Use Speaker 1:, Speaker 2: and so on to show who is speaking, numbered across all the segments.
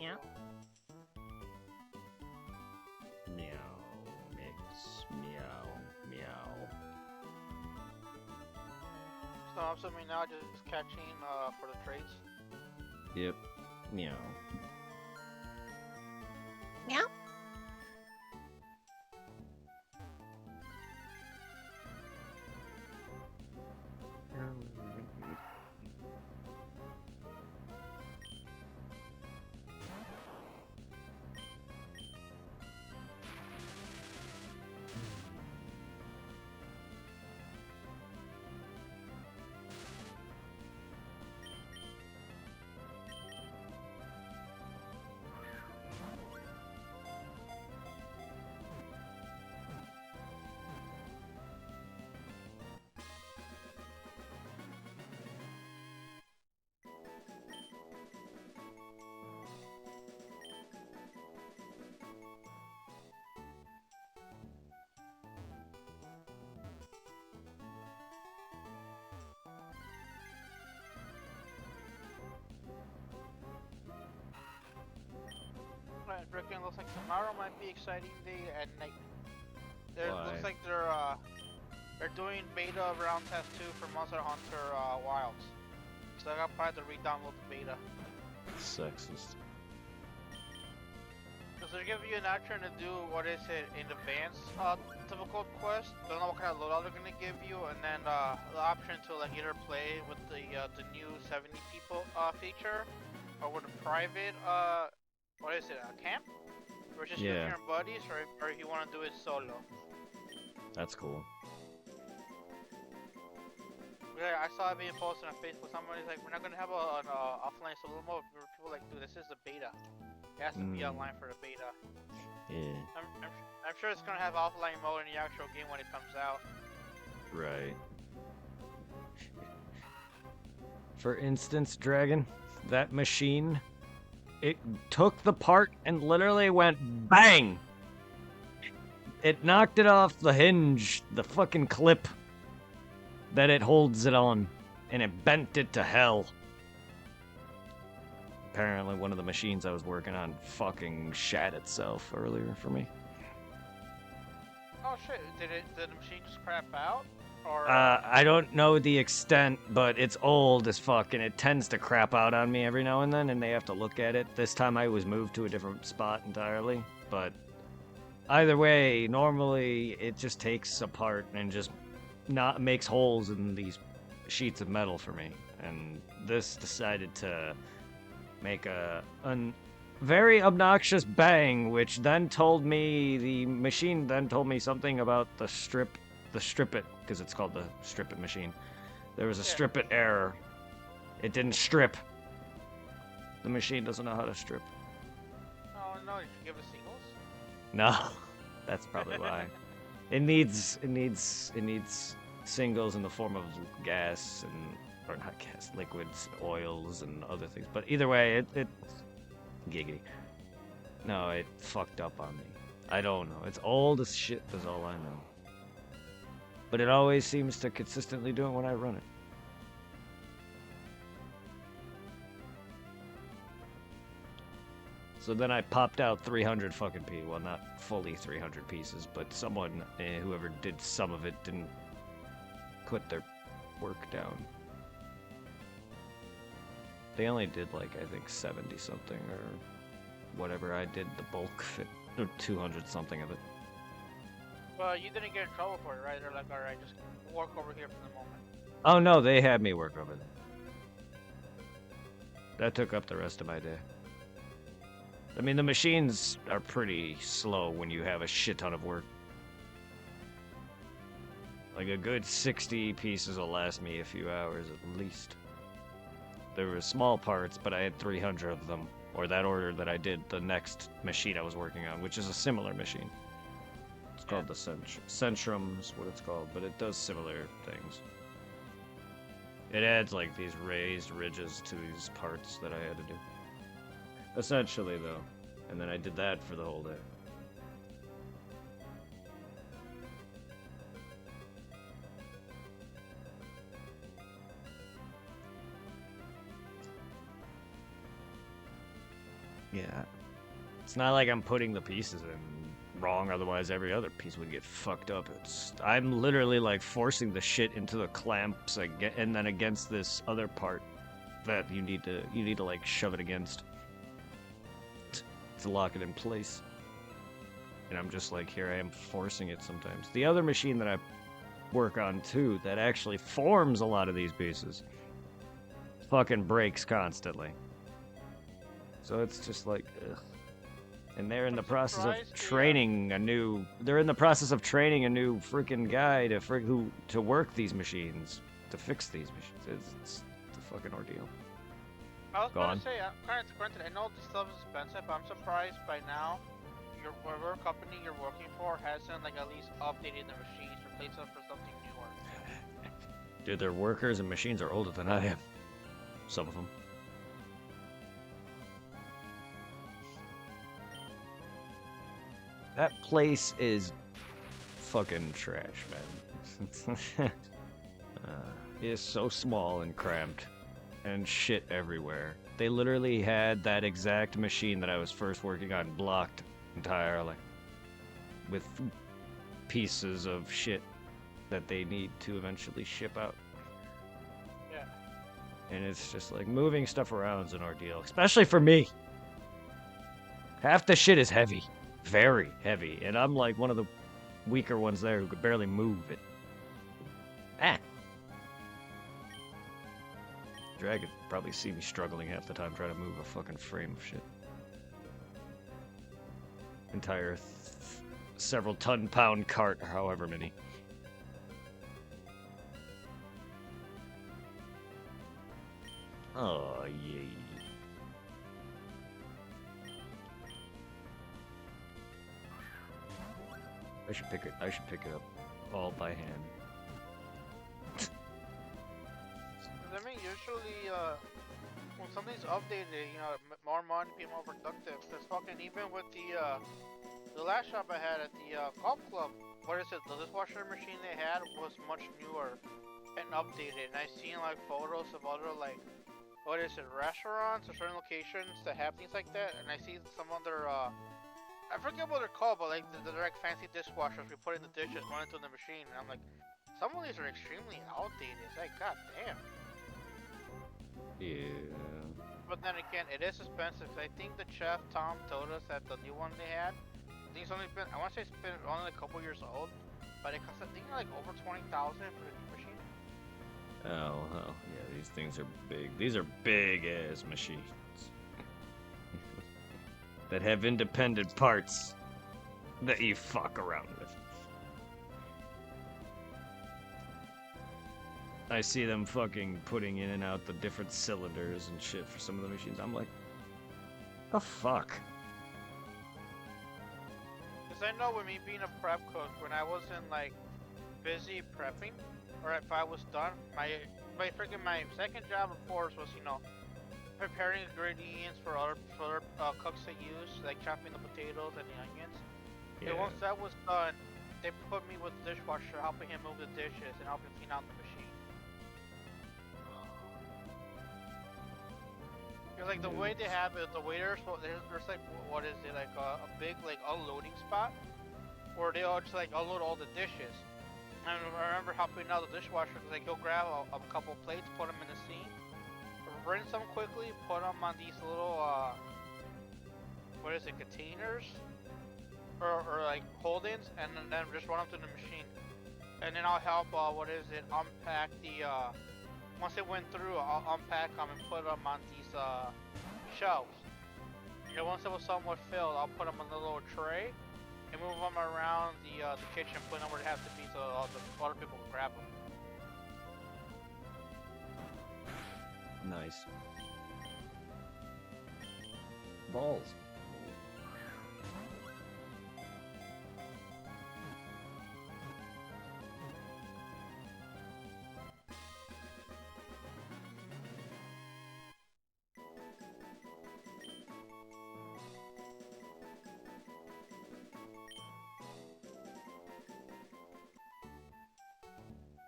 Speaker 1: Meow. Meow. Mix. Meow. Meow.
Speaker 2: So I'm assuming now just catching for the trades.
Speaker 1: Yep. Meow.
Speaker 3: Meow.
Speaker 2: Right, Ricken, looks like tomorrow might be exciting day at night.
Speaker 1: Why?
Speaker 2: Looks like they're doing beta around test 2 for Monster Hunter Wilds. So I got planned to re-download the beta.
Speaker 1: Sexist.
Speaker 2: Because they're giving you an option to do, what is it, in advance difficult quest. Don't know what kind of loadout they're gonna give you, and then the option to like either play with the new 70 people feature, or with a private what is it, a camp? Versus you and your buddies, or if you want to do it solo.
Speaker 1: That's cool.
Speaker 2: Yeah, I saw it being posted on Facebook. Somebody's like, we're not gonna have an offline solo mode. People like, dude, this is the beta. It has to be online for the beta.
Speaker 1: Yeah.
Speaker 2: I'm sure it's gonna have offline mode in the actual game when it comes out.
Speaker 1: Right. For instance, Dragon, that machine, it took the part and literally went bang! It knocked it off the hinge, the fucking clip that it holds it on, and it bent it to hell. Apparently one of the machines I was working on fucking shat itself earlier for me.
Speaker 2: Oh shit, did the machine just crap out? Or
Speaker 1: I don't know the extent, but it's old as fuck, and it tends to crap out on me every now and then, and they have to look at it. This time I was moved to a different spot entirely, but either way, normally it just takes apart and just not makes holes in these sheets of metal for me, and this decided to make a very obnoxious bang, which then told me, the machine then told me something about the strip it, because it's called the strip it machine. There was a strip it error. It didn't strip. The machine doesn't know how to strip.
Speaker 2: oh no, did you give it singles?
Speaker 1: No, that's probably why. It needs singles in the form of gas or not gas, liquids, oils, and other things. But either way, it giggity. No, it fucked up on me. I don't know. It's old as shit. Is all I know. But it always seems to consistently do it when I run it. So then I popped out 300 fucking pieces. Well, not fully 300 pieces, but someone, whoever did some of it, didn't put their work down. They only did like, I think 70 something or whatever. I did the bulk fit, or 200 something of it.
Speaker 2: Well, you didn't get in trouble for it, right? They're like, alright, just work over here for the moment.
Speaker 1: Oh no, they had me work over there. That took up the rest of my day. I mean, the machines are pretty slow when you have a shit ton of work. Like a good 60 pieces will last me a few hours at least. There were small parts, but I had 300 of them, or that order that I did the next machine I was working on, which is a similar machine. It's called the Centrum is what it's called, but it does similar things. It adds like these raised ridges to these parts that I had to do. Essentially, though. And then I did that for the whole day. Yeah. It's not like I'm putting the pieces in wrong, otherwise every other piece would get fucked up. I'm literally like forcing the shit into the clamps and then against this other part that you need to like shove it against to lock it in place. And I'm just like, here I am forcing it sometimes. The other machine that I work on too that actually forms a lot of these pieces fucking breaks constantly. So it's just like, ugh. And they're in the process of training a new. They're in the process of training a new freaking guy to work these machines, to fix these machines. It's a fucking ordeal.
Speaker 2: I was gonna say, granted, I know this stuff is expensive, but I'm surprised by now whatever company you're working for hasn't like at least updated the machines, replaced them for something newer.
Speaker 1: Dude, their workers and machines are older than I am. Some of them. That place is fucking trash, man. It is so small and cramped, and shit everywhere. They literally had that exact machine that I was first working on blocked entirely, with pieces of shit that they need to eventually ship out.
Speaker 2: Yeah.
Speaker 1: And it's just like moving stuff around is an ordeal, especially for me. Half the shit is heavy. Very heavy, and I'm like one of the weaker ones there who could barely move it. Ah! Dragon probably see me struggling half the time trying to move a fucking frame of shit. Entire several ton-pound cart, or however many. Oh, yay. I should pick it up all by hand.
Speaker 2: I mean, usually, when something's updated, you know, more money, be more productive. Cause fucking even with the last job I had at the golf club, what is it? The dishwasher machine they had was much newer and updated. And I seen like photos of other like, what is it? Restaurants or certain locations that have things like that. And I see some other I forget what they're called, but like the like fancy dishwashers we put in the dishes, run into the machine, and I'm like, some of these are extremely outdated. It's like, god damn.
Speaker 1: Yeah.
Speaker 2: But then again, it is expensive. I think the chef Tom told us that the new one they had, I think it's only been, I want to say it's been only a couple years old, but it costs I think like over 20,000 for the new machine.
Speaker 1: Oh hell yeah, these things are big. These are big ass machines. That have independent parts that you fuck around with. I see them fucking putting in and out the different cylinders and shit for some of the machines. I'm like, the fuck?
Speaker 2: Because I know with me being a prep cook, when I wasn't like busy prepping, or if I was done, my second job of course was, you know, preparing ingredients for other cooks to use, like chopping the potatoes and the onions.
Speaker 1: Yeah.
Speaker 2: And once that was done, they put me with the dishwasher, helping him move the dishes and helping clean out the machine. Because like the way they have it, the waiters, there's like, what is it, like a big like unloading spot where they all just like unload all the dishes. And I remember helping out the dishwasher because like he'll grab a couple plates, put them in the sink, rinse them quickly, put them on these little, what is it, containers? Or like hold-ins, and then just run them to the machine. And then I'll help, unpack the, once it went through, I'll unpack them and put them on these, shelves. And once it was somewhat filled, I'll put them on the little tray and move them around the kitchen, put them where they have to be so all the other people can grab them.
Speaker 1: Nice. Balls.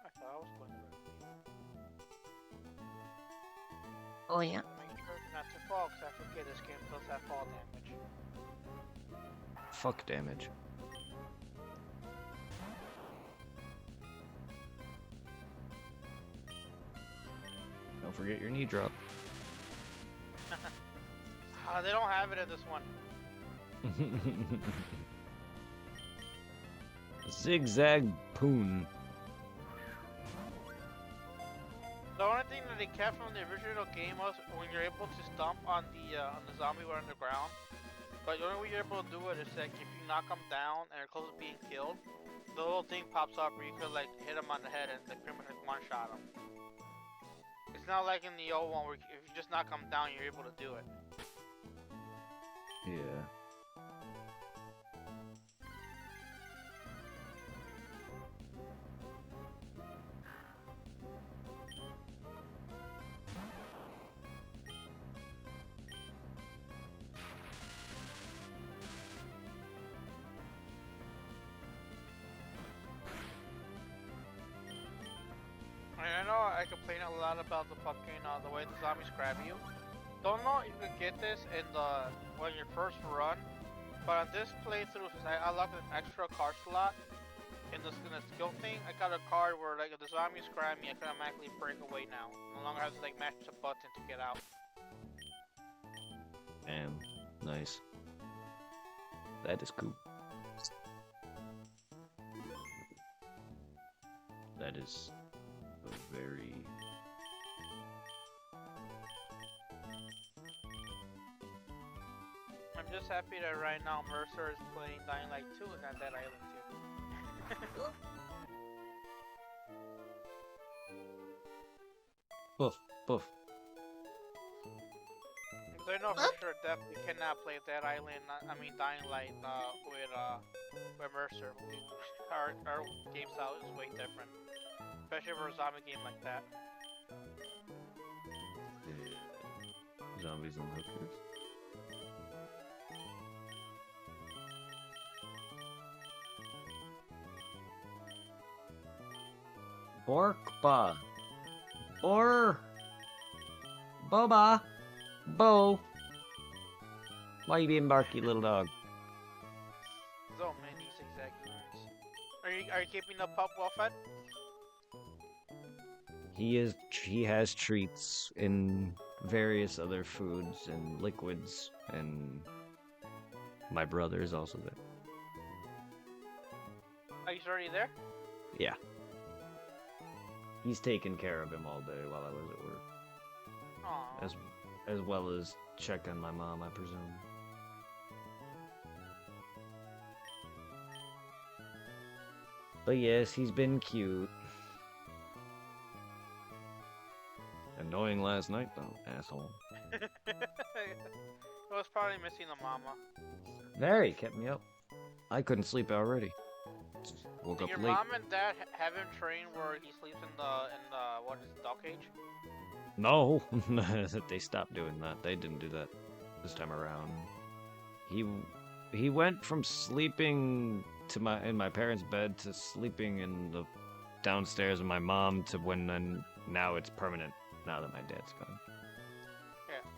Speaker 2: I thought I was going to.
Speaker 3: Oh yeah.
Speaker 2: Make sure not to folks, I forget this game does have fall damage.
Speaker 1: Fuck damage. Don't forget your knee drop.
Speaker 2: They don't have it in this one.
Speaker 1: Zigzag poon.
Speaker 2: The only thing that they kept from the original game was when you're able to stomp on the zombie when on the ground. But the only way you're able to do it is like if you knock them down and they're close to being killed, the little thing pops up where you could like hit them on the head and like pretty much like one shot them. It's not like in the old one where if you just knock them down, you're able to do it.
Speaker 1: Yeah.
Speaker 2: I know I complain a lot about the fucking the way the zombies grab you. Don't know if you can get this in the when your first run, but on this playthrough, since I unlocked an extra card slot in the skill thing, I got a card where like if the zombies grab me, I can automatically break away now. No longer have to like mash the button to get out.
Speaker 1: Damn. Nice. That is cool. That is a very...
Speaker 2: I'm just happy that right now Mercer is playing Dying Light 2 and not Dead Island 2.
Speaker 1: Boof, boof.
Speaker 2: Because I know for sure definitely cannot play Dead Island, Dying Light with Mercer. Our game style is way different. Especially for a zombie game like that.
Speaker 1: Yeah. Zombies and hookers. Borkba. Or Boba. Bo. Why you being barky, little dog?
Speaker 2: So many zigzag units. Are you keeping the pup well fed?
Speaker 1: He has treats in various other foods and liquids, and my brother is also there.
Speaker 2: Are you already there?
Speaker 1: Yeah. He's taking care of him all day while I was at work.
Speaker 2: Aww.
Speaker 1: As well as check on my mom, I presume. But yes, he's been cute. Annoying last night though, asshole.
Speaker 2: I was probably missing the mama.
Speaker 1: Very kept me up. I couldn't sleep already. Woke
Speaker 2: Did
Speaker 1: up
Speaker 2: your
Speaker 1: late.
Speaker 2: mom and dad have him trained where he sleeps in the what is it, dog cage?
Speaker 1: No, they stopped doing that. They didn't do that this time around. He went from sleeping in my parents' bed to sleeping in the downstairs with my mom to now it's permanent. Now that my dad's gone.
Speaker 2: Yeah.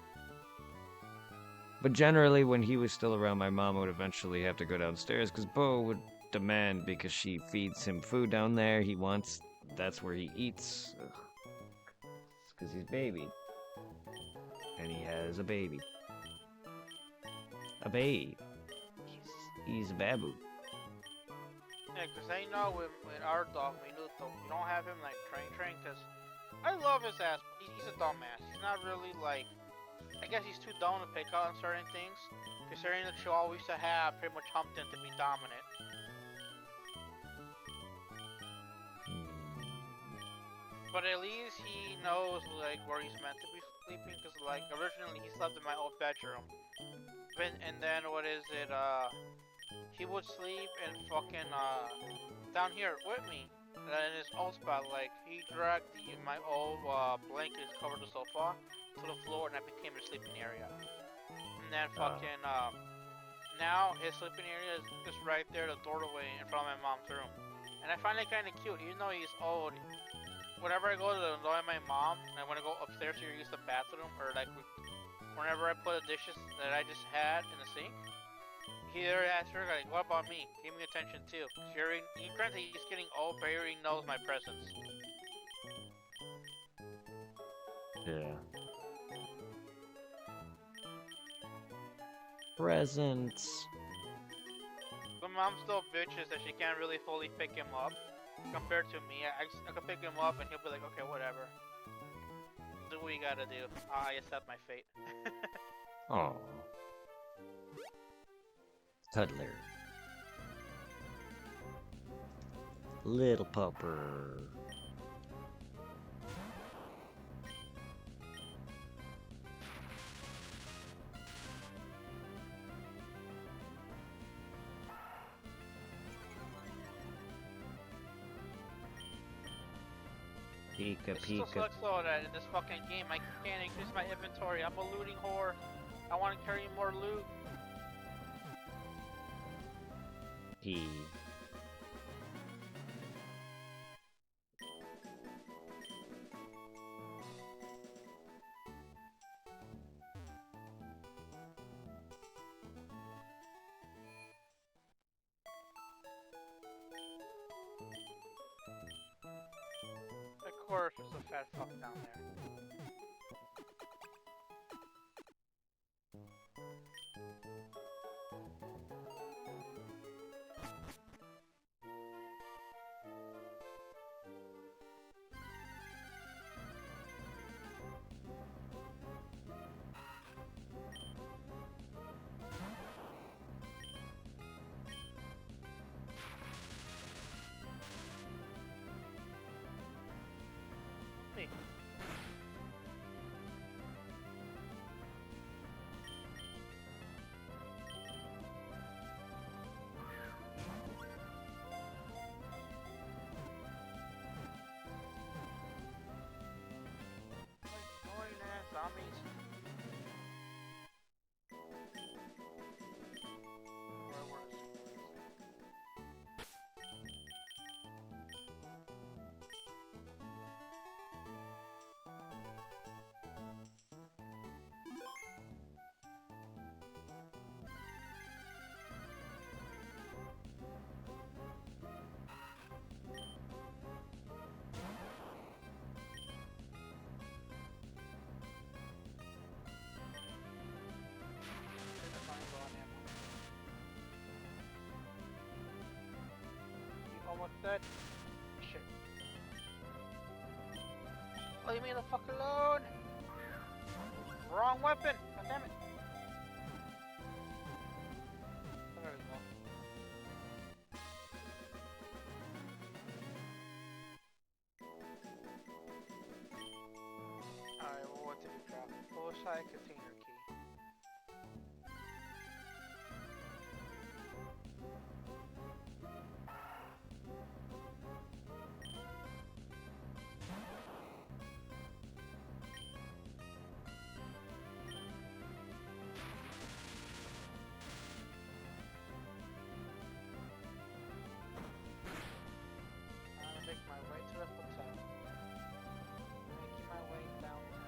Speaker 1: But generally, when he was still around, my mom would eventually have to go downstairs because Bo would demand because she feeds him food down there. That's where he eats. It's because he's baby. And he has a baby. A babe. He's a babu.
Speaker 2: Yeah, because I know with our dog, Minuto, we don't have him like train because I love his ass, but he's a dumbass. He's not really like, I guess he's too dumb to pick out on certain things, considering that you always used to have pretty much Humpton to be dominant. But at least he knows like where he's meant to be sleeping, because like originally he slept in my old bedroom. And then what is it, he would sleep in fucking down here with me. In his old spot, like he dragged my old blankets covered the sofa to the floor, and that became his sleeping area. And then fucking now his sleeping area is just right there, the doorway in front of my mom's room. And I find it kind of cute, even though he's old. Whenever I go to annoy my mom, and I want to go upstairs to use the bathroom, or whenever I put the dishes that I just had in the sink, he there asks her like, "What about me? Give me attention too." Granted, he's getting old, but he already knows my presence.
Speaker 1: Yeah. Presents.
Speaker 2: The mom still bitches that she can't really fully pick him up compared to me. I can pick him up and he'll be like, "Okay, whatever. Do what you gotta do. I accept my fate."
Speaker 1: Oh. Cuddler. Little pupper. Pika
Speaker 2: It still
Speaker 1: pika.
Speaker 2: sucks though that in this fucking game I can't increase my inventory. I'm a looting whore. I want to carry more loot.
Speaker 1: P.
Speaker 2: Of course, there's a fat fuck down there. Me. Annoying ass zombies. Where was almost dead. Shit. Leave me the fuck alone! Wrong weapon! God damn it! There we go. Alright, well, what did we drop? Full-size container key. I'm gonna make my way to the hotel. Making my way downtown.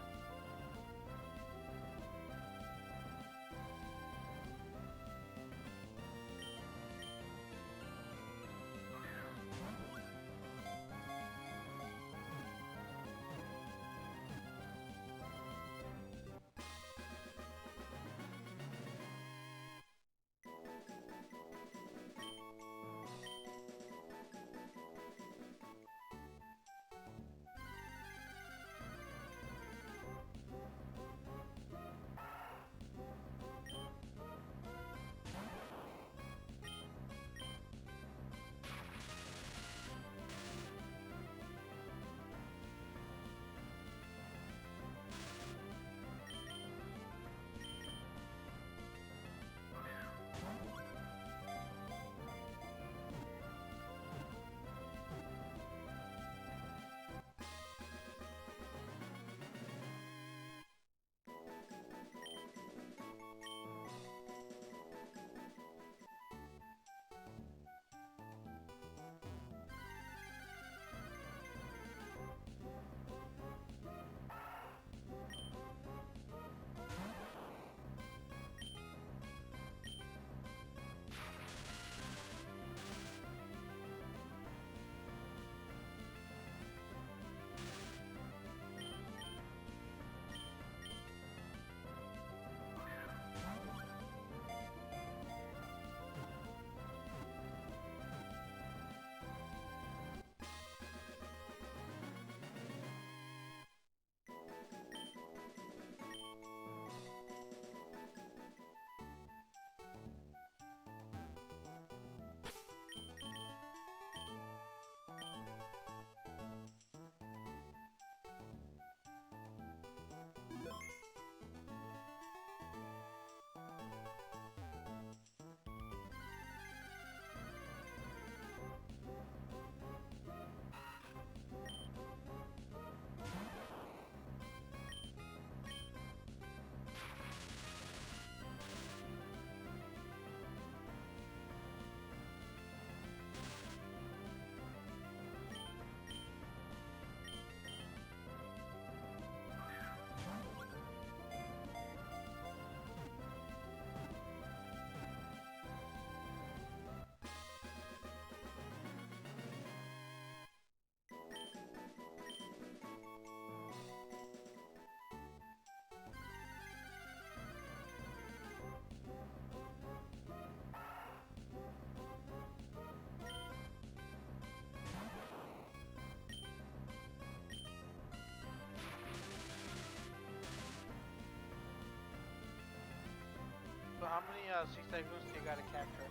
Speaker 2: how many sea typhoons do you gotta capture?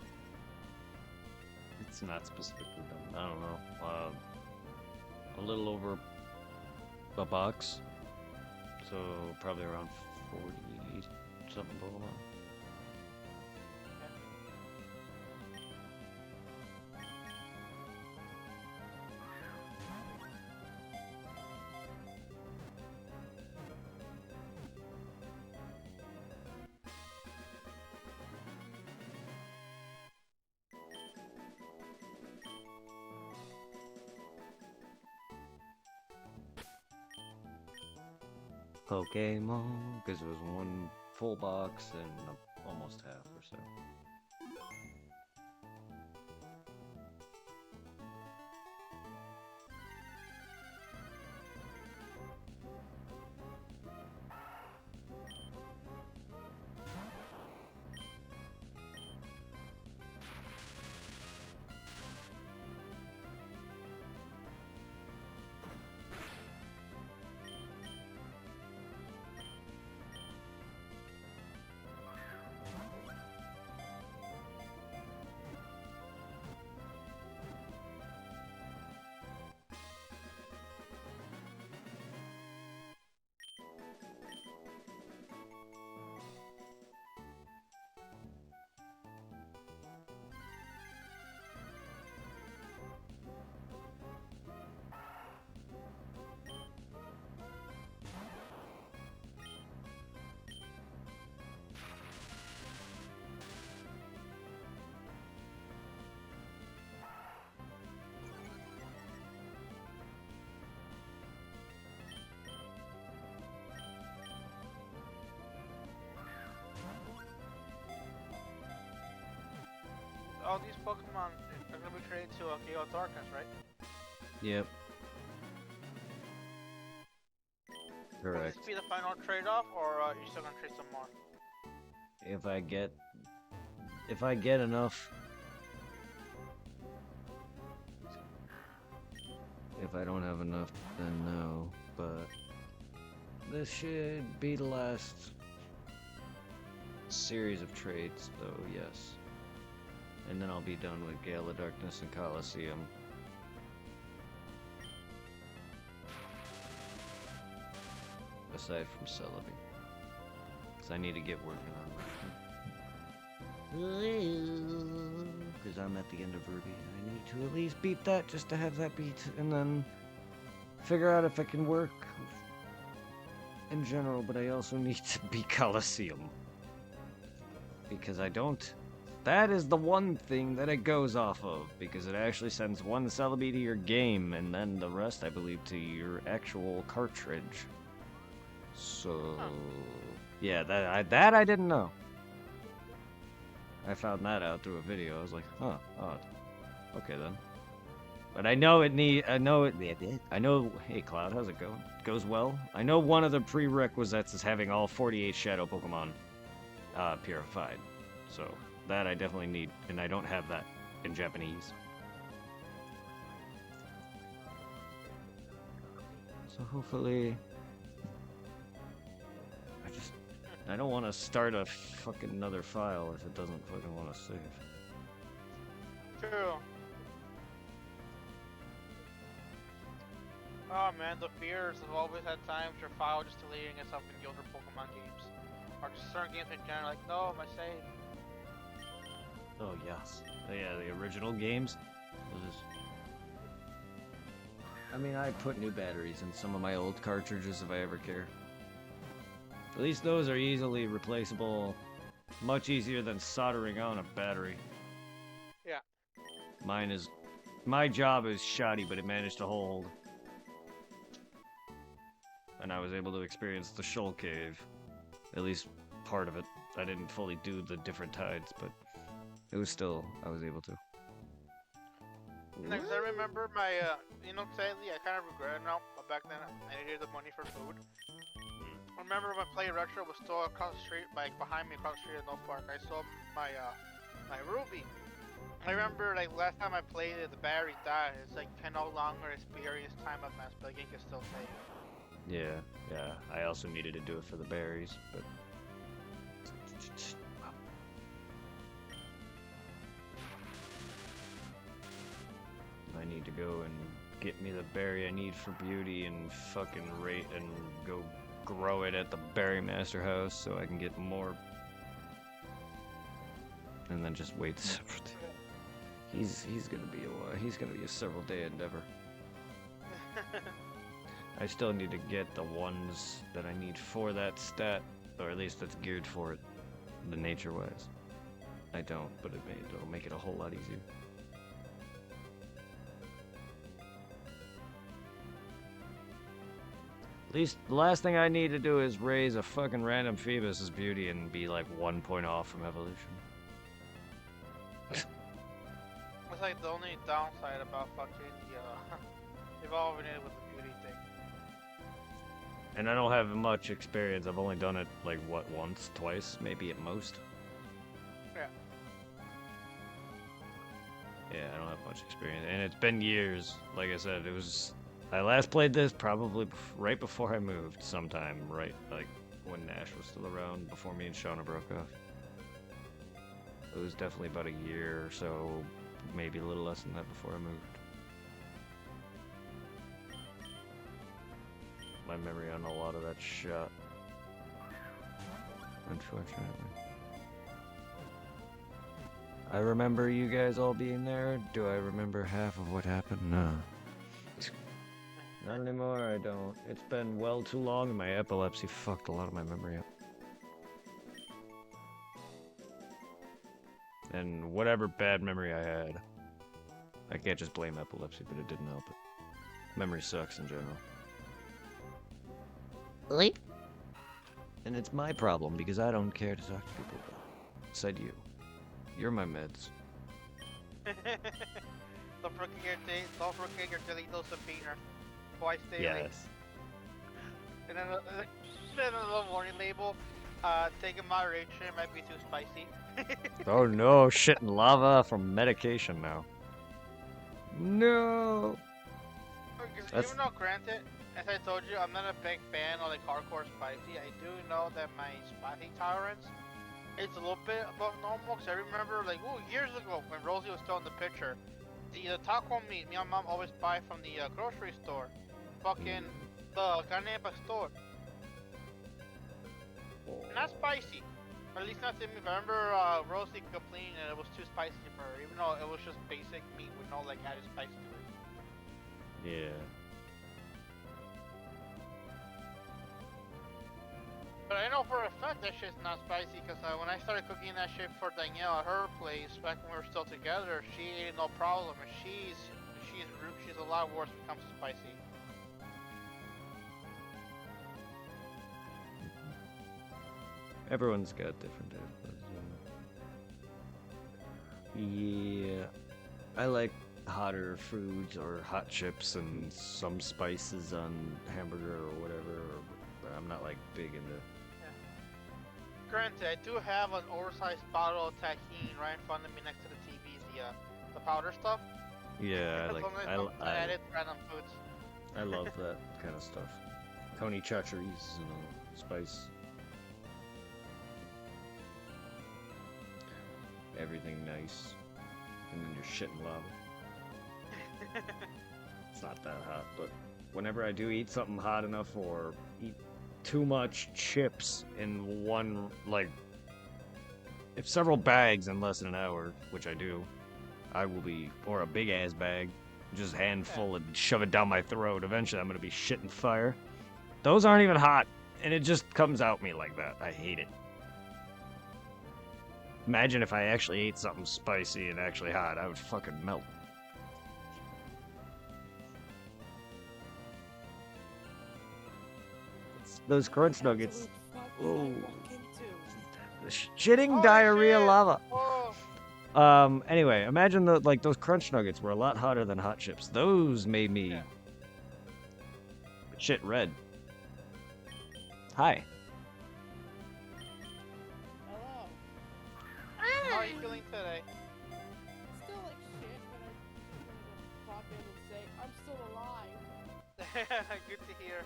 Speaker 1: It's not specifically done. I don't know. A little over a box. So probably around 40 something Pokemon. Pokemon, because it was one full box and almost half or so.
Speaker 2: All these Pokemon are gonna be traded to Gale Darkness, right?
Speaker 1: Yep.
Speaker 2: Will
Speaker 1: Correct.
Speaker 2: this be the final trade-off, or are you still gonna trade some more?
Speaker 1: If I get enough. If I don't have enough, then no. But this should be the last series of trades, though, yes. And then I'll be done with Gale of Darkness and Coliseum. Aside from Celebi. Because I need to get working on that. Because I'm at the end of Ruby. I need to at least beat that just to have that beat. And then figure out if I can work in general. But I also need to beat Coliseum. Because I don't. That is the one thing that it goes off of, because it actually sends one Celebi to your game, and then the rest, I believe, to your actual cartridge. So, yeah, that I didn't know. I found that out through a video. I was like, huh, odd. Okay then. But I know I know, hey Cloud, how's it going? Goes well? I know one of the prerequisites is having all 48 Shadow Pokemon purified. So, that I definitely need, and I don't have that in Japanese. So hopefully... I don't want to start a fucking another file if it doesn't fucking want to save.
Speaker 2: True. Oh man, the fears have always had times your file just deleting itself in the older Pokemon games. Or just certain games in general, like, no, my save.
Speaker 1: Oh, yes. Yeah, the original games. I mean, I put new batteries in some of my old cartridges if I ever care. At least those are easily replaceable. Much easier than soldering on a battery.
Speaker 2: Yeah.
Speaker 1: My job is shoddy, but it managed to hold. And I was able to experience the Shoal Cave. At least part of it. I didn't fully do the different tides, but it was still, I was able to.
Speaker 2: Next, I remember my, sadly, I kind of regret it now, but back then I needed the money for food. I remember when Play Retro was still across the street, like behind me across the street at No Park, I saw my Ruby. I remember, like, last time I played it, the battery died. It's like, can no longer experience time of mass, but the game can still save.
Speaker 1: Yeah. I also needed to do it for the berries, but... need to go and get me the berry I need for beauty and fucking rate and go grow it at the Berry Master house so I can get more. And then just wait. He's gonna be a while. He's gonna be a several day endeavor. I still need to get the ones that I need for that stat, or at least that's geared for it, the nature wise. I don't, but it'll make it a whole lot easier. At least the last thing I need to do is raise a fucking random Phoebus's beauty and be like 1 point off from evolution.
Speaker 2: It's like the only downside about fucking evolving it with the beauty thing.
Speaker 1: And I don't have much experience. I've only done it like what, once, twice, maybe at most.
Speaker 2: Yeah.
Speaker 1: Yeah, I don't have much experience, and it's been years. Like I said, I last played this probably right before I moved, sometime right like when Nash was still around, before me and Shauna broke off. It was definitely about a year or so, maybe a little less than that before I moved. My memory on a lot of that shot, unfortunately. I remember you guys all being there. Do I remember half of what happened? No. Not anymore, I don't. It's been well too long and my epilepsy fucked a lot of my memory up. And whatever bad memory I had, I can't just blame epilepsy, but it didn't help it. Memory sucks in general. Really? And it's my problem because I don't care to talk to people about it. Said you. You're my meds.
Speaker 2: Don't forget your daily dose of peanut. Twice daily.
Speaker 1: Yes.
Speaker 2: And then a little warning label. Take in moderation, it might be too spicy.
Speaker 1: Oh no, shit and lava from medication now. No.
Speaker 2: Even though, granted, as I told you, I'm not a big fan of like hardcore spicy. I do know that my spicy tolerance is a little bit above normal. Cause I remember like years ago when Rosie was still in the picture, the taco meat me and mom always buy from the grocery store, fucking the carne pastor. Not spicy, or at least not to me. I remember Rosie complaining that it was too spicy for her, even though it was just basic meat with no like added spice to it.
Speaker 1: Yeah.
Speaker 2: But I know for a fact that shit's not spicy because when I started cooking that shit for Danielle at her place back when we were still together, she ate it no problem, and she's a lot worse when it comes to spicy.
Speaker 1: Everyone's got different taste. Yeah. I like hotter foods or hot chips and some spices on hamburger or whatever, but I'm not like big into.
Speaker 2: Granted, I do have an oversized bottle of tahini right in front of me next to the TV, the powder stuff.
Speaker 1: Yeah,
Speaker 2: I added random foods.
Speaker 1: I love that kind of stuff. Coney chacheries and spice. Everything nice. And then you're shitting lava. It's not that hot, but whenever I do eat something hot enough or eat too much chips in one, like, if several bags in less than an hour, which I do, I will be, or a big ass bag, just handful and shove it down my throat. Eventually I'm gonna be shitting fire. Those aren't even hot, and it just comes out me like that. I hate it. Imagine if I actually ate something spicy and actually hot, I would fucking melt. Those crunch nuggets. Oh. The shitting diarrhea
Speaker 2: shit.
Speaker 1: lava.
Speaker 2: Oh.
Speaker 1: Anyway, imagine those crunch nuggets were a lot hotter than hot chips. Those made me shit red. Hi.
Speaker 2: Hello. How are you feeling today?
Speaker 3: Still like shit, but I pop in and say I'm still alive.
Speaker 2: Good to hear.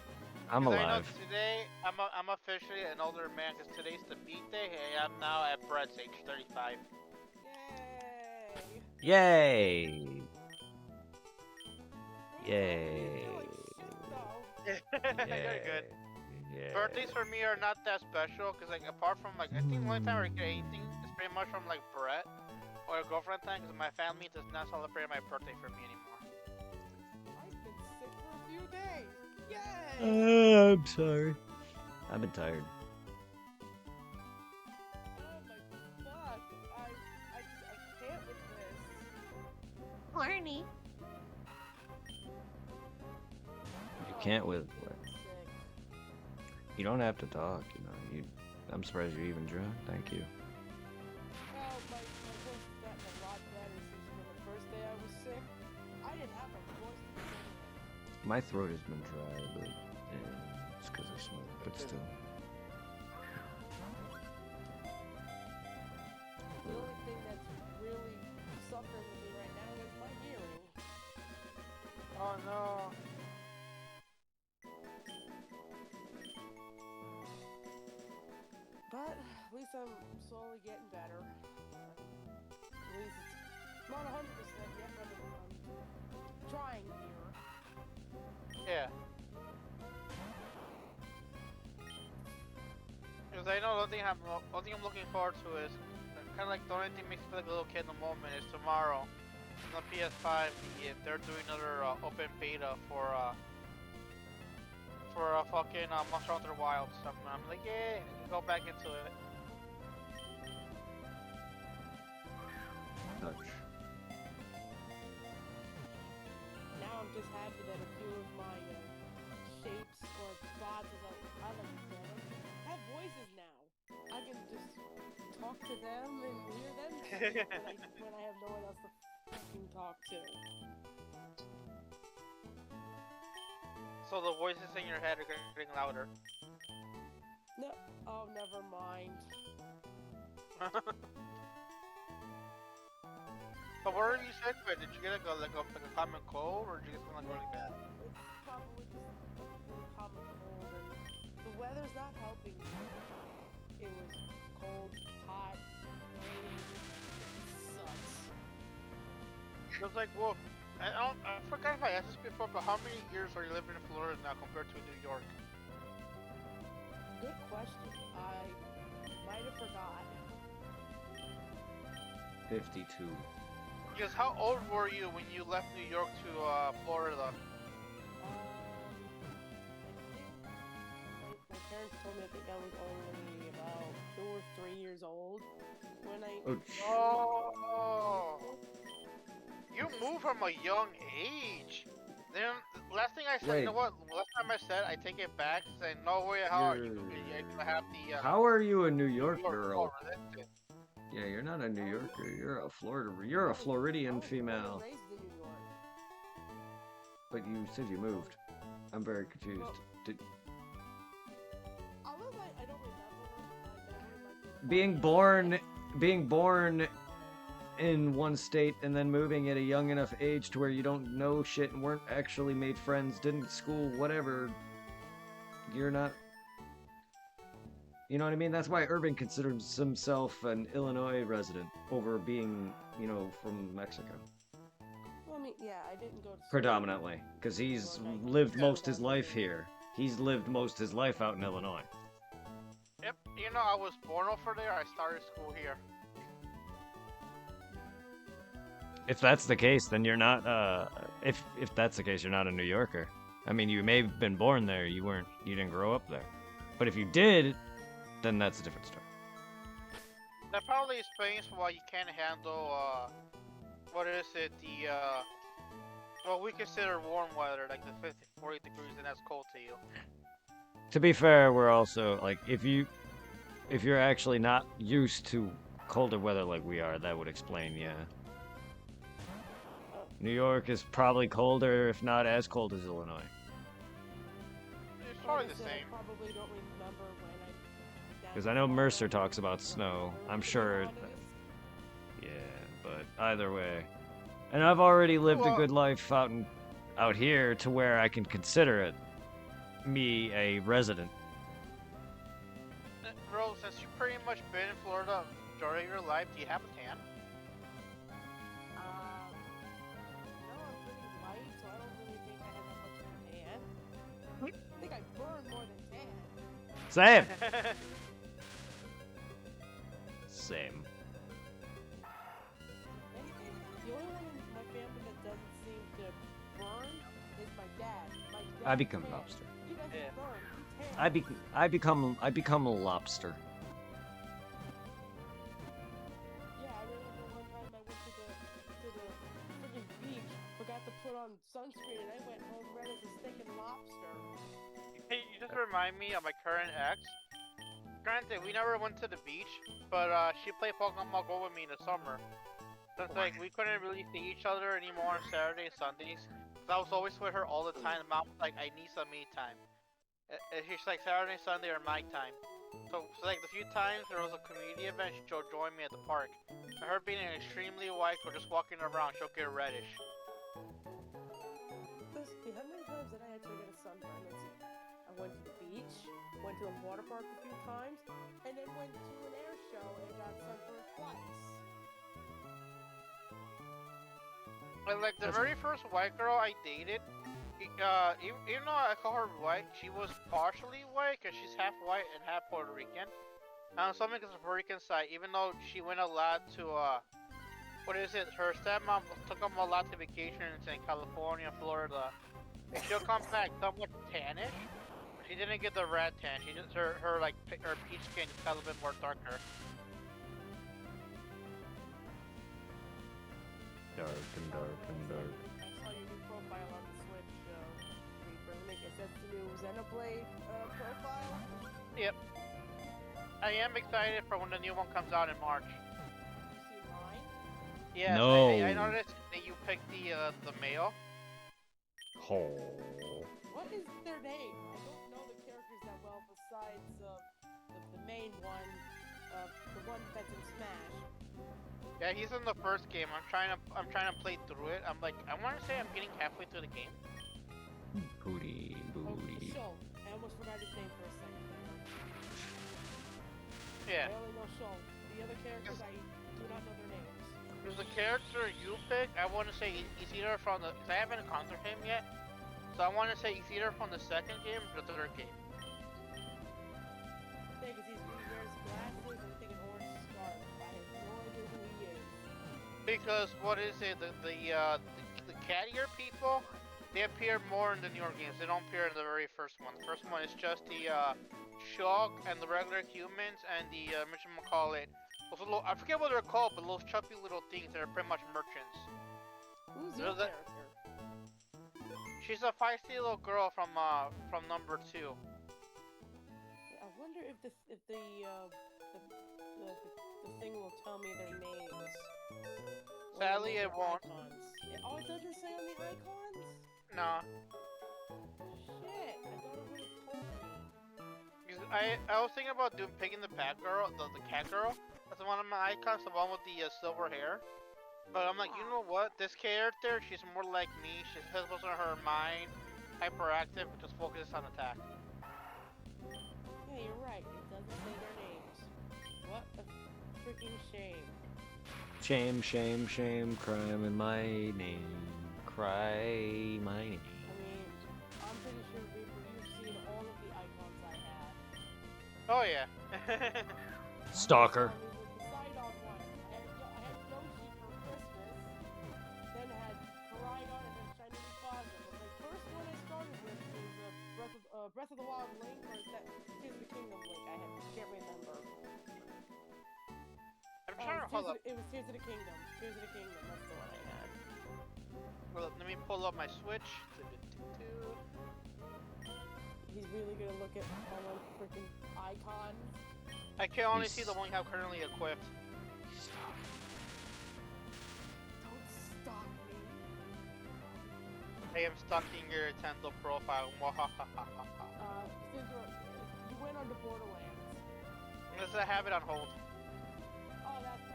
Speaker 1: I'm
Speaker 2: 'Cause I know
Speaker 1: alive.
Speaker 2: today, I'm officially an older man because today's the beat day. Hey, I'm now at Brett's age 35.
Speaker 3: Yay!
Speaker 1: Yay! Yay.
Speaker 3: Feel like shit though.
Speaker 2: You're good.
Speaker 1: Yeah.
Speaker 2: Birthdays for me are not that special because, like, apart from like, I think the only time I get anything is pretty much from like Brett or a girlfriend thing, because my family does not celebrate my birthday for me anymore.
Speaker 3: I've been sick for a few days. Yay!
Speaker 1: I'm sorry. I've been tired.
Speaker 3: Oh my fuck! I can't with this.
Speaker 4: Horny.
Speaker 1: You can't with.
Speaker 3: I'm sick.
Speaker 1: You don't have to talk. You know. I'm surprised you even drunk. Thank you.
Speaker 3: Well, my voice has gotten a lot better since the first day I was sick. I didn't have a voice to begin with.
Speaker 1: My throat has been dry, but yeah, it's because I smoke. But still.
Speaker 3: The only thing that's really suffering with me right now is my hearing.
Speaker 2: Oh no.
Speaker 3: But at least I'm slowly getting better. At least it's not 100% yet, but I'm trying here.
Speaker 2: Yeah. Because I know the only thing I'm looking forward to is kind of like the only thing makes me feel like a little kid in the moment is tomorrow on the PS5. They're doing another open beta for fucking Monster Hunter Wilds. So I'm like, yeah, I can go back into it.
Speaker 1: Touch.
Speaker 3: Now I'm just happy that a few of my shapes or bots, as I like to call them, have voices now. I can just talk to them and hear them speak when I have no one else to fucking talk to.
Speaker 2: So the voices in your head are getting louder.
Speaker 3: No, oh, never mind.
Speaker 2: But what are you sick with? Did you get like a common cold, or did you get something like really bad?
Speaker 3: It's probably just a really common cold, and the weather's not helping me. It was cold, hot, raining. It sucks.
Speaker 2: It was like, well, I forgot if I asked this before, but how many years are you living in Florida now compared to New York?
Speaker 3: Good question. I might have forgot.
Speaker 1: 52.
Speaker 2: Because how old were you when you left New York to Florida?
Speaker 3: My parents told me I think I was only about 2 or 3 years old when I.
Speaker 2: Oh, you moved from a young age. Then last thing I said,
Speaker 1: Wait.
Speaker 2: you know what? Last time I said, I take it back. Saying no way, how are you gonna have the?
Speaker 1: How are you a New
Speaker 2: New
Speaker 1: York
Speaker 2: York
Speaker 1: girl?
Speaker 2: religion?
Speaker 1: Yeah, you're not a New Yorker. You're a You're a Floridian
Speaker 3: I was born
Speaker 1: female.
Speaker 3: and raised in New York.
Speaker 1: But you said you moved. I'm very confused. Did,
Speaker 3: Although I don't remember. My memory might be
Speaker 1: being born in one state and then moving at a young enough age to where you don't know shit and weren't actually made friends, didn't school, whatever. You're not. You know what I mean? That's why Urban considers himself an Illinois resident over being, from Mexico.
Speaker 3: Well, I mean, yeah, I didn't go to school.
Speaker 1: Predominantly, because he's lived most his life here. He's lived most his life out in Illinois.
Speaker 2: Yep. You know, I was born over there. I started school here.
Speaker 1: If that's the case, then you're not. If that's the case, you're not a New Yorker. I mean, you may have been born there. You didn't grow up there. But if you did, then that's a different story.
Speaker 2: That probably explains why you can't handle what is it? What we consider warm weather, like the 50, 40 degrees, and that's cold to you.
Speaker 1: To be fair, we're also like if you're actually not used to colder weather like we are, that would explain, yeah. New York is probably colder, if not as cold as Illinois.
Speaker 2: It's
Speaker 3: Like
Speaker 2: probably
Speaker 3: I
Speaker 2: the
Speaker 3: said,
Speaker 2: same.
Speaker 3: I probably don't remember when I.
Speaker 1: Because I know Mercer talks about snow. I'm sure.
Speaker 3: Honest.
Speaker 1: Yeah, but either way. And I've already lived a good life out here to where I can consider it me a resident.
Speaker 2: Bro, since you've pretty much been in Florida majority of your life, do you have a tan?
Speaker 3: No, I'm pretty light, so I don't really think
Speaker 1: Same. Same.
Speaker 3: The only one in my family that doesn't seem to burn is my dad. My dad
Speaker 1: I become
Speaker 3: tan.
Speaker 1: lobster.
Speaker 3: He doesn't
Speaker 2: Yeah.
Speaker 3: burn. He tans.
Speaker 1: I become a lobster.
Speaker 3: Yeah, I remember one time I went to the freaking beach, forgot to put on sunscreen, and I went home red as a stinking lobster.
Speaker 2: Hey, you just remind me of my current ex. Granted, we never went to the beach, but she played Pokemon Go with me in the summer. Since like we couldn't really see each other anymore on Saturdays, Sundays. Cause I was always with her all the time. And Mom was like, I need some me time. She's like Saturday, Sunday are my time. So like the few times there was a community event, she'll join me at the park. And her being an extremely white or just walking around, she'll get reddish.
Speaker 3: Let's see, how many times did I actually get a sunburn? Let's see. I went to the beach, went to a water park a few times, and then went to an air show and got sunburned twice.
Speaker 2: And like the very first white girl I dated, even though I call her white, she was partially white because she's half white and half Puerto Rican. Something because of Puerto Rican side, even though she went a lot to what is it? Her stepmom took them a lot to vacations in California, Florida. And she'll come back somewhat tannish. She didn't get the red tan. She just her peach skin got a little bit more darker.
Speaker 1: Dark and dark and dark.
Speaker 3: I saw your new profile on the Switch, Reaper. Let me guess, that's the new Xenoblade profile?
Speaker 2: Yep. I am excited for when the new one comes out in March.
Speaker 3: You see mine?
Speaker 2: Yes,
Speaker 1: No.
Speaker 2: I noticed that you picked the male.
Speaker 1: Oh.
Speaker 3: What is their name? I don't know the characters that well besides the main one, the one that's in Smash.
Speaker 2: Yeah, he's in the first game. I'm trying to play through it. I'm like, I want to say I'm getting halfway through the game.
Speaker 1: Booty, booty.
Speaker 3: Show. I almost forgot his name for a second there.
Speaker 2: Yeah.
Speaker 3: I only know Show. The other characters, I do not know their names.
Speaker 2: There's a character you pick. I want to say he's either from the. Cause I haven't encountered him yet, so I want to say he's either from the second game or the third game.
Speaker 3: Yeah, because he wears glasses and I think an orange scarf. I have no idea who he is.
Speaker 2: Because what is it? The cattier people, they appear more in the newer games. They don't appear in the very first one. The first one is just the Shulk and the regular humans and the whatchamacallit. Those little, I forget what they're called, but those chubby little things that are pretty much merchants.
Speaker 3: Who's your
Speaker 2: There's
Speaker 3: character?
Speaker 2: She's a feisty little girl from number 2.
Speaker 3: I wonder if the thing will tell me their names. Or
Speaker 2: Sadly,
Speaker 3: their
Speaker 2: it won't.
Speaker 3: icons. Oh, it doesn't say on the icons?
Speaker 2: Nah.
Speaker 3: Shit, I thought it would have told me.
Speaker 2: Because I was thinking about picking the cat girl, the cat girl. That's one of my icons, the one with the silver hair. But I'm like, you know what? This character, she's more like me. She has most of her mind hyperactive, but just focuses on attack.
Speaker 3: Yeah, you're right. It doesn't say their names. What a freaking shame.
Speaker 1: Shame, shame, shame, crime in my name. Cry my name.
Speaker 3: I mean, I'm pretty sure, Reaper, you've seen all of the icons I had.
Speaker 2: Oh yeah.
Speaker 1: Stalker.
Speaker 3: I mean, with the Sidon one, I had Yoshi for Christmas, then I had Koraidon, and then Shiny Rayquaza. But the first one I started with was Breath of the Wild Link, or is that Tears of the Kingdom Link? Can't remember.
Speaker 2: I'm trying to hold up.
Speaker 3: It was Tears of the Kingdom. Tears of the Kingdom, that's the one I had.
Speaker 2: Well, let me pull up my Switch.
Speaker 3: He's really gonna look at all my freaking icons.
Speaker 2: I can only see the one you have currently equipped.
Speaker 3: Don't stop me.
Speaker 2: I am stalking your Nintendo profile.
Speaker 3: Cinder, you went on to Borderlands.
Speaker 2: Unless I have it on hold.
Speaker 3: Oh, that's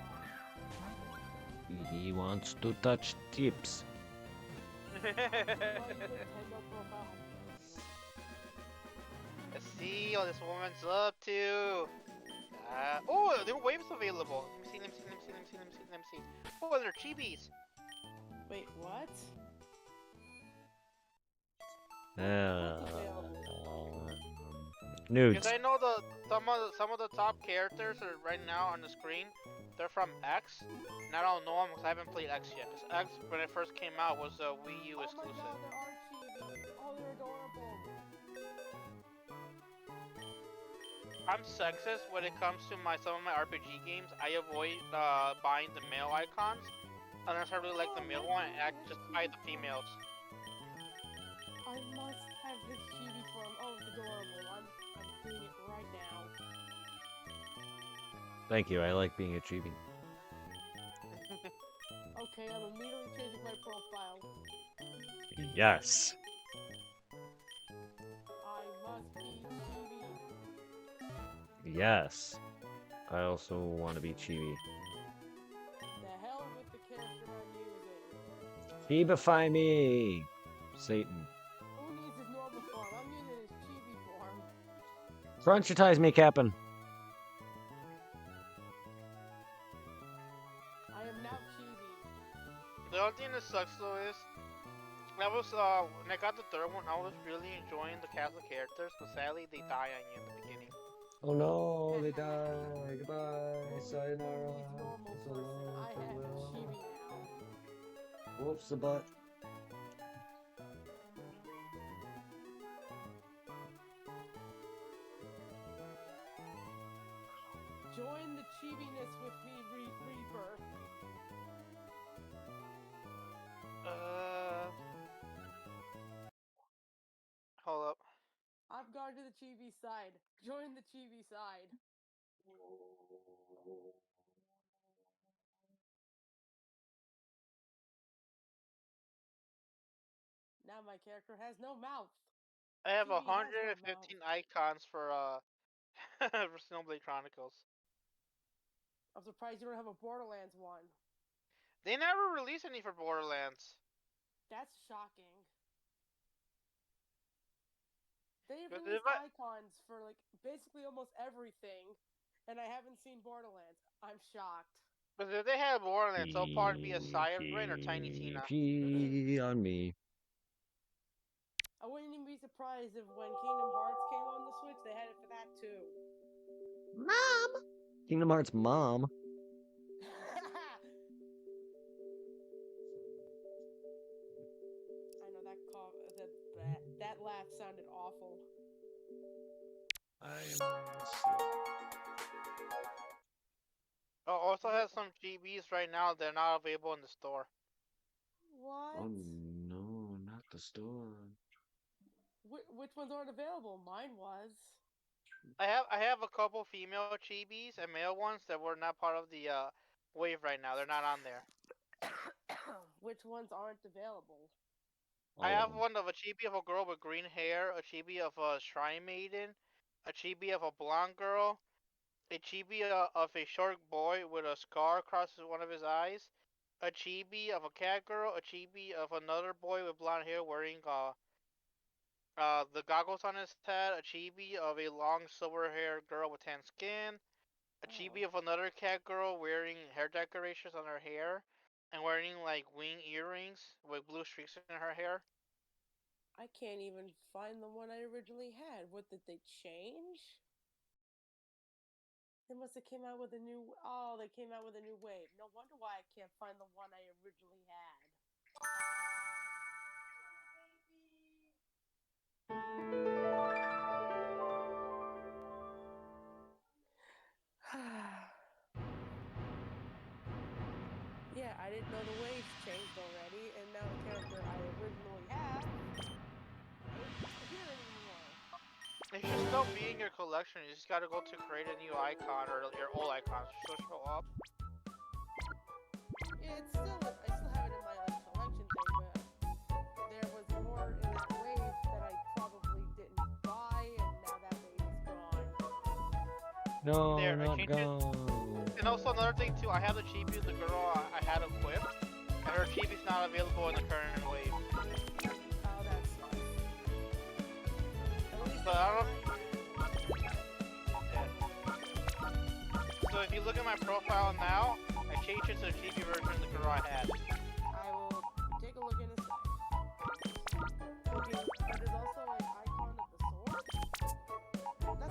Speaker 3: why.
Speaker 1: He wants to touch tips.
Speaker 3: Oh, you put Nintendo profile.
Speaker 2: Let's see what this woman's up to. Oh, there are waves available. Let me see. Oh, they're chibis.
Speaker 3: Wait, what?
Speaker 1: Nudes.
Speaker 2: Because I know some of the top characters are right now on the screen. They're from X, and I don't know them because I haven't played X yet. Because X, when it first came out, was a Wii U
Speaker 3: Oh my
Speaker 2: exclusive.
Speaker 3: god, there are chibi. Oh, they're adorable.
Speaker 2: I'm sexist when it comes to some of my RPG games. I avoid buying the male icons unless I really like the male one, and I just buy the females.
Speaker 3: I must have this chibi form. Oh, it's adorable. I'm doing it right now.
Speaker 1: Thank you. I like being a chibi.
Speaker 3: Okay, I'm immediately changing my profile.
Speaker 1: Yes.
Speaker 3: I must be chibi.
Speaker 1: Yes. I also want to be chibi.
Speaker 3: The hell with the character I'm using.
Speaker 1: Chibify me, Satan.
Speaker 3: Who needs his normal form? I'm using his chibi form.
Speaker 1: Frontiatize me, Captain.
Speaker 3: I am now chibi.
Speaker 2: The only thing that sucks though is, when I got the third one, I was really enjoying the cast of characters, but sadly they die on you in the beginning.
Speaker 1: Oh no, they die. Goodbye. Sayonara.
Speaker 3: He's normal
Speaker 1: So
Speaker 3: person.
Speaker 1: long,
Speaker 3: I have
Speaker 1: farewell.
Speaker 3: chibi now.
Speaker 1: Whoops, the butt.
Speaker 3: Join the chibiness with me, Reaper.
Speaker 2: Hold up.
Speaker 3: I've gone to the chibi side. Join the chibi side. Now my character has no mouth.
Speaker 2: I have
Speaker 3: Chibi has no
Speaker 2: 115 icons for for Snowblade Chronicles.
Speaker 3: I'm surprised you don't have a Borderlands one.
Speaker 2: They never released any for Borderlands.
Speaker 3: That's shocking. They
Speaker 2: But
Speaker 3: released
Speaker 2: if
Speaker 3: icons for like basically almost everything, and I haven't seen Borderlands. I'm shocked.
Speaker 2: But if they had Borderlands, it'll probably be a Siren or Tiny Tina.
Speaker 1: On me.
Speaker 3: I wouldn't even be surprised if when Kingdom Hearts came on the Switch, they had it for that too.
Speaker 1: Mom. Kingdom Hearts mom.
Speaker 3: I know that laugh sounded awful.
Speaker 2: Oh, also has some GBs right now. They're not available in the store.
Speaker 3: What?
Speaker 1: Oh no, not the store.
Speaker 3: Which ones aren't available? Mine was.
Speaker 2: I have a couple female chibis and male ones that were not part of the wave right now. They're not on there.
Speaker 3: Which ones aren't available?
Speaker 2: I have one of a chibi of a girl with green hair, a chibi of a shrine maiden, a chibi of a blonde girl, a chibi of a short boy with a scar across one of his eyes, a chibi of a cat girl, a chibi of another boy with blonde hair wearing the goggles on his head, a chibi of a long silver-haired girl with tan skin, a chibi of another cat girl wearing hair decorations on her hair, and wearing like wing earrings with blue streaks in her hair.
Speaker 3: I can't even find the one I originally had. What did they change? They must have came out with a new. Oh, they came out with a new wave. No wonder why I can't find the one I originally had. Yeah, I didn't know the waves changed already, and now the character I originally have isn't here anymore.
Speaker 2: It should still be in your collection. You just gotta go to create a new icon, or your old icons should still show up.
Speaker 3: Yeah, I still have it in my collection thing, but there was more in that wave that I probably didn't buy, and now that wave is gone.
Speaker 1: No,
Speaker 2: There, I
Speaker 1: not
Speaker 2: changed it.
Speaker 1: gone.
Speaker 2: And also another thing too, I have the chibi of the girl I had equipped, and her chibi's not available in the current wave.
Speaker 3: Oh, that sucks. At least
Speaker 2: But I don't know. Yeah. So if you look at my profile now, I changed it to the chibi version of the girl I had.
Speaker 3: I will take a look in a sec. Okay, but there's also an icon of the sword? That's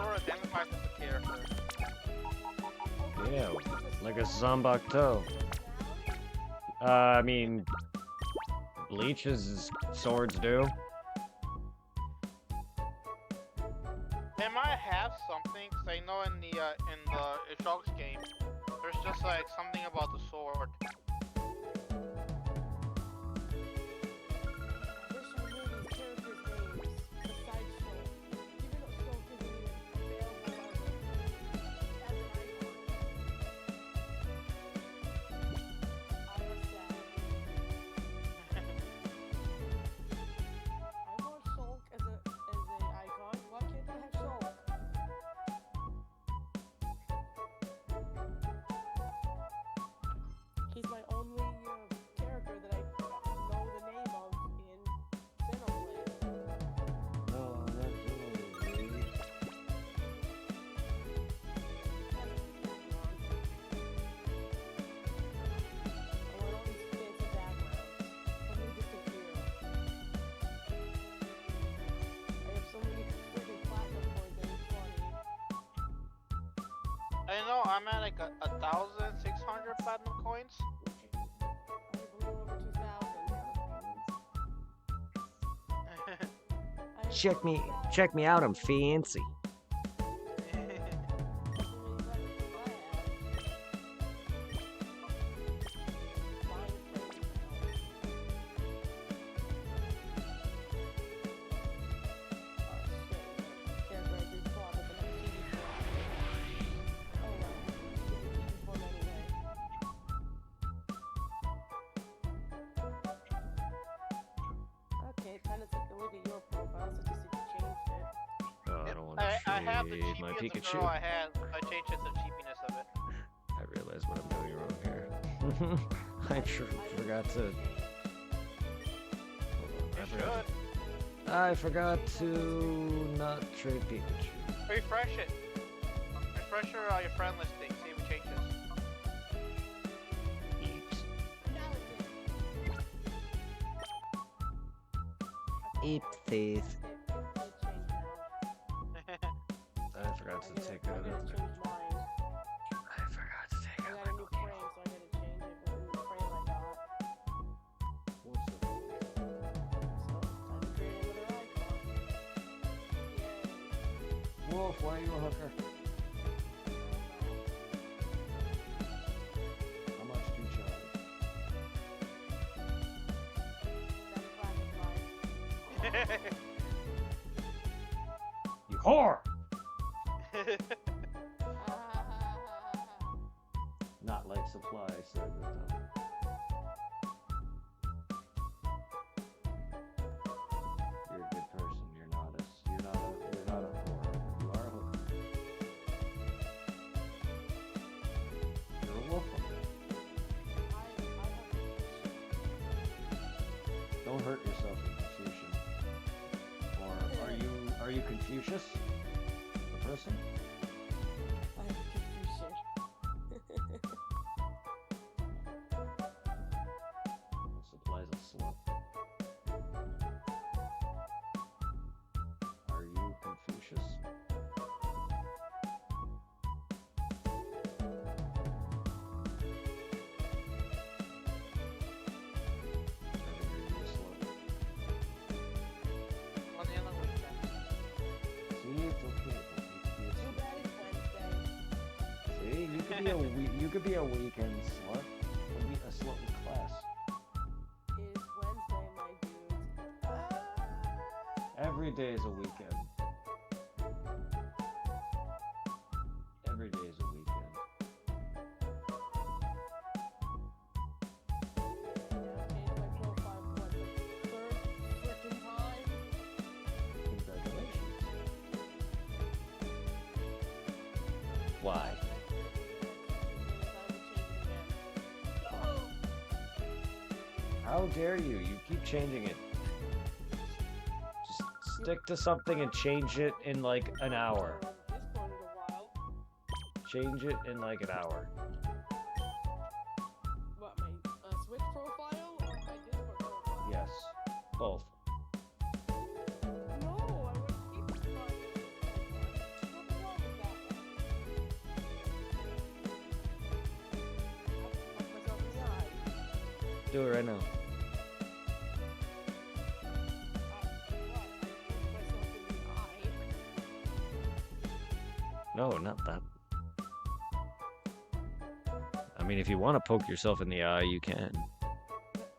Speaker 2: sword identifies as a character.
Speaker 1: Yeah, like a Zombocto. I mean, Bleach's swords do.
Speaker 2: It might have something, cause I know in the Shulk's game, there's just like something about the sword.
Speaker 3: Wish I knew these characters' names besides Shulk. Even though Shulk isn't even available as an icon. I was sad. I want Shulk as a icon. Why can't I have Shulk? He's my only character that I know the name of in Xenoblade.
Speaker 1: No, that's
Speaker 3: I want all these fancy backgrounds. Let me disappear. I have so many freaking platinum coins that it's funny.
Speaker 2: I know I'm at like 1,600 platinum coins.
Speaker 3: I have a little over 2,000.
Speaker 1: Check me out, I'm fancy.
Speaker 3: Okay, kind of took a look at your profile, so just if you changed it.
Speaker 1: Oh, I don't want
Speaker 2: I have the
Speaker 1: to trade my
Speaker 2: chibi of the
Speaker 1: Pikachu.
Speaker 2: girl I had. I changed it to the cheapiness of it.
Speaker 1: I realize what I'm doing wrong here. I forgot to. I forgot to not trade Pikachu.
Speaker 2: Refresh it. Refresh your friend listing. See if it changes.
Speaker 1: Eep teeth.
Speaker 3: It changed now.
Speaker 1: I forgot to take
Speaker 3: I
Speaker 1: out.
Speaker 3: gotta change mine.
Speaker 1: I forgot to take
Speaker 3: I
Speaker 1: out
Speaker 3: got a
Speaker 1: my
Speaker 3: new
Speaker 1: Pokemon.
Speaker 3: frame, so I gotta change it with the new frame I got.
Speaker 1: What's up?
Speaker 3: So, time to create another icon. Yay.
Speaker 1: Wolf, why are you a hooker? How much do you charge?
Speaker 3: That's classified.
Speaker 1: You whore! Not like supply, said the You're a good person. You're not a whore. You are a hooker. You're a wolf hooker. Don't hurt yourself in Confucian. Or are you Confucius? The person?
Speaker 3: I'm Confucian.
Speaker 1: Supplies a slut. Are you Confucius?
Speaker 2: On the other weekend.
Speaker 1: See, it's okay.
Speaker 3: Too bad it's Wednesday.
Speaker 1: See, you could be a weekend slut. A slut with class.
Speaker 3: It's Wednesday, my dudes.
Speaker 1: Every day is a weekend. Every day is a weekend.
Speaker 3: Now change my profile for the third frickin' time.
Speaker 1: Congratulations. Why? How dare you? You keep changing it. Just stick to something and change it in like an hour.
Speaker 3: Discord in a while.
Speaker 1: Change it in like an hour.
Speaker 3: What, my Switch profile or my Discord profile?
Speaker 1: Yes. Both.
Speaker 3: No, I would keep it. What the
Speaker 1: Do it right now.
Speaker 3: What? I poked myself in the eye.
Speaker 1: No, not that. I mean, if you want to poke yourself in the eye, you can.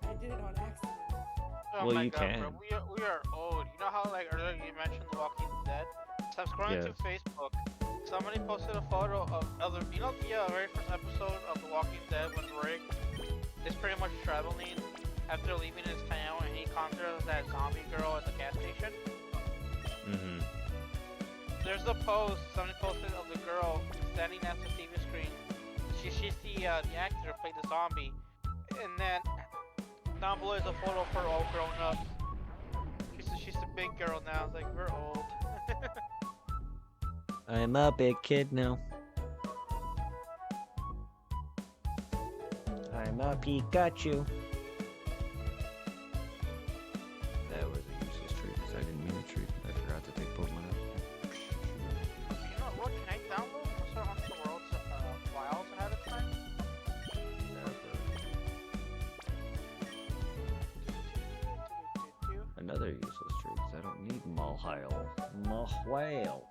Speaker 3: I did it on accident.
Speaker 2: Oh
Speaker 1: Well,
Speaker 2: my
Speaker 1: you
Speaker 2: god,
Speaker 1: can.
Speaker 2: bro. We are old. You know how like earlier you mentioned The Walking Dead? So I'm scrolling
Speaker 1: Yeah.
Speaker 2: through Facebook. Somebody posted a photo of other. You know the very first episode of The Walking Dead when Rick is pretty much traveling after leaving his town and he encounters that zombie girl at the gas station.
Speaker 1: Mm-hmm.
Speaker 2: There's a post somebody posted of the girl standing at the TV screen. She's the actor who played the zombie, and then down below is a photo of her all grown up. She's a big girl now. It's like we're old.
Speaker 1: I'm a big kid now. I'm a Pikachu. That was a useless treat because I didn't mean to treat. I forgot to take Pokemon out.
Speaker 2: You know what? Can I download Monster Hunter World's files ahead of time?
Speaker 1: Never. Another useless treat because I don't need Malhail. Mahwale.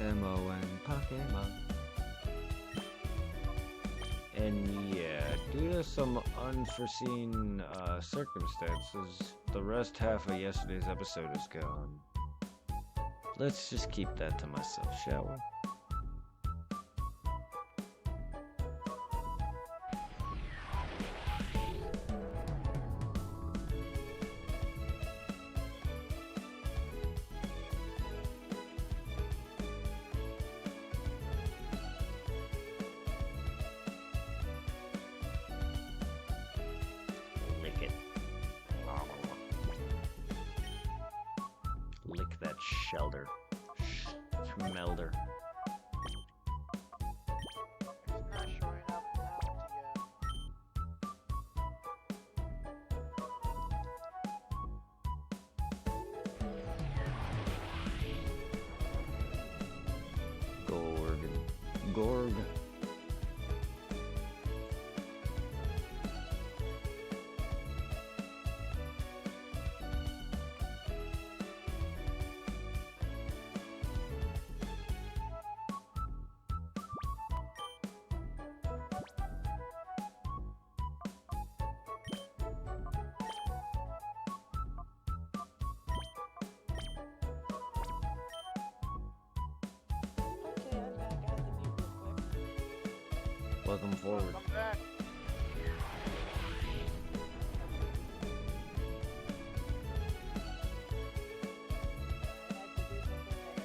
Speaker 1: Pokemon. Pokemon. And yeah, due to some unforeseen circumstances, the rest half of yesterday's episode is gone. Let's just keep that to myself, shall we? Lick it. Lick that shelter. Schmelder.
Speaker 2: It's not showing up now.
Speaker 1: Gorg.
Speaker 3: Okay, I'm back. I had to mute real quick.
Speaker 1: Welcome forward.
Speaker 2: Welcome back.
Speaker 3: I had to do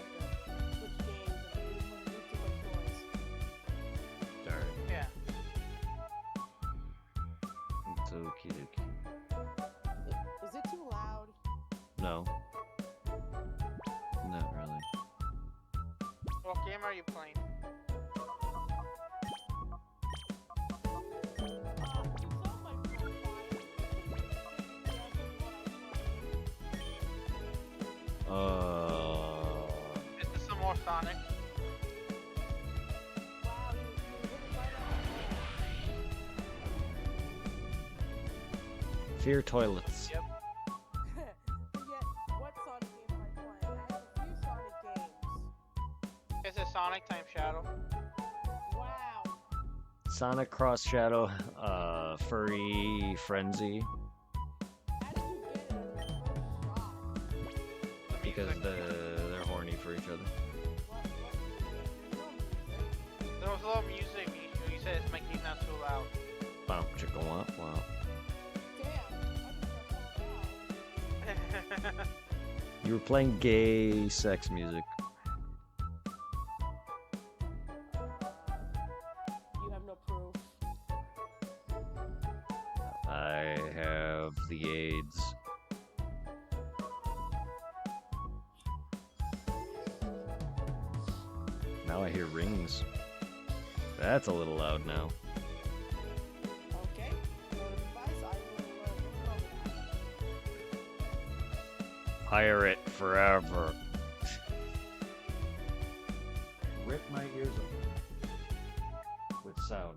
Speaker 3: something. I had to switch games and I didn't want to do too much noise.
Speaker 1: Sorry.
Speaker 2: Yeah.
Speaker 1: It's okie dokie.
Speaker 3: Is it too loud?
Speaker 1: No. Not really.
Speaker 2: What game are you playing?
Speaker 3: You saw my profile.
Speaker 2: Is this some more Sonic?
Speaker 3: Wow, you hit it right on
Speaker 1: Fear toilets.
Speaker 2: Yep.
Speaker 3: the But yet, what Sonic game am I playing? I have a few Sonic games.
Speaker 2: Is it Sonic Time Shadow?
Speaker 3: Wow.
Speaker 1: Sonic Cross Shadow, Furry Frenzy,
Speaker 3: How did you get it on your first shot?
Speaker 2: The
Speaker 1: because
Speaker 2: music.
Speaker 1: they're horny for each other.
Speaker 3: What music? There's no music.
Speaker 2: There was a little music. You said it's making it not too loud.
Speaker 1: Wow, chicka wow, wow.
Speaker 3: Damn, I just got called out.
Speaker 1: You were playing gay sex music.
Speaker 3: You have no proof.
Speaker 1: I have the AIDS. Now I hear rings. That's a little loud now.
Speaker 3: Okay. Note of advice, I will look over that.
Speaker 1: Pirate forever. Rip my ears open. With sound.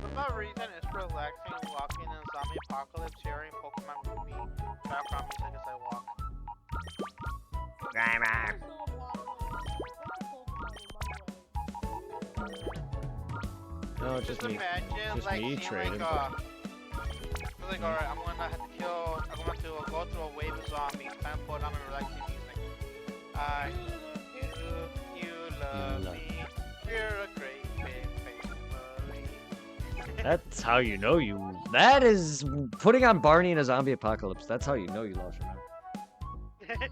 Speaker 2: For some reason, it's relaxing walking in zombie apocalypse, hearing Pokemon movie background music as I walk.
Speaker 3: There's no Pokemon in my way.
Speaker 1: No, it's just me.
Speaker 2: Imagine,
Speaker 1: Just
Speaker 2: like,
Speaker 1: me
Speaker 2: seeing,
Speaker 1: trading.
Speaker 2: like, alright, I'm going to go through a wave of zombies, time to put on my relaxing music. You love me, you're a great big family.
Speaker 1: That's how you know you. That is putting on Barney in a zombie apocalypse. That's how you know you lost your mind.
Speaker 3: Never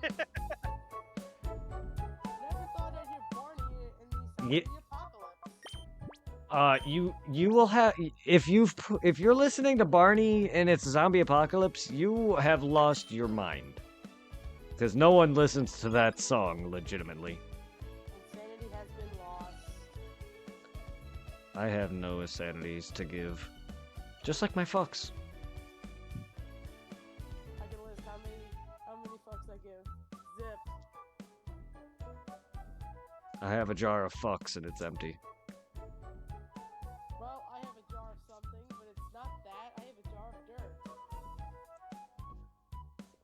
Speaker 3: thought I'd hear Barney in the
Speaker 1: Ye-
Speaker 3: apocalypse.
Speaker 1: You will have if you're listening to Barney and it's a zombie apocalypse, you have lost your mind. Because no one listens to that song legitimately.
Speaker 3: Insanity has been lost.
Speaker 1: I have no insanities to give. Just like my fucks.
Speaker 3: I can list how many fucks I give. Zip.
Speaker 1: I have a jar of fucks and it's empty.
Speaker 3: Well, I have a jar of something, but it's not that. I have a jar of dirt.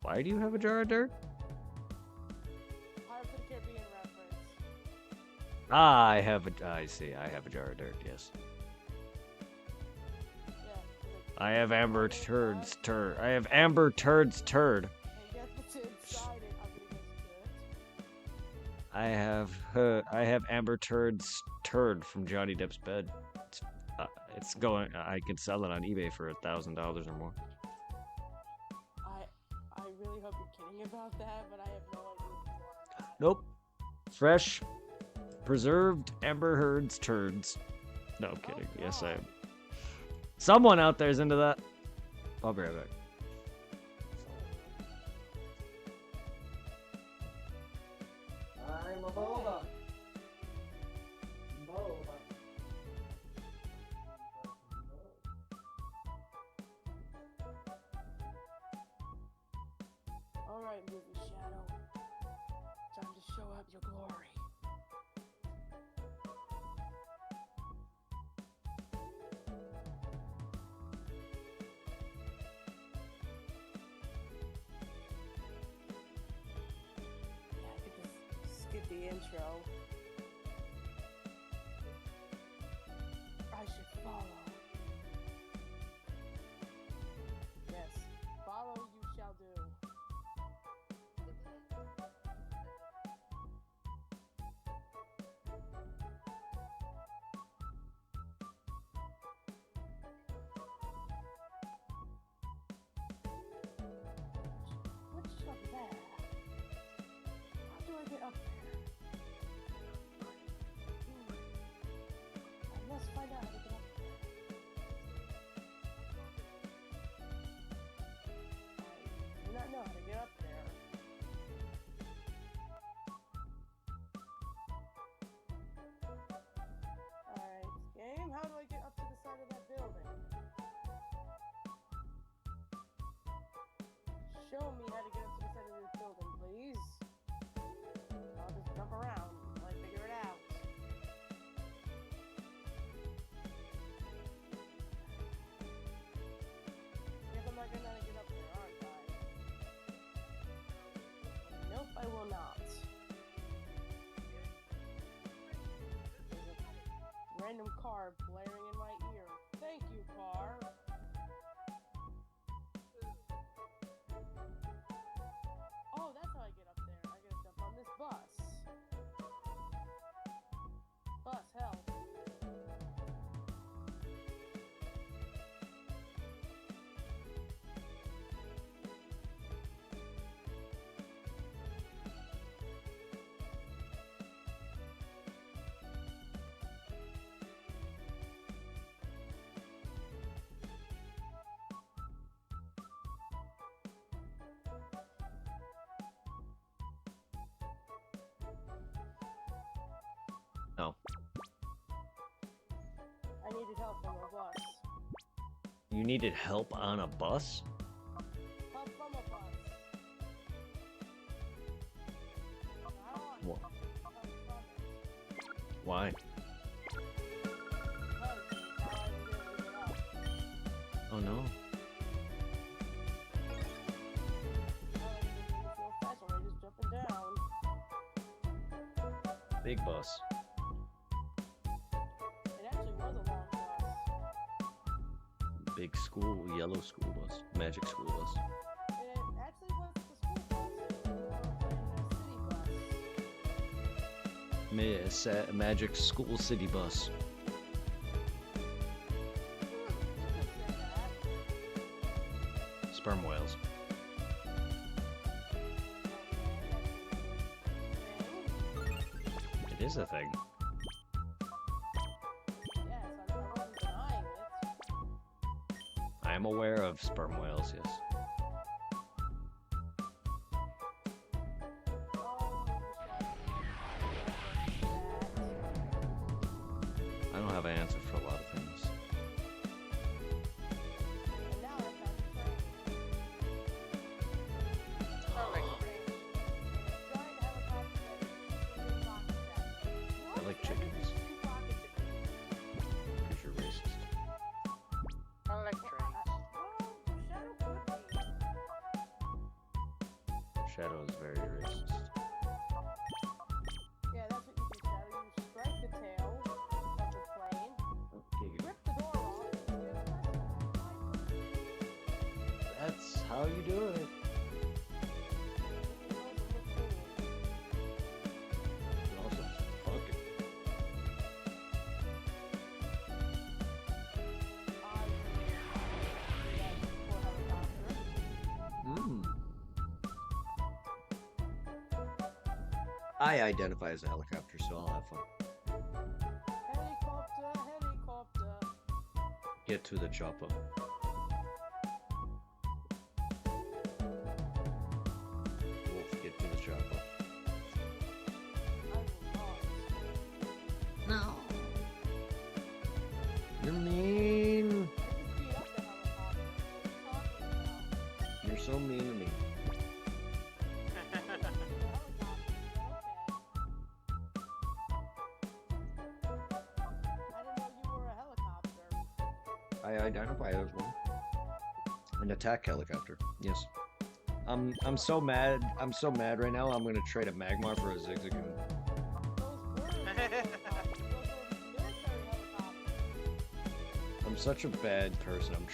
Speaker 1: Why do you have a jar of dirt?
Speaker 3: Pirates of the Caribbean reference.
Speaker 1: Ah, I see. I have a jar of dirt, yes.
Speaker 3: Yeah.
Speaker 1: I have Amber Turd's turd. I have Amber Turd's turd.
Speaker 3: And guess what's inside it? I'm gonna guess
Speaker 1: I have Amber Turd's turd from Johnny Depp's bed. It's going. I could sell it on eBay for $1,000 or more.
Speaker 3: I really hope you're kidding about that, but I have no idea.
Speaker 1: Nope. Fresh, preserved Amber Heard's turds. No I'm kidding. Yes, I am. Someone out there's into that. I'll be right back. I'm a boba.
Speaker 3: Alright, movie Shadow. Time to show up your glory. Yeah, I could just skip the intro. I should follow. Yes, follow you shall do. random car blaring in my ear. Thank you, car. Oh, that's how I get up there. I gotta jump on this bus. Bus, hell.
Speaker 1: No.
Speaker 3: I needed help from a bus.
Speaker 1: You needed help on a bus?
Speaker 3: Help from a bus. I don't want
Speaker 1: Wha-
Speaker 3: help from it.
Speaker 1: Why?
Speaker 3: Because it's how I was able to get up.
Speaker 1: Oh no.
Speaker 3: I like to feel fast already just jumping down.
Speaker 1: Big bus.
Speaker 3: It actually was a long bus.
Speaker 1: Big school, yellow school bus. Magic school bus.
Speaker 3: It actually was the school bus. It was more like a city bus.
Speaker 1: Magic school city bus.
Speaker 3: You could say that.
Speaker 1: Sperm whales. It is a thing.
Speaker 3: Yes, I wasn't denying it.
Speaker 1: I am aware of sperm whales, yes. I don't have an answer for a lot of things.
Speaker 3: And now I found a train.
Speaker 2: I like trains.
Speaker 3: Giant helicopter that is rocket ship.
Speaker 1: I like chickens.
Speaker 3: Rocket ship.
Speaker 1: Because you're racist.
Speaker 2: I like trains.
Speaker 3: Shadow could be.
Speaker 1: Shadow is very racist.
Speaker 3: Yeah, that's what you do, Shadow. You strike the tail of the plane,
Speaker 1: Okay,
Speaker 3: rip the door off, and steer the person.
Speaker 1: that's how you do it. You can also fuck it. I identify as a helicopter, so I'll have fun.
Speaker 3: Helicopter, helicopter.
Speaker 1: Get to the chopper. Wolf, get to the chopper.
Speaker 3: I will not.
Speaker 4: No.
Speaker 1: You're mean.
Speaker 3: I just beat up the helicopter. What are you talking about?
Speaker 1: You're so mean to me.
Speaker 3: The helicopter, okay. I didn't know you were a helicopter.
Speaker 1: I identify as one. An attack helicopter. Yes. I'm so mad. I'm so mad right now. I'm gonna trade a Magmar for a Zigzagoon.
Speaker 3: Those were helicopters. Those were military helicopters.
Speaker 1: I'm such a bad person. I'm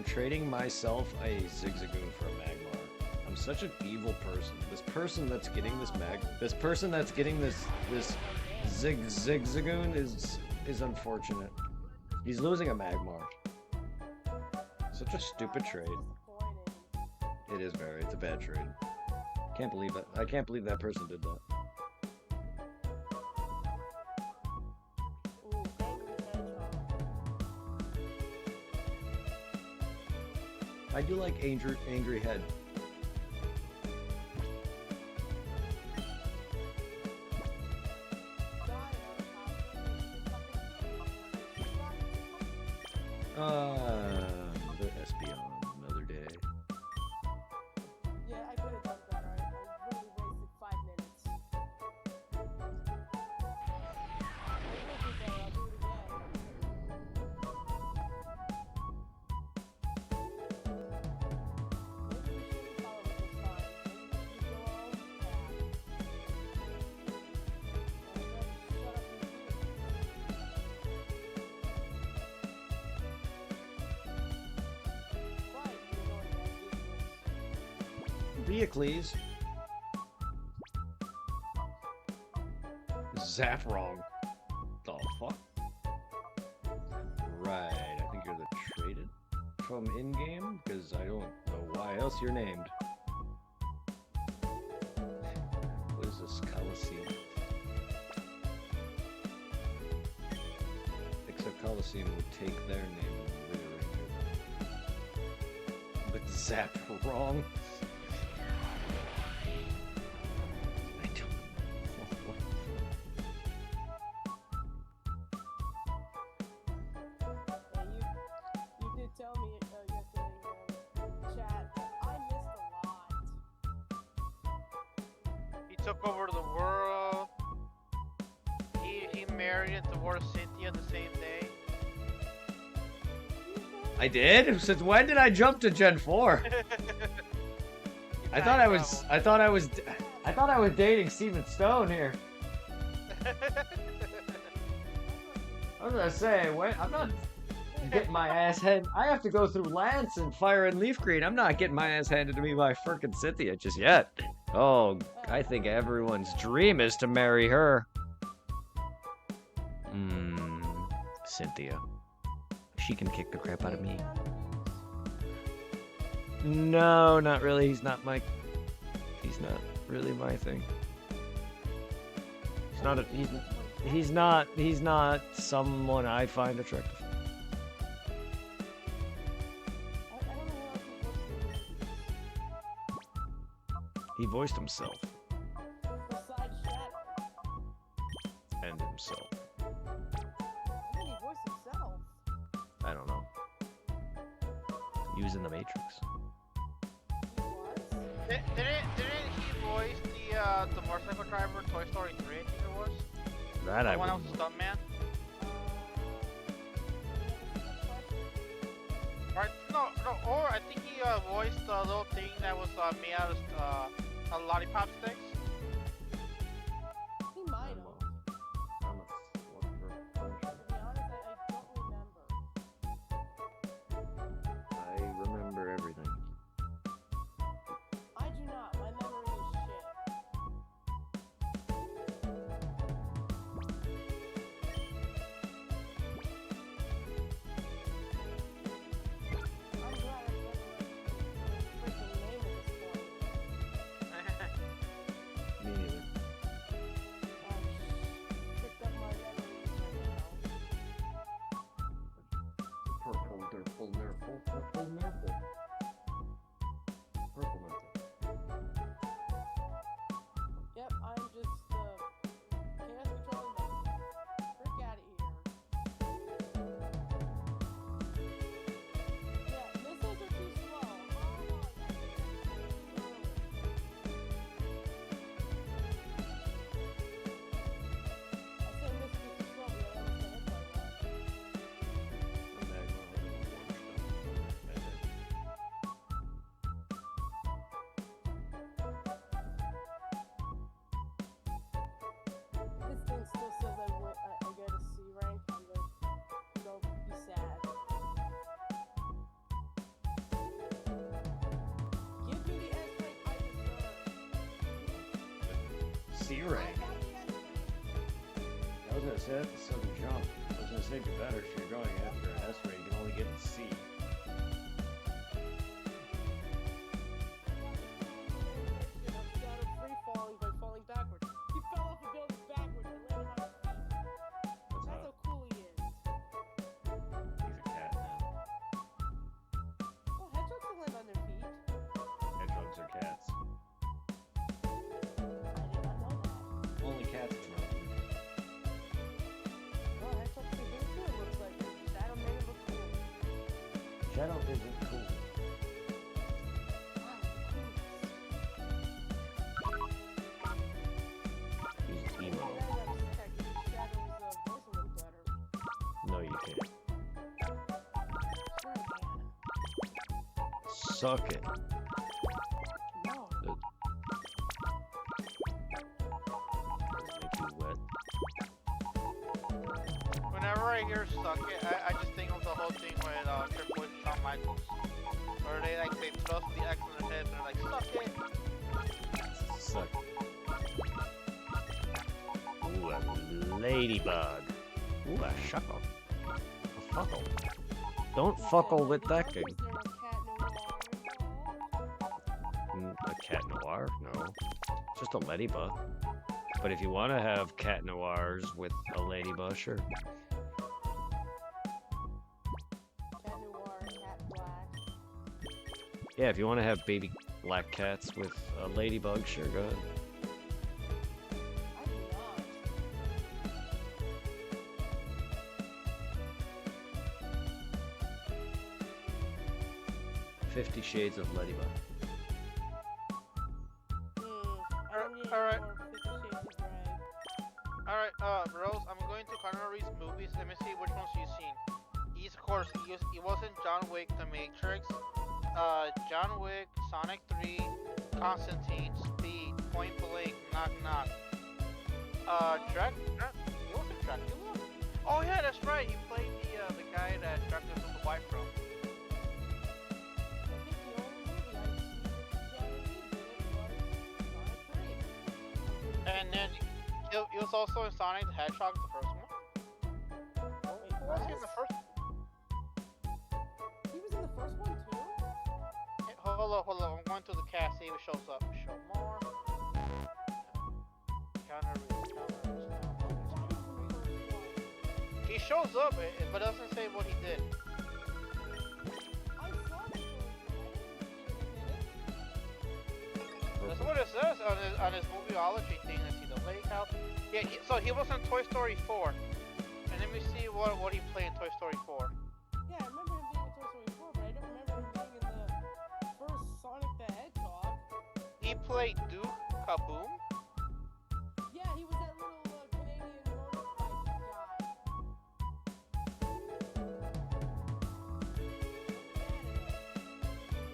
Speaker 1: trading myself a Zigzagoon for a Magmar. I'm such an evil person. This person that's getting this Zigzagoon is unfortunate. He's losing a Magmar. Such a stupid trade.
Speaker 3: Disappointing.
Speaker 1: It is very. It's a bad trade. Can't believe it. I can't believe that person did that.
Speaker 3: Ooh, angry hedgehog.
Speaker 1: I do like Angry Head. The SB on another day.
Speaker 3: Yeah, I could have done better. I really wasted 5 minutes. I will do better. I'll do it again. Maybe we shouldn't follow it this time. Maybe we should go our own path. Or just shut up and do it.
Speaker 1: Theocles. Zap wrong. The fuck? Right, I think you're the traded from in-game, because I don't know why else you're named. What is this Coliseum? Except Coliseum would take their name and rearrange it. But Zap wrong. I don't know what.
Speaker 3: You did tell me yesterday in chat that I missed a lot.
Speaker 2: He took over the world. He married and divorced Cynthia the same day.
Speaker 1: I did? Since when did I jump to Gen 4? I thought I was dating Steven Stone here. I was gonna say, wait, I'm not getting my ass handed. I have to go through Lance and Fire and Leaf Green. I'm not getting my ass handed to me by frickin' Cynthia just yet. Oh, I think everyone's dream is to marry her. Cynthia. She can kick the crap out of me. No, not really. He's not really my thing. He's not someone I find attractive. He voiced himself.
Speaker 3: Besides Shadow.
Speaker 1: And himself.
Speaker 3: When did he voice himself?
Speaker 1: I don't know. He was in the Matrix.
Speaker 3: He was?
Speaker 2: Didn't he voice the motorcycle driver in Toy Story 3? I think it was.
Speaker 1: That I
Speaker 2: The one that was
Speaker 1: wouldn't
Speaker 2: a stuntman. Right? No. Or I think he voiced the little thing that was made out of lollipop sticks.
Speaker 3: He might have.
Speaker 1: I'm a slut for punching.
Speaker 3: To be honest, I don't remember.
Speaker 1: I remember everything.
Speaker 3: I do not. My memory is shit. I'm glad I remember my freaking name at this point.
Speaker 1: Me neither.
Speaker 3: Picked up my memories right now.
Speaker 1: Purple, nurple, nurple, purple, nurple. Purple nurple.
Speaker 3: Yep, I'm just chaos controlling them. Frick out of here. Yeah, missiles are too slow. I said missiles are too slow, but I almost got hit by one. This thing still says I get a C rank. I'm gonna go be sad. Give me the S rank I deserve.
Speaker 1: C rank. I was gonna say that's a sudden jump. I was gonna say do better if you're going after an S rank. You can only get a C.
Speaker 3: Of Shadow free falling by falling backwards. He fell off a building backwards and landed on his feet.
Speaker 1: That's
Speaker 3: That's
Speaker 1: hot.
Speaker 3: how cool he is.
Speaker 1: He's a cat now.
Speaker 3: Oh, hedgehogs can land on their feet.
Speaker 1: Hedgehogs are cats.
Speaker 3: I did not know that.
Speaker 1: Only cats can run.
Speaker 3: Well, hedgehogs can do it too, it looks like. Shadow made it look cool.
Speaker 1: Shadow isn't cool.
Speaker 3: Wow,
Speaker 1: He's
Speaker 3: cool.
Speaker 1: emo.
Speaker 3: Shadow's voice a little better.
Speaker 1: No, you can't.
Speaker 3: Sure I can.
Speaker 1: Suck it.
Speaker 3: No.
Speaker 1: Make you wet.
Speaker 2: Whenever I hear "suck it," I just think of the whole thing with Triple H, Shawn Michaels, where they thrust the X in their head and they're like "suck it."
Speaker 1: ladybug. Ooh, a shuckle. A fuckle. Don't fuckle with that thing.
Speaker 3: Was there a cat noir
Speaker 1: A cat noir? No. Just a ladybug. But if you want to have cat noirs with a ladybug, sure.
Speaker 3: Cat noir, cat black.
Speaker 1: Yeah, if you want to have baby black cats with a ladybug, sure, go ahead.
Speaker 3: I do not.
Speaker 1: 50 Shades of Ladybug.
Speaker 3: I don't need
Speaker 2: Alright.
Speaker 3: more 50 Shades of Grey.
Speaker 2: Alright, Rose, I'm going to Connery's movies. Let me see which ones you've seen. He's, of course, he wasn't John Wick, The Matrix, John Wick, Sonic 3, Constantine, Speed, Point Blank, Knock Knock. He wasn't Dracula? Oh yeah, that's right, he played the guy that Dracula took the wife from.
Speaker 3: I think the only movie I've seen with Keanu Reeves in it was Sonic 3.
Speaker 2: And then he was also in Sonic the Hedgehog, the first one.
Speaker 3: Wait,
Speaker 2: Who was he in the first?
Speaker 3: He was in the first one too?
Speaker 2: Hey, hold on, I'm going to the cast, see if it shows up. Show more. Keanu Reeves. He shows up, but doesn't say what he did.
Speaker 3: I saw the first one.
Speaker 2: That's what it says on his movieology thing. Let's see, the lake house. Yeah, so he was in Toy Story 4. And let me see what he played in Toy Story 4.
Speaker 3: Yeah, I remember him being in Toy Story 4, but I don't remember him being in the first Sonic the Hedgehog.
Speaker 2: He played Duke Kaboom.
Speaker 3: Yeah, he was that little Canadian motorbike guy.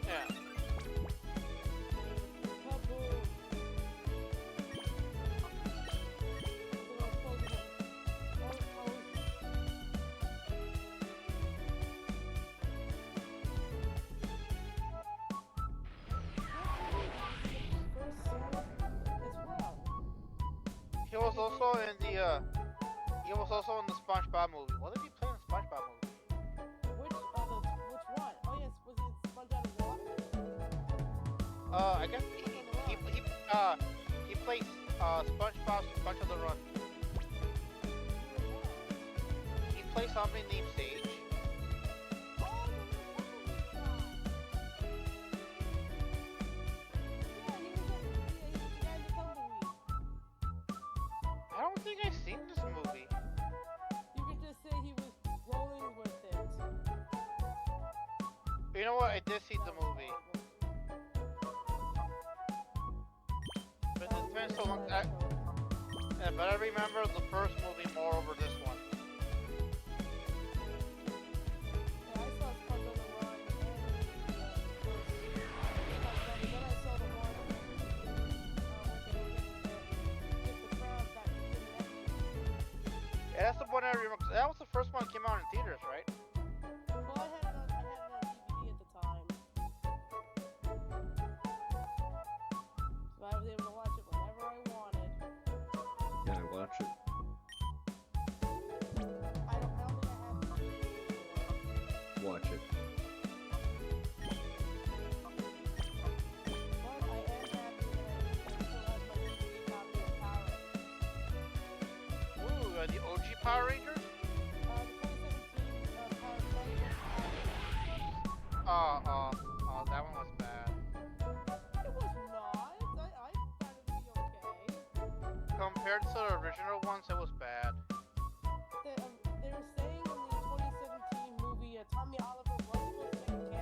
Speaker 2: Yeah.
Speaker 3: Kaboom.
Speaker 2: He was also in the SpongeBob movie. What did he play in the SpongeBob movie?
Speaker 3: Which one? Oh yes, was it SpongeBob and Water?
Speaker 2: I guess he plays SpongeBob's Sponge on the Run. He plays somebody named Sage.
Speaker 3: Oh, the guy in the tumbleweed.
Speaker 2: I don't think I've seen this movie.
Speaker 3: You could just say he was rolling with it.
Speaker 2: You know what? I did see the movie, but it's been so long. But I remember the first movie more over this one.
Speaker 3: Yeah, I saw Sponge on the Run and then I saw the one when they get the crown back to King Neptune.
Speaker 2: Yeah, that's the one I remember. 'Cause that was the first one that came out in theaters, right?
Speaker 3: Well, I had it on DVD at the time. So I was able to watch it whenever I wanted.
Speaker 1: Can I watch it?
Speaker 3: I don't think I have the DVD anymore.
Speaker 1: Watch it.
Speaker 3: But I am happy that I still have my DVD copy of Power Rangers.
Speaker 2: Ooh, the OG Power Rangers?
Speaker 3: The 2017 Power Rangers.
Speaker 2: Oh, that one was bad.
Speaker 3: It was not. I found it to be okay.
Speaker 2: Compared to the original ones, it was bad.
Speaker 3: They were saying in the 2017 movie, Tommy Oliver was supposed to make a cameo in it,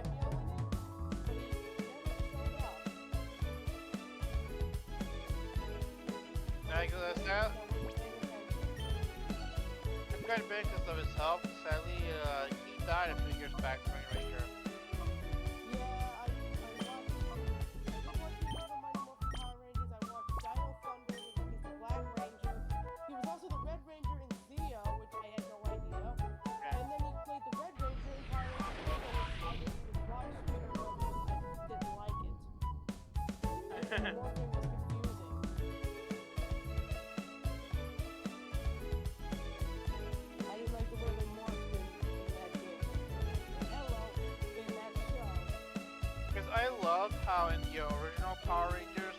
Speaker 3: but he never showed up.
Speaker 2: Yeah, because
Speaker 3: So I wasn't paying attention.
Speaker 2: it's quite bad because of his health. Sadly, he died a few years back from Ranger.
Speaker 3: Yeah, I watched. I did watch the original Mighty Morphin Power Rangers. I watched Dino Thunder with him as the Black Ranger. He was also the Red Ranger in Zeo, which I had no idea. And then he played the Red Ranger in Power Rangers Turbo, which I didn't even watch Turbo because I didn't like it. And the morphing was confusing.
Speaker 2: I love how in the original Power Rangers,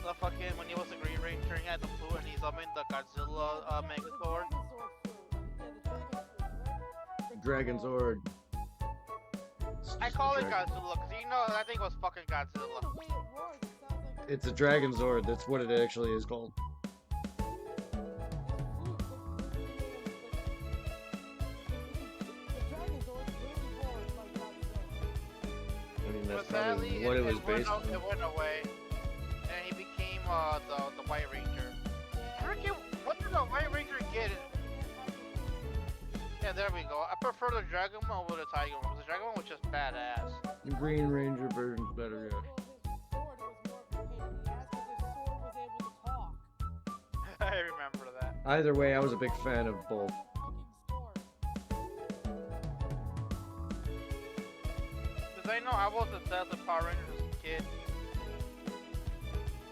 Speaker 2: the fucking when he was the Green Ranger, he had the flu and he's summoned the Godzilla Megazord.
Speaker 1: Dragon Zord.
Speaker 2: I call it Godzilla because you know that thing was fucking Godzilla.
Speaker 1: It's a Dragon Zord. That's what it actually is called. I mean, that's
Speaker 2: But sadly,
Speaker 1: probably what it was based on.
Speaker 2: It went away, and he became the White Ranger. What did the White Ranger get? Yeah, there we go. I prefer the Dragon one over the Tiger one. The Dragon one was just badass.
Speaker 1: The Green Ranger version's better, yeah.
Speaker 2: I remember that.
Speaker 1: Either way, I was a big fan of both.
Speaker 2: Because I know I was obsessed with Power Rangers as a kid.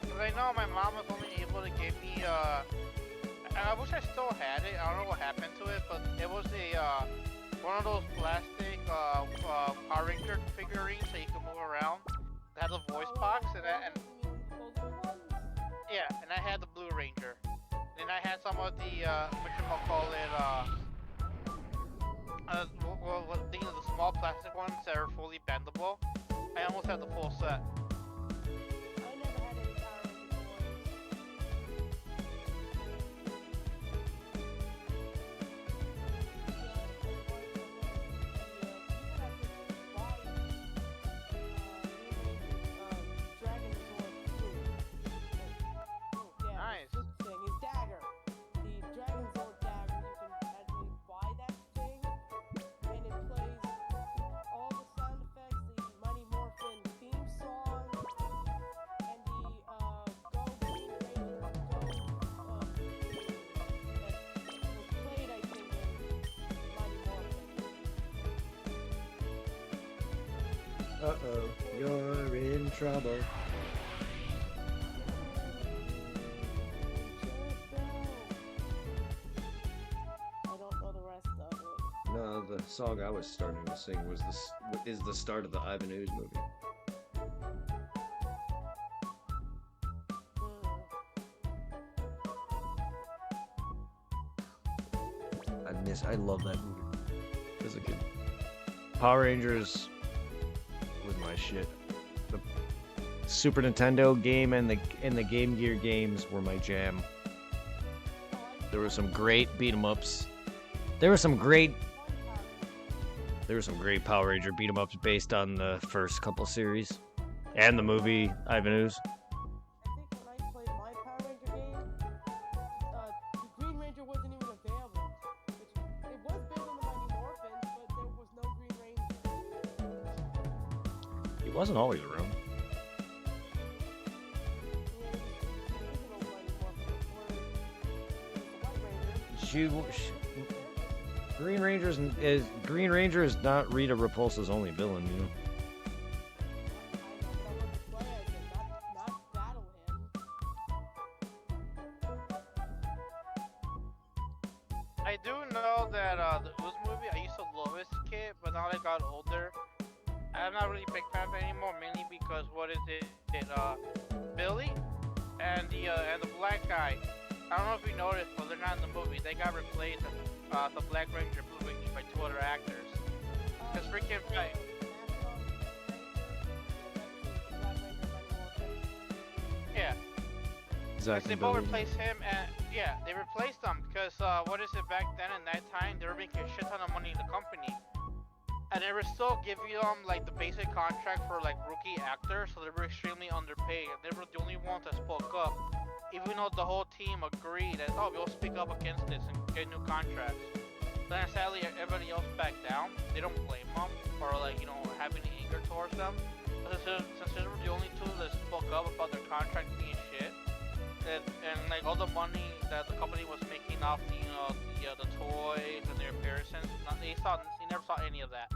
Speaker 2: Because I know my mom was only able to give me, and I wish I still had it. I don't know what happened to it, but it was a, one of those plastic, Power Ranger figurines that you can move around. It had a voice box, and yeah, and I had the Blue Ranger. And I had some of the, whatchamacallit, things, the small plastic ones that are fully bendable. I almost had the full set.
Speaker 3: I never had any Power Ranger toys.
Speaker 2: Nice.
Speaker 3: Thing is dagger. The Dragon Zord dagger, you can actually buy that thing, and it plays all the sound effects, the Mighty Morphin theme song, and the Go Green Ranger Go that was played, I think, in Mighty Morphin.
Speaker 1: Uh-oh, you're in trouble.
Speaker 3: I don't know the rest of it.
Speaker 1: No, the song I was starting to sing was is the start of the Ivan Ooze movie. I love that movie as a kid. Power Rangers was my shit. The Super Nintendo game and the Game Gear games were my jam. There were some great beat 'em ups. There were some great Power Ranger beat 'em ups based on the first couple series and the movie Ivan Ooze.
Speaker 3: I think when I played my Power Ranger game, the Green Ranger wasn't even available. Which, it was based on the Mighty Morphins, but there was no Green Ranger.
Speaker 1: He wasn't always around.
Speaker 3: Yeah, the original Mighty Morphin before the White Ranger. Green Ranger is not Rita Repulsa's only villain, you know. I know, but I want to play as him, not battle him.
Speaker 2: I do know that the Ooze movie, I used to love as a kid, but now that I got older, I'm not really a big fan of it anymore, mainly because Billy and the black guy. I don't know if you noticed, but they're not in the movie. They got replaced, the Black Ranger, Blue Ranger, by two other actors. Cause freaking right. Yeah.
Speaker 1: Zach
Speaker 2: They
Speaker 1: and
Speaker 2: both
Speaker 1: Billy.
Speaker 2: replaced him, and yeah, they replaced them because back then in that time they were making a shit ton of money in the company, and they were still giving them like the basic contract for like rookie actors, so they were extremely underpaid. And they were the only ones that spoke up, even though the whole team agreed that we'll speak up against this and get new contracts. Then sadly everybody else backed down. They don't blame them or have any anger towards them. But since they were the only two that spoke up about their contract being shit, and like all the money that the company was making off the toys and their appearances, they never saw any of that.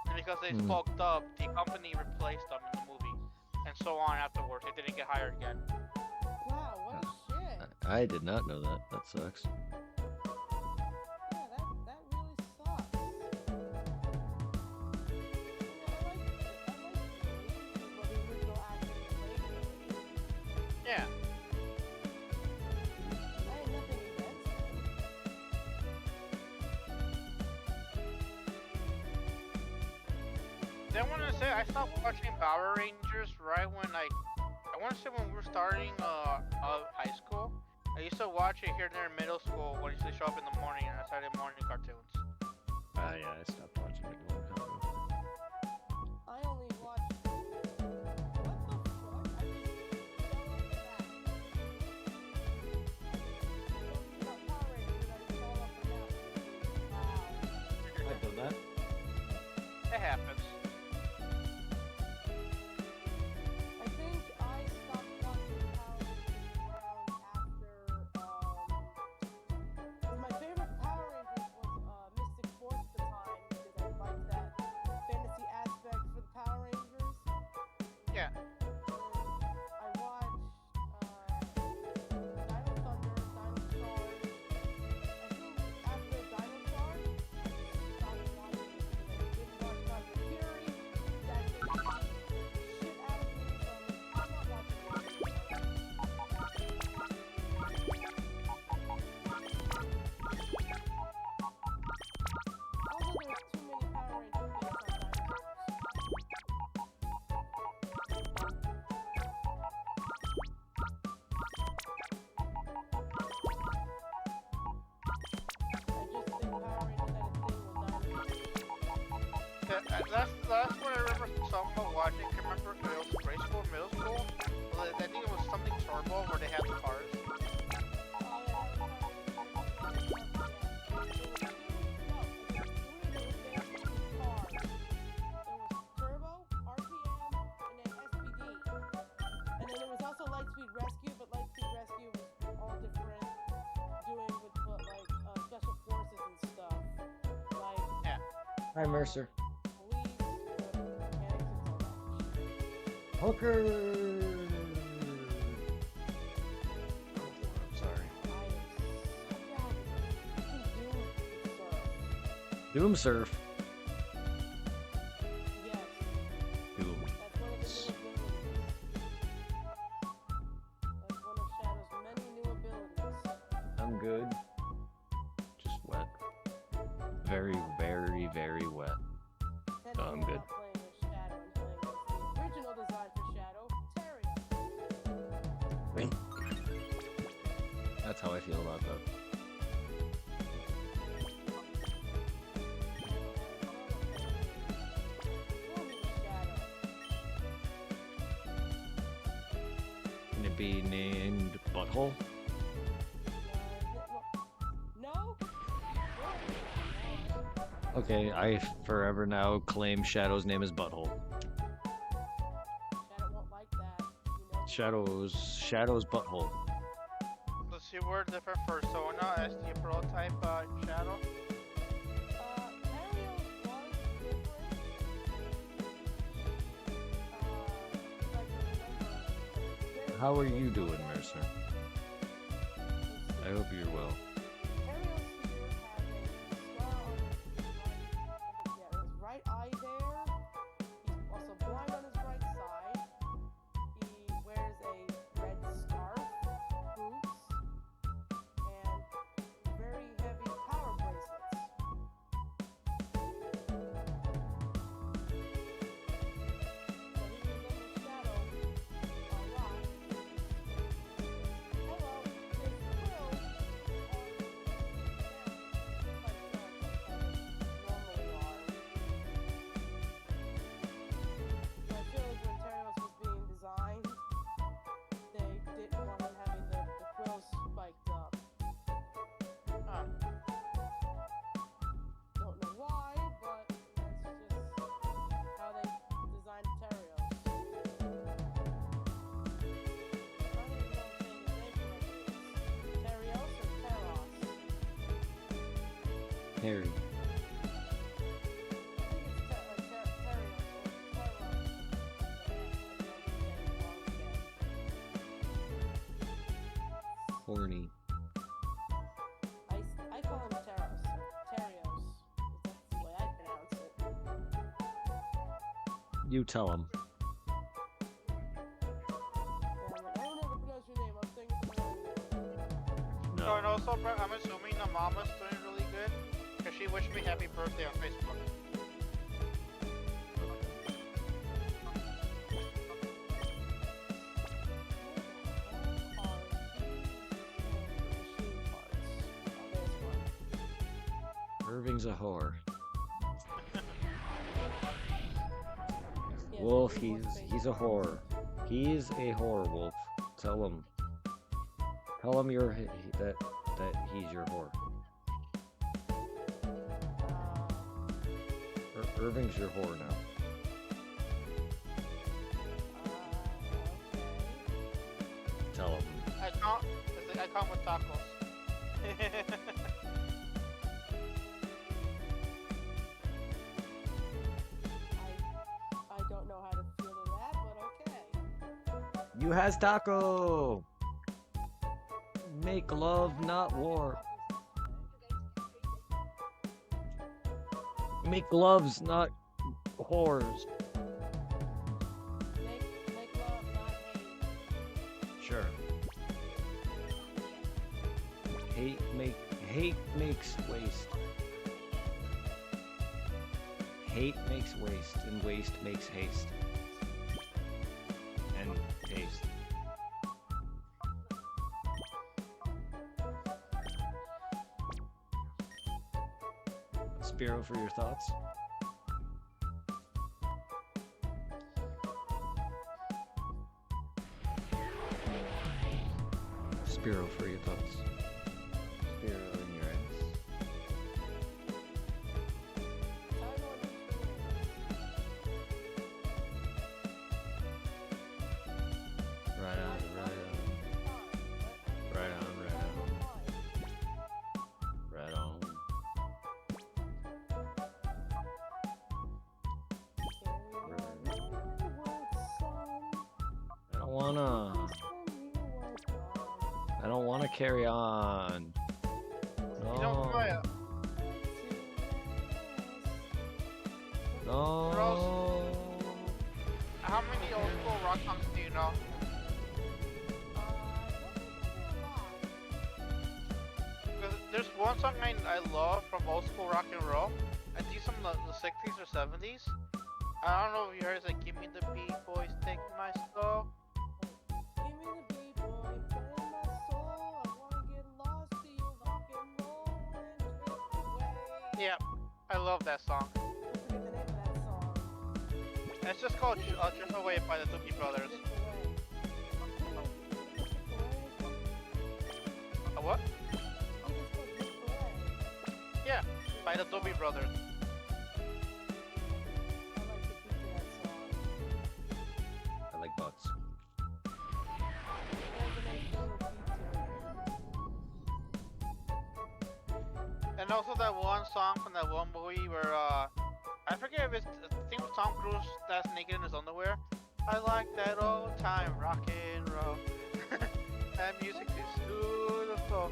Speaker 2: And because they spoke up, the company replaced them in the movie, and so on afterwards. They didn't get hired again.
Speaker 3: Wow, what a shit.
Speaker 1: I did not know that. That sucks.
Speaker 3: Yeah, that really sucks. I like
Speaker 2: say I stopped watching Power Rangers right when I want to say when we were starting high school. I used to watch it here and there in middle school when it used to show up in the morning on Saturday morning cartoons.
Speaker 1: Yeah, I stopped watching Nickelodeon cartoons.
Speaker 3: I only watch. What the fuck? I just fell off the map. Talking about Power Rangers, I just fall off the map. Wow.
Speaker 1: I've done that.
Speaker 2: It happens.
Speaker 3: I think I stopped watching Power Rangers around after. My favorite Power Rangers was Mystic Force at the time because I liked that fantasy aspect for the Power Rangers.
Speaker 2: Yeah.
Speaker 3: I watched Dino Thunder, Dino Charge. I think after Dino Charge, I stopped watching it because I didn't watch Cosmic Fury. That did shit out of me, so I'm not watching it anymore. Also, there's too many Power Rangers based on dinosaurs. I just think Power Rangers had a thing with dinosaurs.
Speaker 2: That's what I remember someone watching. I remember it was grade school, middle school. Well, I think it was something Turbo where they had the cars.
Speaker 3: Oh, yeah, that was Power Rangers. Turbo, RPM, and then SPD. And then there was also Lightspeed Rescue, but Lightspeed Rescue was all different, doing with special forces and stuff. Like
Speaker 2: Yeah.
Speaker 1: Hi, Mercer.
Speaker 3: police, mechanics, and all that shit.
Speaker 1: Hooker. I'm sorry.
Speaker 3: I am so bad with fucking Doom
Speaker 1: Doom Surf.
Speaker 3: Yes,
Speaker 1: Doom.
Speaker 3: that's one of the new abilities. That's one of Shadow's many new abilities.
Speaker 1: I'm good. Just wet. Very, very, very wet.
Speaker 3: Technically,
Speaker 1: I'm good.
Speaker 3: not playing as Shadow, I'm playing as the original design for Shadow, Terrio.
Speaker 1: That's how I feel about that. Can it be named Butthole?
Speaker 3: No?
Speaker 1: Okay, I forever now claim Shadow's name is Butthole.
Speaker 3: Shadow won't like that, you know?
Speaker 1: Shadow's Butthole.
Speaker 2: Let's see, we're different for Sona as the prototype Shadow.
Speaker 3: Terrio was different. If I can remember.
Speaker 1: How are you doing, Mercer? I hope you're well.
Speaker 3: Terrio's spear had a scar on his right eye there. He's also blind on his right side. He wears a red scarf, boots, and very heavy power bracelets. So he resembles Shadow a lot. Hello, there's Quill on normally are. So I feel like when Terios was being designed, they didn't want him having the quills spiked up.
Speaker 2: Huh.
Speaker 3: Don't know why, but that's just how they designed Terios. I don't even know if I'm saying his name correctly. Terios or Teros?
Speaker 1: Harry.
Speaker 3: I think it's Terios or Teros.
Speaker 1: Horny.
Speaker 3: I call him Teros. Terios. That's the way I pronounce it.
Speaker 1: You tell him.
Speaker 3: Yeah, I'm like, I don't ever pronounce your name. I'm saying it the way I do.
Speaker 2: So, and also, bro, I'm assuming the mama's doing really good because she wished me happy birthday on Facebook.
Speaker 1: Irving's a whore.
Speaker 3: Yes,
Speaker 1: Wolf,
Speaker 3: everyone wants
Speaker 1: he's a
Speaker 3: face
Speaker 1: whore. He's a whore, Wolf. Tell him. Tell him that he's your whore. Irving's your whore now.
Speaker 3: Okay.
Speaker 1: Tell him.
Speaker 2: I come with tacos.
Speaker 3: I don't know how to feel to that, but okay.
Speaker 1: You has taco. Make love, not war. Make loves, not whores.
Speaker 3: Make love, not hate.
Speaker 1: Sure. Hate makes waste. Hate makes waste, and waste makes haste. And taste. Spiro, for your thoughts? Spiro, for your thoughts. Spiro in your ass. Right on, right on. Right on, right on. Right on. I don't wanna carry on.
Speaker 2: You don't
Speaker 1: No. No.
Speaker 2: How many old school rock songs do you know? Because there's one song I love from old school rock and roll. I think from the 60s or 70s. I don't know if you heard it, like, give me the beat, boys, take my soul.
Speaker 3: Give me the beat, boy, play my soul. I wanna get lost to your rock and roll and drift away.
Speaker 2: Yeah, I love that song.
Speaker 3: I forget the name of that song.
Speaker 2: And it's just called Drift Away by the Doobie Brothers.
Speaker 3: Drift away.
Speaker 2: A what?
Speaker 3: I think it's called Drift Away.
Speaker 2: Yeah, by the Doobie Brothers.
Speaker 3: I like the beat to that song.
Speaker 1: I like butts.
Speaker 3: There's a nice little beat to it.
Speaker 2: And also that one song from that one movie where, I forget if it's, I think it was Tom Cruise that's naked in his underwear. I like that old time rock and roll. That music is beautiful.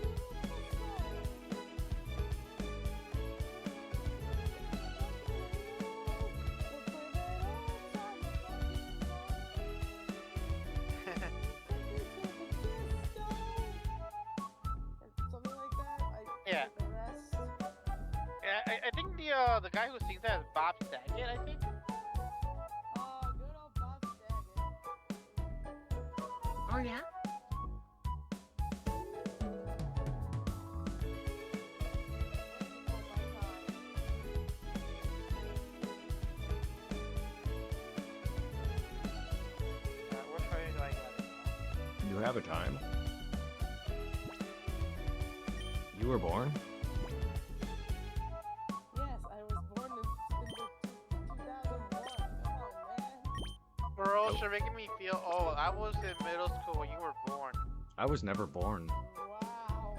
Speaker 3: Something like that.
Speaker 2: Yeah.
Speaker 3: The rest.
Speaker 2: Yeah, I think the guy who sings that is Bob Saget, I think.
Speaker 3: Oh, good old Bob Saget.
Speaker 4: Oh yeah?
Speaker 2: Which way do I get it?
Speaker 1: You have a time. You were born?
Speaker 3: Yes, I was born in the 2001. Come on, man.
Speaker 2: Bro, you're making me feel old. I was in middle school when you were born.
Speaker 1: I was never born.
Speaker 3: Wow.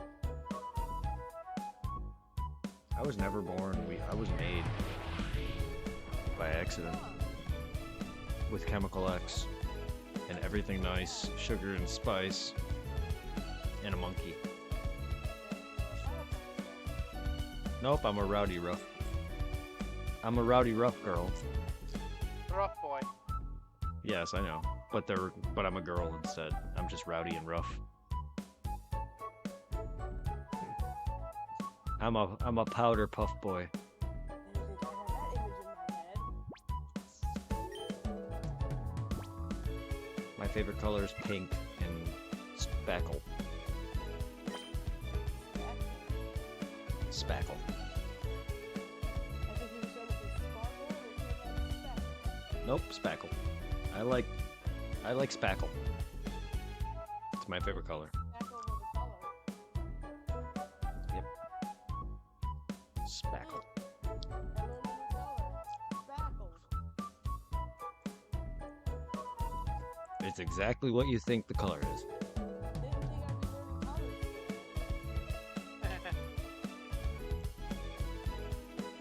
Speaker 1: I was never born. I was made by accident with Chemical X and everything nice, sugar and spice, and a monkey. Nope, I'm a rowdy rough. I'm a rowdy rough girl.
Speaker 2: Rough boy.
Speaker 1: Yes, I know, but I'm a girl instead. I'm just rowdy and rough. I'm a powder puff boy.
Speaker 3: I didn't think I had that image in my head.
Speaker 1: My favorite color is pink and spackle. Spackle. Nope, spackle. I like spackle. It's my favorite color.
Speaker 3: Spackle was a color.
Speaker 1: Yep. Spackle.
Speaker 3: I learned a new color. Spackle.
Speaker 1: It's exactly what you think the color is.
Speaker 3: Didn't think I'd be learning colors.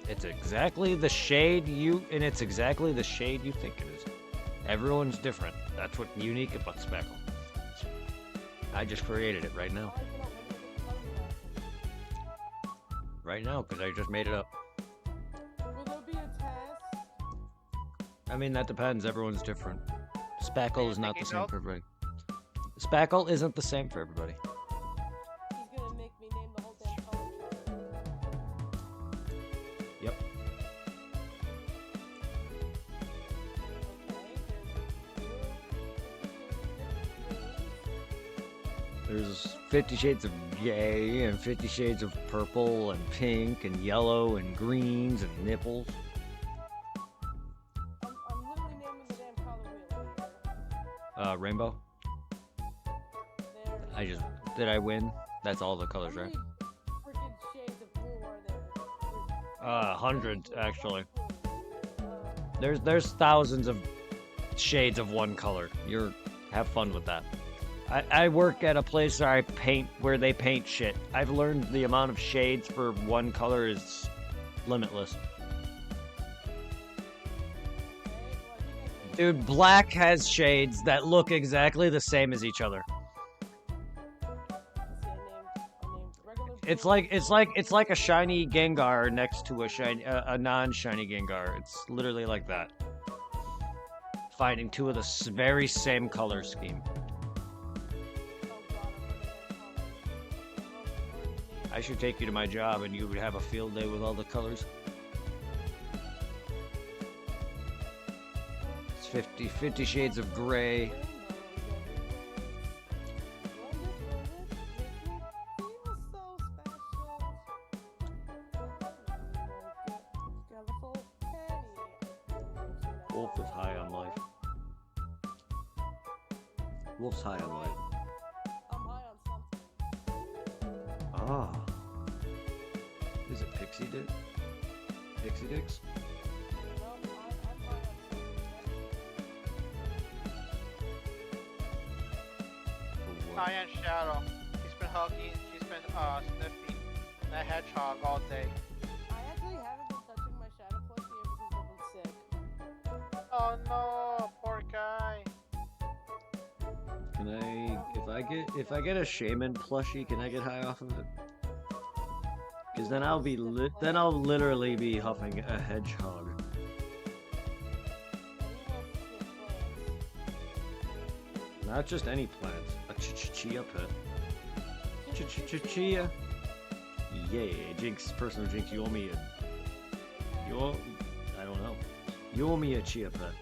Speaker 1: It's exactly the shade it's exactly the shade you think it is. Everyone's different. That's what's unique about spackle. I just created it right now.
Speaker 3: Why can I never get color matching?
Speaker 1: Right now, because I just made it up.
Speaker 3: Will there be a test?
Speaker 1: I mean, that depends. Everyone's different. Spackle is not the same
Speaker 2: Nope.
Speaker 1: for everybody. Spackle isn't the same for everybody.
Speaker 3: He's gonna make me name the whole damn color chart.
Speaker 1: Yep.
Speaker 3: Okay,
Speaker 1: There's 50 shades of gray and 50 shades of purple and pink and yellow and greens and nipples.
Speaker 3: I'm literally naming the damn color wheel here.
Speaker 1: Rainbow. Did I win? That's all the colors,
Speaker 3: How
Speaker 1: right?
Speaker 3: many freaking shades of blue are there?
Speaker 1: Hundreds actually.
Speaker 3: Uh,
Speaker 1: There's thousands of shades of one color. Have fun with that. I work at a place where they paint shit. I've learned the amount of shades for one color is limitless. Dude, black has shades that look exactly the same as each other. It's like a shiny Gengar next to a non-shiny Gengar. It's literally like that. Finding two of the very same color scheme. I should take you to my job and you would have a field day with all the colors. It's 50 shades of gray. Wolf is high on life. Wolf's high on life.
Speaker 3: I'm high on something.
Speaker 1: Ah. Is it Pixie Dick? Pixie Dicks?
Speaker 3: No, I'm high on something.
Speaker 2: Cyan Shadow. He's been hugging, she's been sniffing that hedgehog all day.
Speaker 3: I actually haven't been touching my shadow plushie ever since I've been sick.
Speaker 2: Oh no, poor guy.
Speaker 1: Can if I get a shaman plushie, can I get high off of it? Because then I'll literally be huffing a hedgehog.
Speaker 3: And he wants to sniff plants.
Speaker 1: Not just any plant, a chia pet. Chia. Yeah, Jinx, personal Jinx, you owe me I don't know. You owe me a chia pet.
Speaker 3: I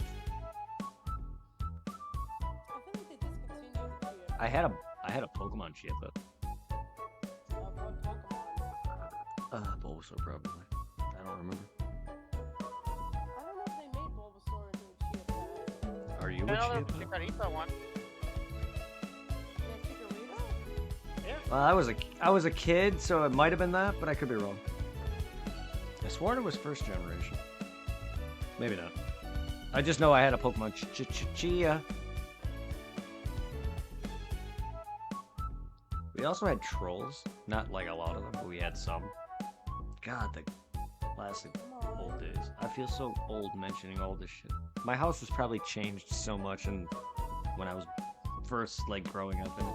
Speaker 3: feel like they discontinued the chia.
Speaker 1: I had a Pokemon chia pet.
Speaker 3: What Pokemon?
Speaker 1: Bulbasaur probably. I don't remember.
Speaker 3: I don't know if they made Bulbasaur into a chia pet.
Speaker 1: Are you
Speaker 2: I
Speaker 1: a
Speaker 2: know
Speaker 1: chia
Speaker 2: there's
Speaker 1: pet?
Speaker 2: Chikorita one.
Speaker 3: Yeah, Chikorita?
Speaker 2: Yeah.
Speaker 1: Well, I was a kid, so it might have been that, but I could be wrong. I swore it was first generation. Maybe not. I just know I had a Pokemon Chia. We also had trolls. Not like a lot of them, but we had some. God, the classic
Speaker 3: Come on.
Speaker 1: old days. I feel so old mentioning all this shit. My house has probably changed so much and when I was first like growing up in it.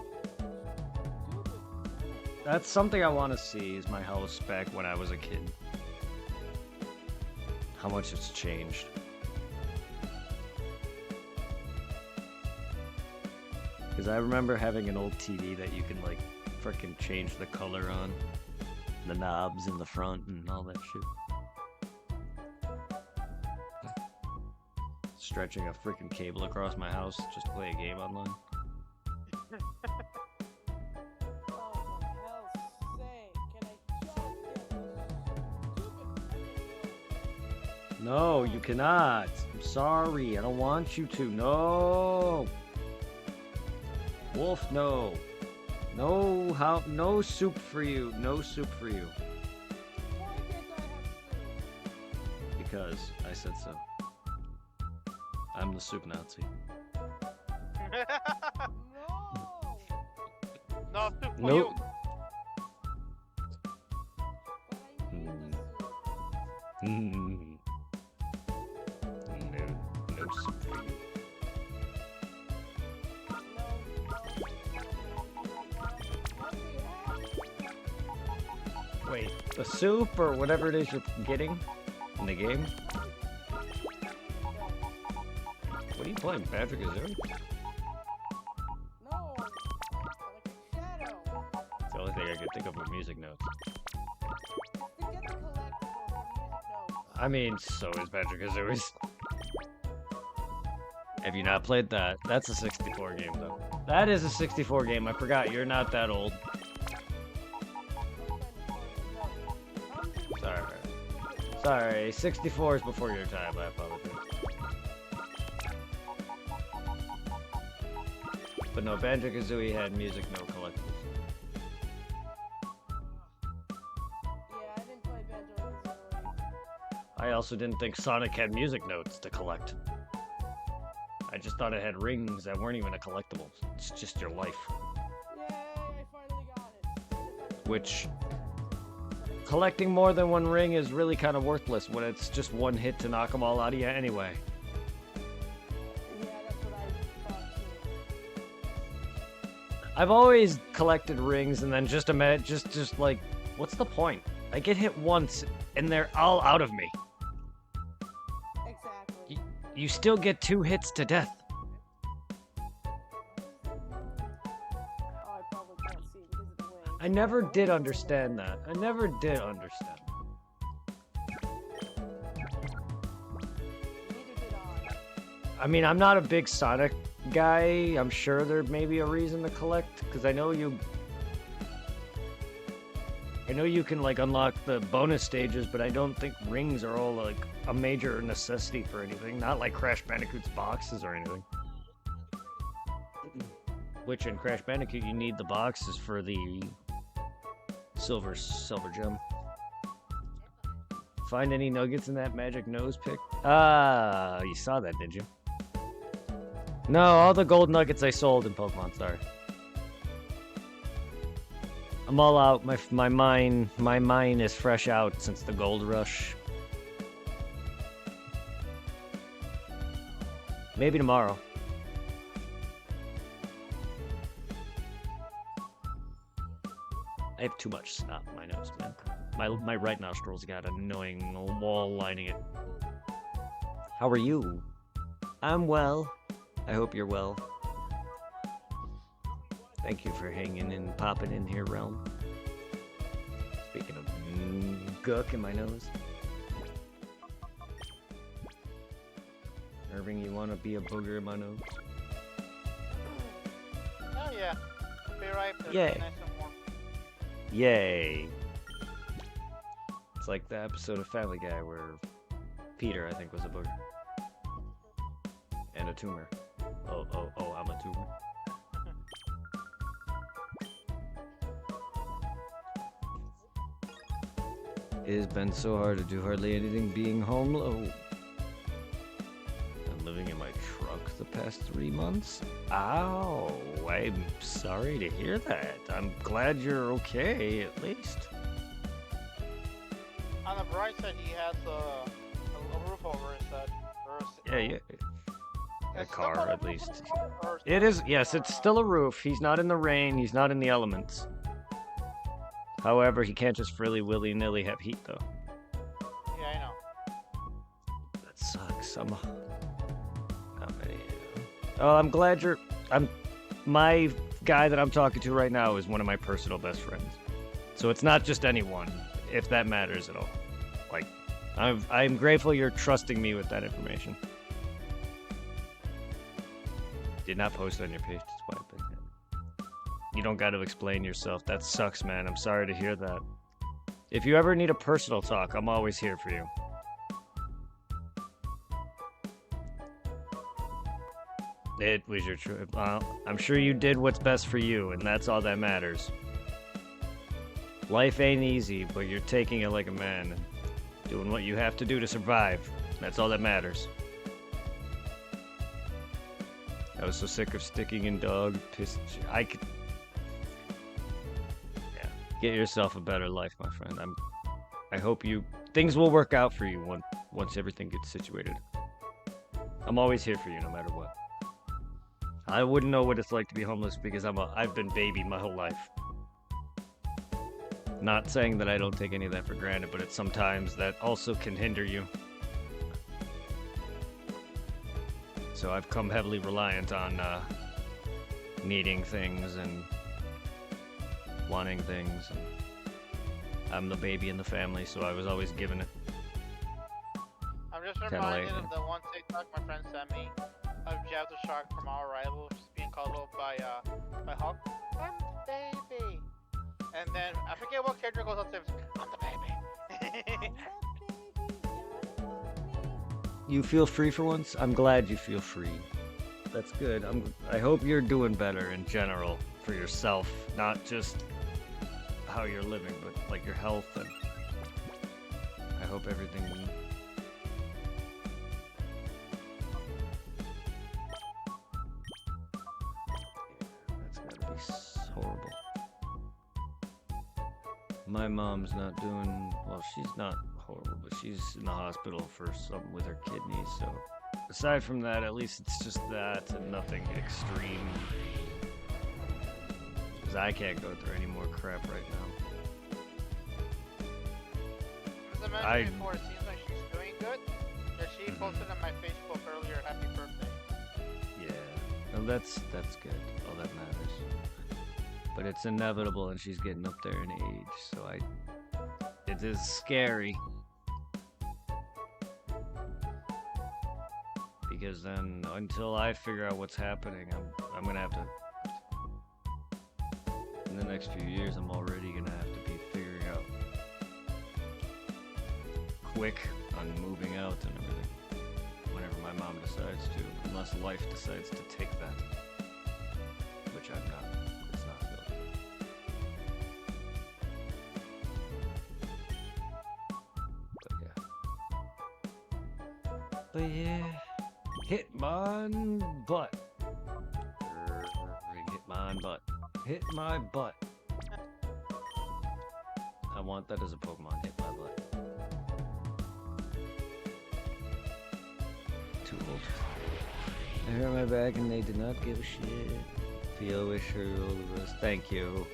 Speaker 1: That's something I want to see is my house back when I was a kid. How much it's changed. Because I remember having an old TV that you can like frickin' change the color on. The knobs in the front and all that shit. Stretching a freaking cable across my house just to play a game online.
Speaker 3: Oh, for hell's sake. Can I just get this stupid...
Speaker 1: No, you cannot. I'm Sorry, I don't want you to. No. Wolf, no. No, no soup for you. No soup for you.
Speaker 3: Why can't I have
Speaker 1: Because I said so. I'm the soup Nazi.
Speaker 3: soup? No!
Speaker 2: No, soup for
Speaker 1: Nope.
Speaker 2: you.
Speaker 3: But I need the soup.
Speaker 1: Mm. No soup for you. Wait, the soup or whatever it is you're getting in the game? What are you playing, Patrick? Is there?
Speaker 3: No, like a shadow.
Speaker 1: It's the only thing I could think of with music notes.
Speaker 3: To get the collectible for music notes.
Speaker 1: I mean, so is Patrick Kazooie's. Have you not played that? That's a 64 game, though. That is a 64 game. I forgot. You're not that old. Sorry. 64 is before your time. I apologize. But no, Banjo-Kazooie had music, no collectibles.
Speaker 3: Yeah, I didn't play Banjo-Kazooie.
Speaker 1: I also didn't think Sonic had music notes to collect. I just thought it had rings that weren't even a collectible. It's just your life.
Speaker 3: Yay, I finally got it.
Speaker 1: Which, collecting more than one ring is really kind of worthless when it's just one hit to knock them all out of you anyway.
Speaker 3: Yeah, that's what I thought too.
Speaker 1: I've always collected rings and then just like, what's the point? I get hit once and they're all out of me.
Speaker 3: Exactly.
Speaker 1: You still get 2 hits to death.
Speaker 3: Oh, I probably can't see because of the wings.
Speaker 1: I never did understand that. I never did understand.
Speaker 3: Neither did I.
Speaker 1: I mean, I'm not a big Sonic guy. I'm sure there may be a reason to collect, because I know you can like unlock the bonus stages, but I don't think rings are all like a major necessity for anything. Not like Crash Bandicoot's boxes or anything. Which in Crash Bandicoot you need the boxes for the silver gem. Find any nuggets in that magic nose pick? Ah, you saw that, did you? No, all the gold nuggets I sold in Pokemon Star. I'm all out. My mine is fresh out since the gold rush. Maybe tomorrow. I have too much snot in my nose, man. My right nostril's got an annoying wall lining it. How are you? I'm well. I hope you're well. Thank you for hanging and popping in here, Realm. Speaking of gook in my nose. Irving, you want to be a booger in my nose?
Speaker 2: Oh yeah. Be right there.
Speaker 1: Yay.
Speaker 2: Nice and warm.
Speaker 1: Yay! It's like the episode of Family Guy where Peter, I think, was a booger. And a tumor. Oh, I'm a tumor. It has been so hard to do hardly anything being home low. I'm living in my truck the past 3 months. Ow, I'm sorry to hear that. I'm glad you're okay, at least.
Speaker 2: On the bright side, he has a roof over his head.
Speaker 1: Yeah. A
Speaker 2: It's
Speaker 1: car,
Speaker 2: still
Speaker 1: at least.
Speaker 2: or-
Speaker 1: It is, yes, it's still a roof. He's not in the rain, he's not in the elements. However, he can't just freely willy-nilly have heat, though.
Speaker 2: Yeah, I know.
Speaker 1: That sucks. Oh, I'm glad you're... My guy that I'm talking to right now is one of my personal best friends. So it's not just anyone, if that matters at all. Like, I'm grateful you're trusting me with that information. Did not post on your page, that's why I picked it. You don't got to explain yourself. That sucks, man. I'm sorry to hear that. If you ever need a personal talk, I'm always here for you. It was your trip. Well, I'm sure you did what's best for you, and that's all that matters. Life ain't easy, but you're taking it like a man and doing what you have to do to survive. That's all that matters. I was so sick of sticking in dog piss. I could. Yeah. Get yourself a better life, my friend. I hope things will work out for you once everything gets situated. I'm always here for you, no matter what. I wouldn't know what it's like to be homeless because I've been babied my whole life. Not saying that I don't take any of that for granted, but sometimes that also can hinder you. So I've come heavily reliant on needing things and wanting things. And I'm the baby in the family, so I was always given it.
Speaker 2: I'm just reminded of the one TikTok my friend sent me of Jeff the Shark from Our Rivals being cuddled by Hulk. I'm the baby. And then I forget what character goes up to him. I'm the baby.
Speaker 1: You feel free for once? I'm glad you feel free. That's good. I hope you're doing better in general for yourself, not just how you're living, but like your health, and I hope everything. That's gotta be horrible. My mom's not doing well. She's not horrible, but she's in the hospital for something with her kidneys. So aside from that, at least it's just that and nothing extreme. Because I can't go through any more crap right now.
Speaker 2: As I mentioned before, it seems like she's doing good. Yeah, she posted on my Facebook earlier, happy birthday.
Speaker 1: Yeah, no, that's good. All that matters. But it's inevitable, and she's getting up there in age, so it is scary. Because then, until I figure out what's happening, I'm gonna have to. In the next few years, I'm already gonna have to be figuring out quick on moving out and everything. Whenever my mom decides to, unless life decides to take that, which I'm not. But yeah, hit my butt. Hit my butt. Hit my butt. I want that as a Pokemon. Hit my butt. Too old. I hurt my back and they did not give a shit. Feel wish her all the best. Thank you.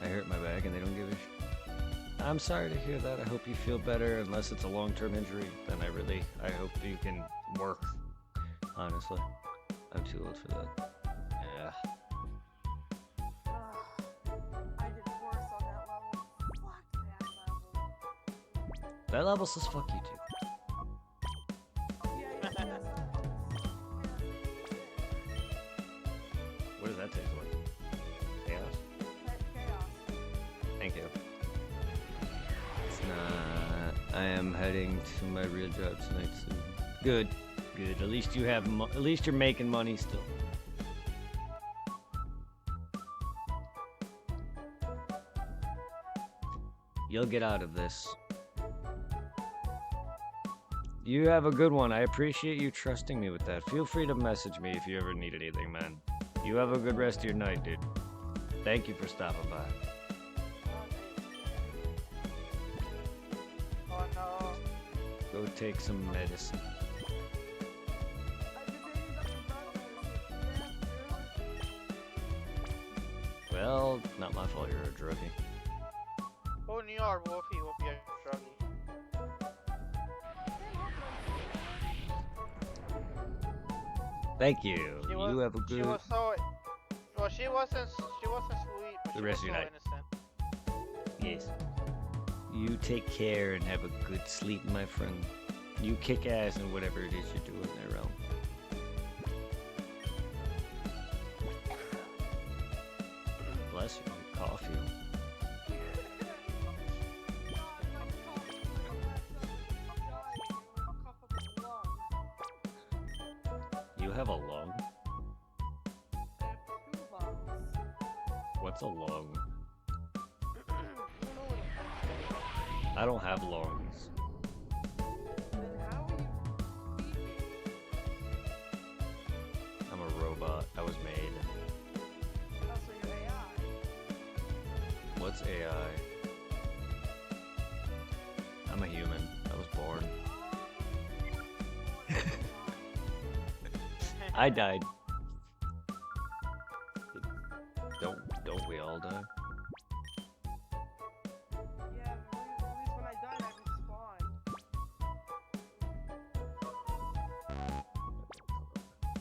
Speaker 1: I hurt my back and they don't give a shit. I'm sorry to hear that. I hope you feel better. Unless it's a long-term injury, then I hope you can work. Honestly, I'm too old for that. Yeah.
Speaker 3: I did worse on that level. Fuck that level.
Speaker 1: That level says fuck you too.
Speaker 3: Yeah, that's not.
Speaker 1: What does that taste like? Chaos?
Speaker 3: Chaos.
Speaker 1: Thank you. It's not. I am heading to my real job tonight soon. Good. Good. At least you have. At least you're making money still. You'll get out of this. You have a good one. I appreciate you trusting me with that. Feel free to message me if you ever need anything, man. You have a good rest of your night, dude. Thank you for stopping by.
Speaker 2: Oh no.
Speaker 1: Go take some medicine. Well, not my fault you're a druggie.
Speaker 2: Oh, New York, Wolfie will be a druggie.
Speaker 1: Thank you. You have a good.
Speaker 2: She was so. Well, she wasn't sweet, but
Speaker 1: The
Speaker 2: she
Speaker 1: rest
Speaker 2: was
Speaker 1: of
Speaker 2: so
Speaker 1: your night.
Speaker 2: innocent.
Speaker 1: Yes. You take care and have a good sleep, my friend. You kick ass in whatever it is you're doing there, realm. Bless you. Cough you. You have a lung? It's a long.
Speaker 3: It's a little bit.
Speaker 1: I don't have lungs.
Speaker 3: Then how are you speaking?
Speaker 1: I'm a robot. I was made.
Speaker 3: Oh, so you're AI.
Speaker 1: What's AI? I'm a human. I was born. I died. Don't we all die?
Speaker 3: Yeah, but at least when I died, I respawned.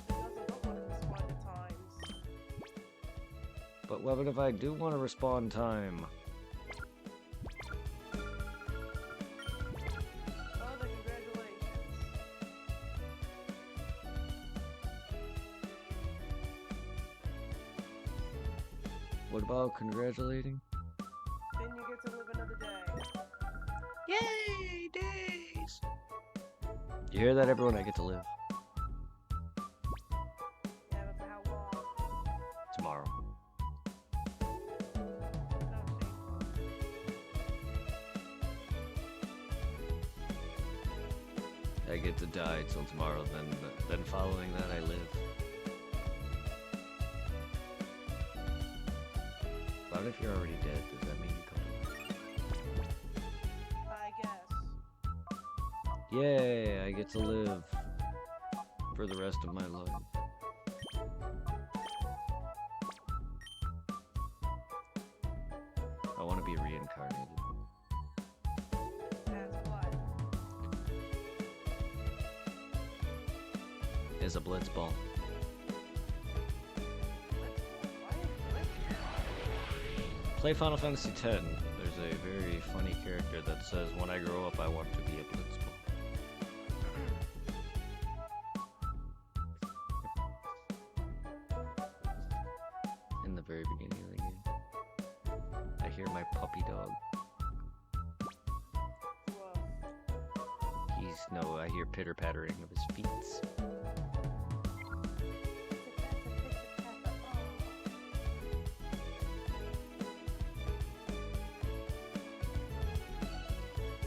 Speaker 3: I also don't want to respawn at times.
Speaker 1: But what if I do want to respawn time?
Speaker 3: Oh, the congratulations.
Speaker 1: What about congratulating?
Speaker 3: Then you get to live another day.
Speaker 1: Yay, days! You hear that, everyone? I get to live
Speaker 3: Yeah, but for how long?
Speaker 1: tomorrow.
Speaker 3: No, shameful.
Speaker 1: I get to die till tomorrow. Then following that, I live. What if you're already dead? Does that mean you come
Speaker 3: I guess.
Speaker 1: to life? Yay! I get to live for the rest of my life. I want to be reincarnated.
Speaker 3: That's what.
Speaker 1: As a blitzball. Play Final Fantasy X. There's a very funny character that says, "When I grow up, I want to be a blitzball." In the very beginning of the game, I hear my puppy dog.
Speaker 3: Woof.
Speaker 1: I hear pitter pattering of his feet.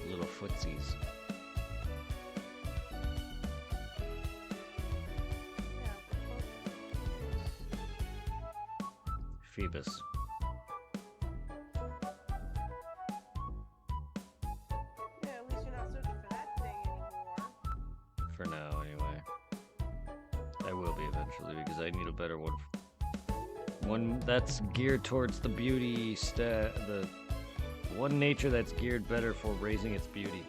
Speaker 1: Little footsies.
Speaker 3: Yeah,
Speaker 1: Phoebus.
Speaker 3: yeah, at least you're not searching for that thing anymore.
Speaker 1: For now, anyway. I will be eventually because I need a better one. One that's geared towards the beauty the one nature that's geared better for raising its beauty.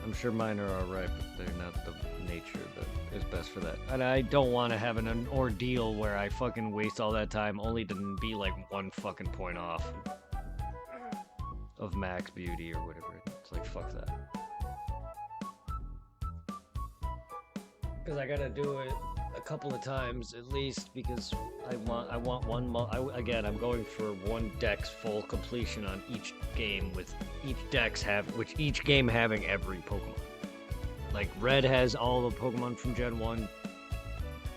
Speaker 1: I'm sure mine are alright, but they're not the nature that is best for that. And I don't want to have an ordeal where I fucking waste all that time only to be like one fucking point off of max beauty or whatever. It's like, fuck that. Because I gotta do it a couple of times at least because I want one again, I'm going for one dex full completion on each game with each game having every Pokemon. Like Red has all the Pokemon from Gen 1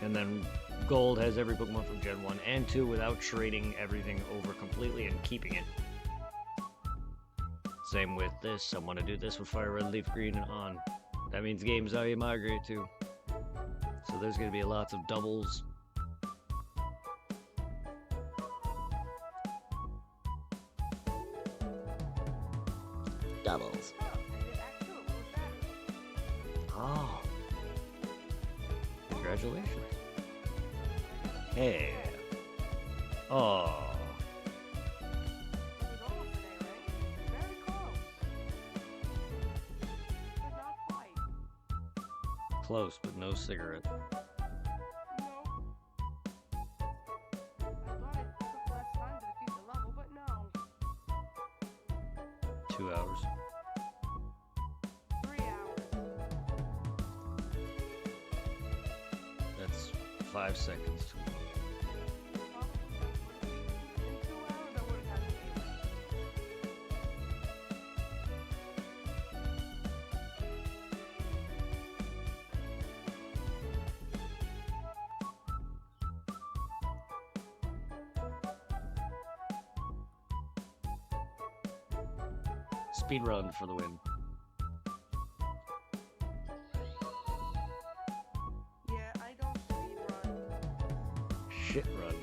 Speaker 1: and then Gold has every Pokemon from Gen 1 and 2 without trading everything over completely and keeping it. Same with this. I want to do this with Fire Red, Leaf Green, and on. That means games I migrate to. So there's going to be lots of doubles. Doubles.
Speaker 3: Oh, I did actually with that.
Speaker 1: Oh. Congratulations. Hey. Oh.
Speaker 3: It was almost an A rank. Very close. But not quite.
Speaker 1: Close, but no cigarette.
Speaker 3: No. I thought it took less time to defeat the level, but no.
Speaker 1: 2 hours.
Speaker 3: 3 hours.
Speaker 1: That's 5 seconds too long.
Speaker 3: Probably in 2 hours I would have had the A rank.
Speaker 1: speed run for the win.
Speaker 3: Yeah, I don't speed run.
Speaker 1: Shit run.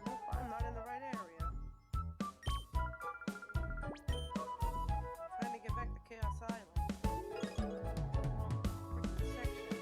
Speaker 3: Nope, I'm not in the right area. Trying to get back to Chaos Island. Wrong freaking section.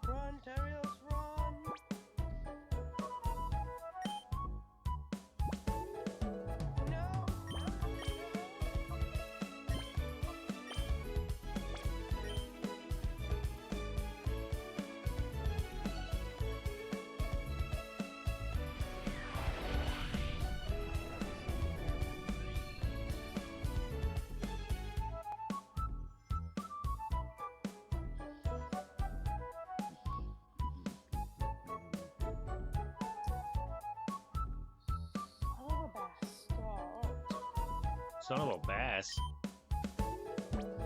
Speaker 3: Run, Terios, run! No! Oh, bastard.
Speaker 1: Son of a bass.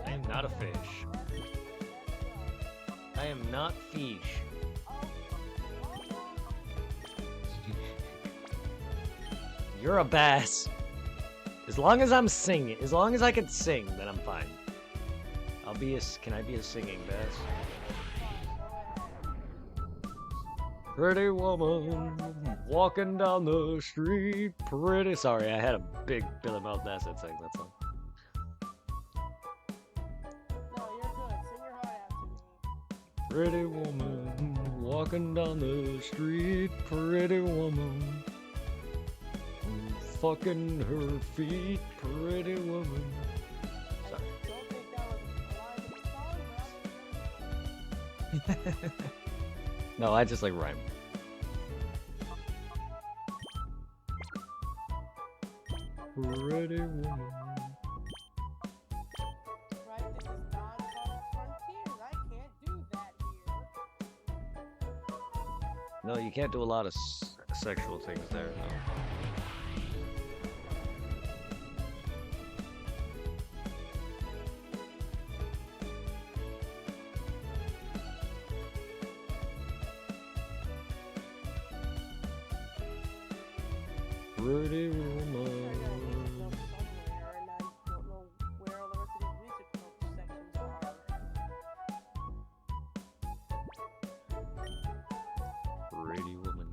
Speaker 1: I am not a fish. I am not fish. You're a bass. As long as I'm singing, as long as I can sing, then I'm fine. I'll be a. Can I be a singing bass? Pretty woman walking down the street. Pretty. Sorry, I had a big Billy Mouth bass that sang that song.
Speaker 3: No, you're good. Sing your heart out to me.
Speaker 1: Pretty woman walking down the street. Pretty woman. Fucking her feet. Pretty woman.
Speaker 3: I don't think that was a line in the song, but
Speaker 1: No, I just like rhyme. Pretty woman.
Speaker 3: right, this is non-song frontiers. I can't do that here.
Speaker 1: No, you can't do a lot of sexual things there. No. Pretty woman.
Speaker 3: I gotta look it up somewhere, and I don't know where all the rest of these music sections are.
Speaker 1: Pretty woman.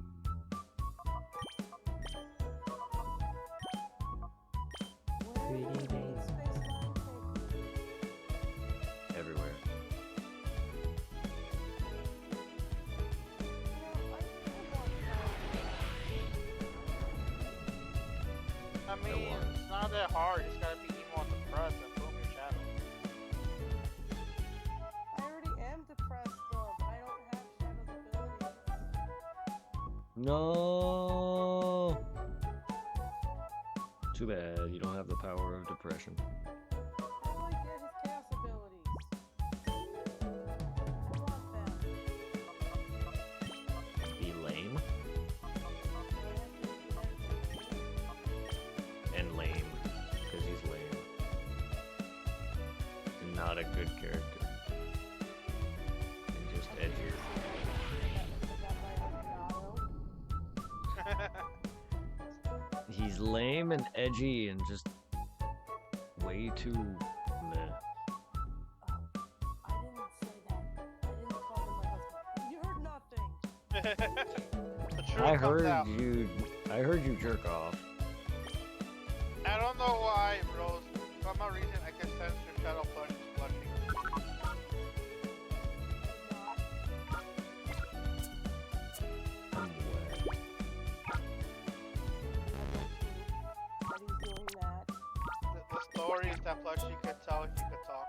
Speaker 3: Where does the space line take me?
Speaker 1: Everywhere.
Speaker 2: I mean, it's not that hard. You just gotta be emo on the press and boom, your shadow.
Speaker 1: No. Too bad you don't have the power of depression.
Speaker 3: How do I get his chaos abilities? I want them.
Speaker 1: Be lame and lame, because he's lame. And not a good character. And just edgy. He's lame and edgy and just way too meh.
Speaker 3: I didn't say that. I didn't call him my husband. You heard nothing.
Speaker 2: The truth
Speaker 1: I
Speaker 2: comes out.
Speaker 1: heard you jerk off.
Speaker 2: I don't know why, Rose. For some reason, I can sense your shadow plush is blushing.
Speaker 1: I'm wet.
Speaker 3: That he's doing that.
Speaker 2: The story is that Plushie could tell if you could talk.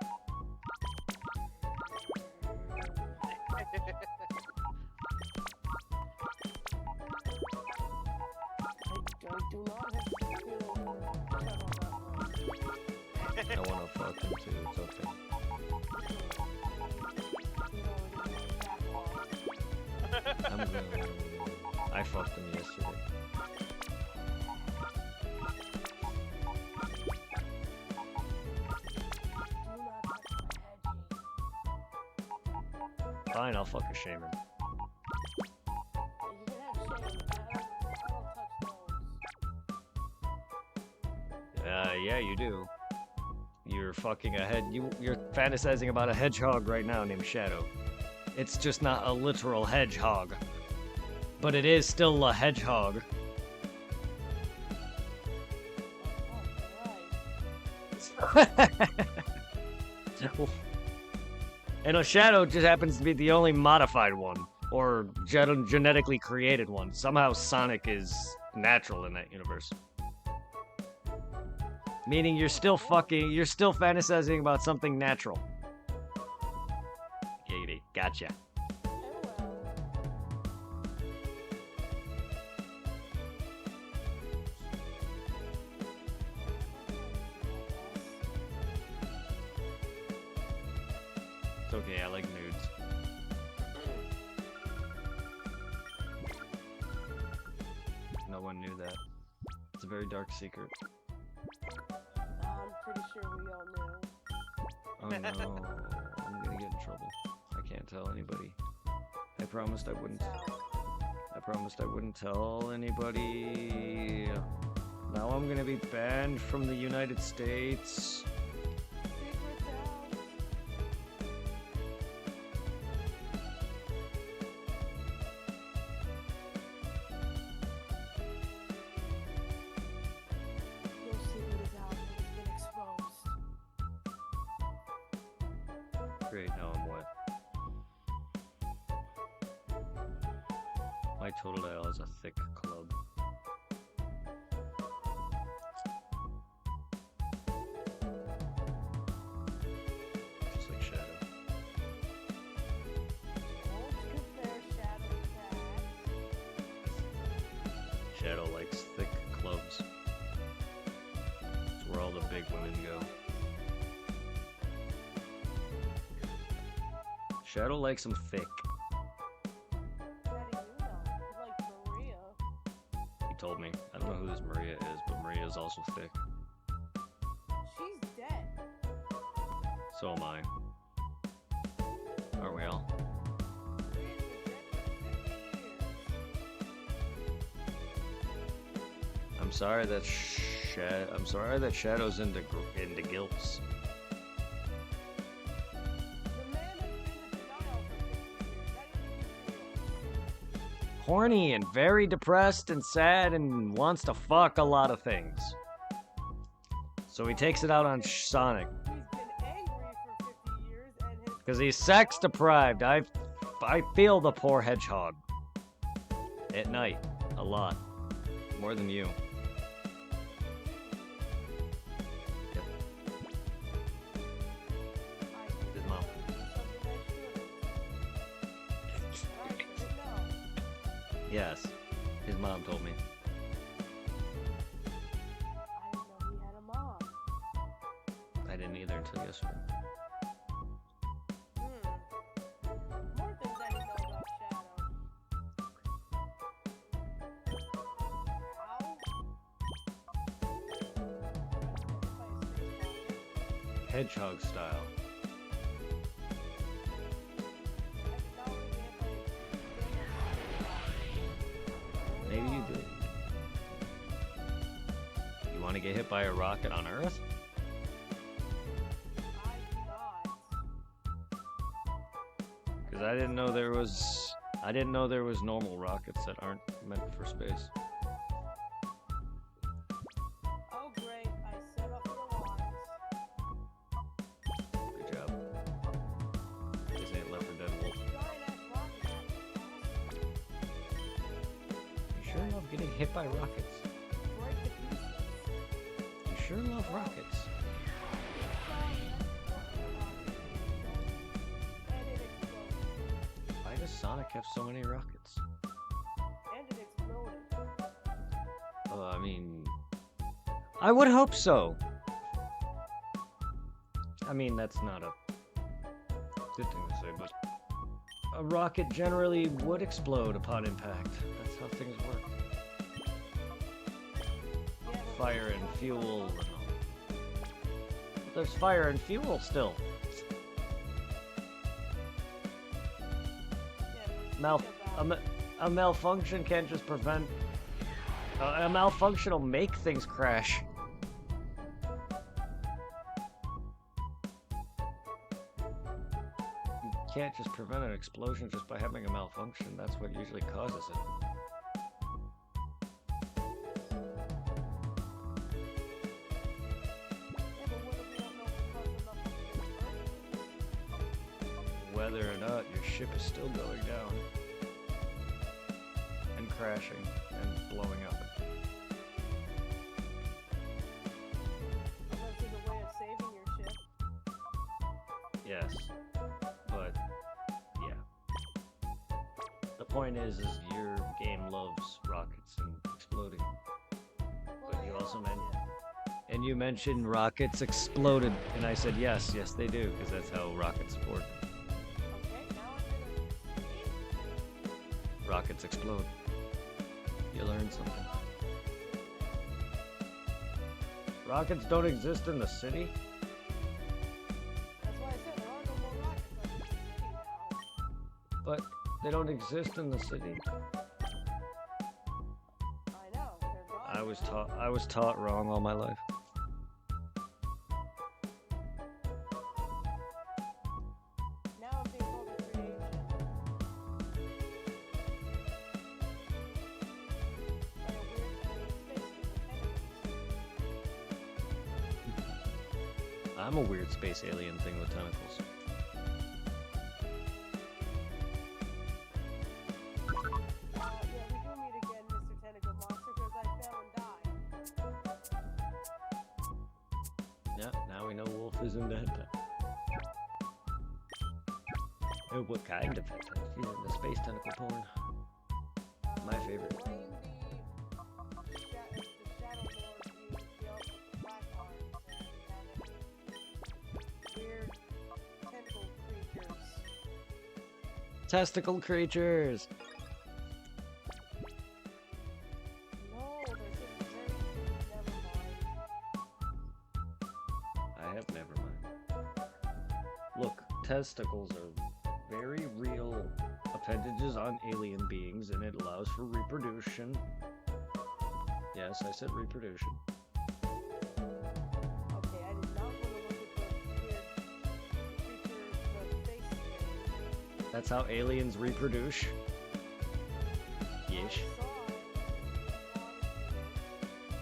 Speaker 3: I do not have feelings for Shadow that much.
Speaker 1: I wanna fuck him too, it's okay. I'm gonna... I fucked him yesterday. Fine, I'll fuck a shaman. Yeah, you do. You're fucking a head. You're fantasizing about a hedgehog right now named Shadow. It's just not a literal hedgehog, but it is still a hedgehog. And a Shadow just happens to be the only modified one, or genetically created one. Somehow Sonic is natural in that universe. Meaning you're still fantasizing about something natural. Giggity, gotcha. It's okay, I like nudes. No one knew that. It's a very dark secret.
Speaker 3: I'm pretty sure we all knew.
Speaker 1: Oh no, I'm gonna get in trouble. I can't tell anybody. I promised I wouldn't tell anybody. Now I'm gonna be banned from the United States.
Speaker 3: Secrets out. Your secret is out and it's been exposed.
Speaker 1: Great, now I'm wet. My total dial is a thick club. Just like Shadow.
Speaker 3: Don't compare Shadow to that.
Speaker 1: Shadow likes thick clubs. It's where all the big women go. Shadow likes them thick.
Speaker 3: How do you know? You like Maria.
Speaker 1: He told me. I don't know who this Maria is, but Maria is also thick.
Speaker 3: She's dead.
Speaker 1: So am I. Aren't we all?
Speaker 3: Maria's been dead for 50 years.
Speaker 1: I'm sorry that Shadow's into gilfs.
Speaker 3: The man has been in denial for 50 years. How do you think he feels?
Speaker 1: Horny and very depressed and sad and wants to fuck a lot of things. So he takes it out on Sonic.
Speaker 3: He's been angry for 50 years and his...
Speaker 1: Because he's sex deprived. I feel the poor hedgehog. At night. A lot. More than you. Yep. His mom. Yes. mom told me.
Speaker 3: I didn't know he had a mom.
Speaker 1: I didn't either until yesterday.
Speaker 3: More things I didn't know about Shadow. Ow.
Speaker 1: Hedgehog style. Maybe you did. You want to get hit by a rocket on Earth? Because I didn't know there was. I didn't know there was normal rockets that aren't meant for space.
Speaker 3: Oh great, I set up the alarms.
Speaker 1: Good job. This ain't Left 4 Dead Wolf. You sure love getting hit by rockets. You sure love rockets. Why does Sonic have so many rockets?
Speaker 3: And it exploded.
Speaker 1: I mean, I would hope so. I mean, that's not a good thing to say, but a rocket generally would explode upon impact. That's how things work. Fire and fuel and all. But there's fire and fuel still. A malfunction can't just prevent. A malfunction will make things crash. You can't just prevent an explosion just by having a malfunction. That's what usually causes it. Whether or not your ship is still going down and crashing and blowing up.
Speaker 3: Unless there's a way of saving your ship.
Speaker 1: Yes, but yeah. The point is your game loves rockets and exploding. But you also and you mentioned rockets exploded, and I said yes, yes they do, because that's how rockets work. Rockets explode. You learned something. Rockets don't exist in the city?
Speaker 3: That's why I said there are no more rockets in the city now.
Speaker 1: But they don't exist in the city.
Speaker 3: I know, they're gone.
Speaker 1: I was taught wrong all my life.
Speaker 3: Now I'm being told it's creation. By a weird alien space with tentacles.
Speaker 1: I'm a weird space alien thing with tentacles.
Speaker 3: Yeah, we do meet again, Mr. Tentacle Monster, because I fell and died.
Speaker 1: Yeah, now we know Wolf isn't dead. Oh, what kind of tentacle? She's in the space tentacle porn. My favorite.
Speaker 3: Blame the Shadow Lord used the black arms and weird tentacle creatures.
Speaker 1: Testicle creatures!
Speaker 3: No, they're just very... Never mind.
Speaker 1: I have never mind. Look, testicles are very real appendages on alien beings, and it allows for reproduction. Yes, I said reproduction.
Speaker 3: Okay, I did not want to look at the weird creature, the face thing.
Speaker 1: That's how aliens reproduce. Yeesh.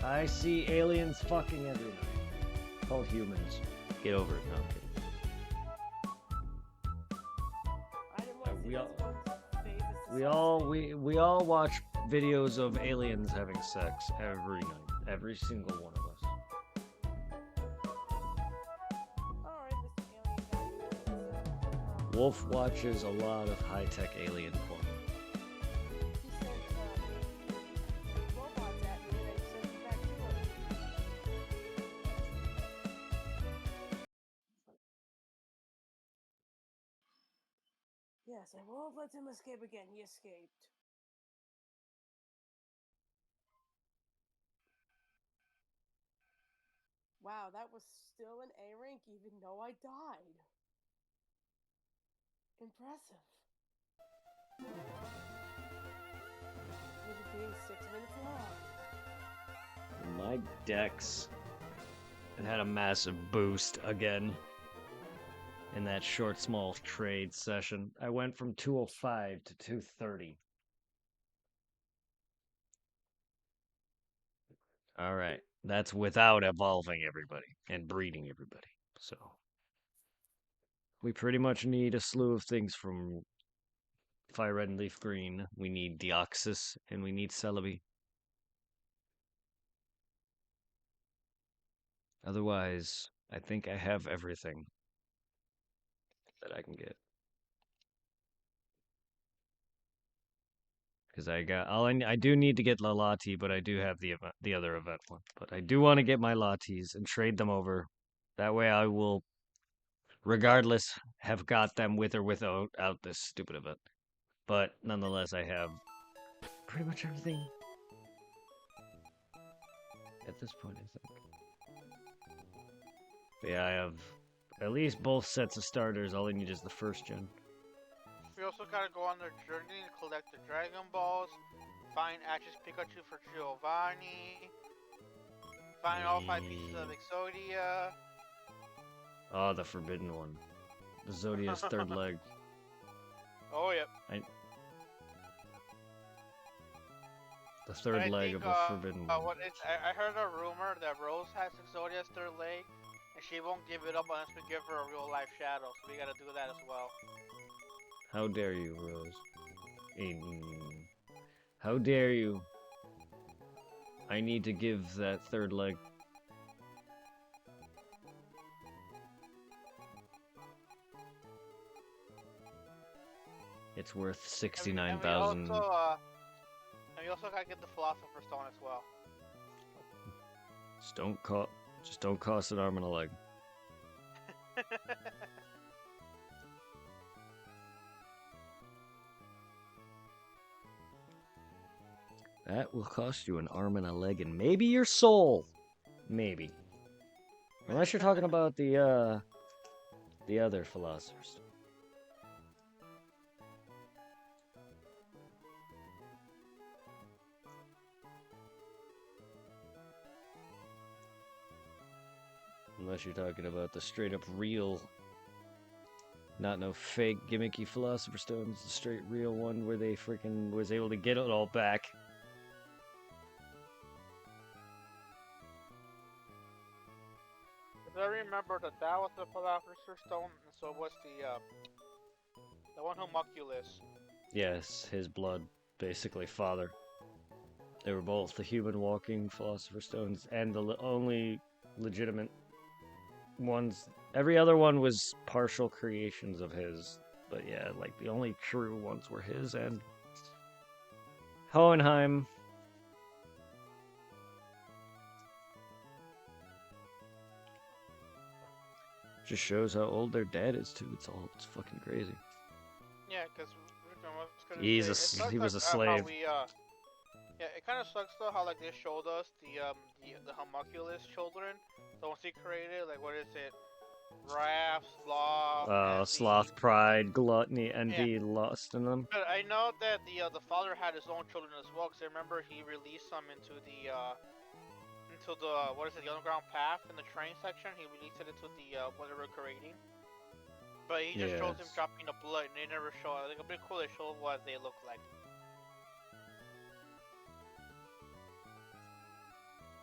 Speaker 1: I see aliens fucking every night. Called humans. Get over it. No, I'm kidding.
Speaker 3: I didn't want to see
Speaker 1: we
Speaker 3: this
Speaker 1: all-
Speaker 3: one's face. It's
Speaker 1: We all watch videos of aliens having sex every night. Every single one of us.
Speaker 3: Alright, Mr. Alien Guy, you want to
Speaker 1: Wolf watches a lot of high-tech alien porn.
Speaker 3: he said, Yes, I won't let him escape again. He escaped. Wow, that was still an A rank even though I died. Impressive. With it being 6 minutes long.
Speaker 1: My dex had a massive boost again in that short, small trade session. I went from 205 to 230. All right. That's without evolving everybody and breeding everybody. So we pretty much need a slew of things from Fire Red and Leaf Green. We need Deoxys and we need Celebi. Otherwise, I think I have everything that I can get. Because I got I do need to get La Lati, but I do have the other event one. But I do want to get my Latis and trade them over. That way I will, regardless, have got them with or without out this stupid event. But nonetheless, I have pretty much everything at this point, I think. But yeah, I have at least both sets of starters. All I need is the first gen.
Speaker 2: We also gotta go on the journey and collect the Dragon Balls, find Ash's Pikachu for Giovanni, find all 5 pieces of Exodia.
Speaker 1: Oh, the forbidden one. The Zodia's third leg.
Speaker 2: Oh, yep.
Speaker 1: The third leg of the forbidden one.
Speaker 2: I heard a rumor that Rose has Exodia's third leg, and she won't give it up unless we give her a real life shadow, so we gotta do that as well.
Speaker 1: How dare you, Rose? How dare you? I need to give that third leg. It's worth 69,000.
Speaker 2: And we also gotta get the Philosopher's Stone as well.
Speaker 1: Just don't cost an arm and a leg. That will cost you an arm and a leg and maybe your soul. Maybe. Unless you're talking about the other philosophers. Unless you're talking about the straight up real, not no fake gimmicky Philosopher's Stones, the straight real one where they freaking was able to get it all back.
Speaker 2: I remember that was the Philosopher's Stone, and so was the one Homunculus.
Speaker 1: Yes, his blood, basically father. They were both the human walking Philosopher's Stones and the only legitimate ones. Every other one was partial creations of his, but yeah, like the only true ones were his and Hohenheim. Just shows how old their dad is too. It's fucking crazy.
Speaker 2: Yeah, because
Speaker 1: he was a slave.
Speaker 2: Yeah, it kind of sucks though how like they showed us the Homunculus children, the ones he created. Like what is it? Wrath, sloth.
Speaker 1: Sloth, pride, gluttony, envy, lust in them.
Speaker 2: But I know that the father had his own children as well. Because I remember he released some into the what is it, the underground path in the train section. He released it into the what they were creating. But he just shows him dropping the blood, and they never show. I think it'd be cool to show what they look like.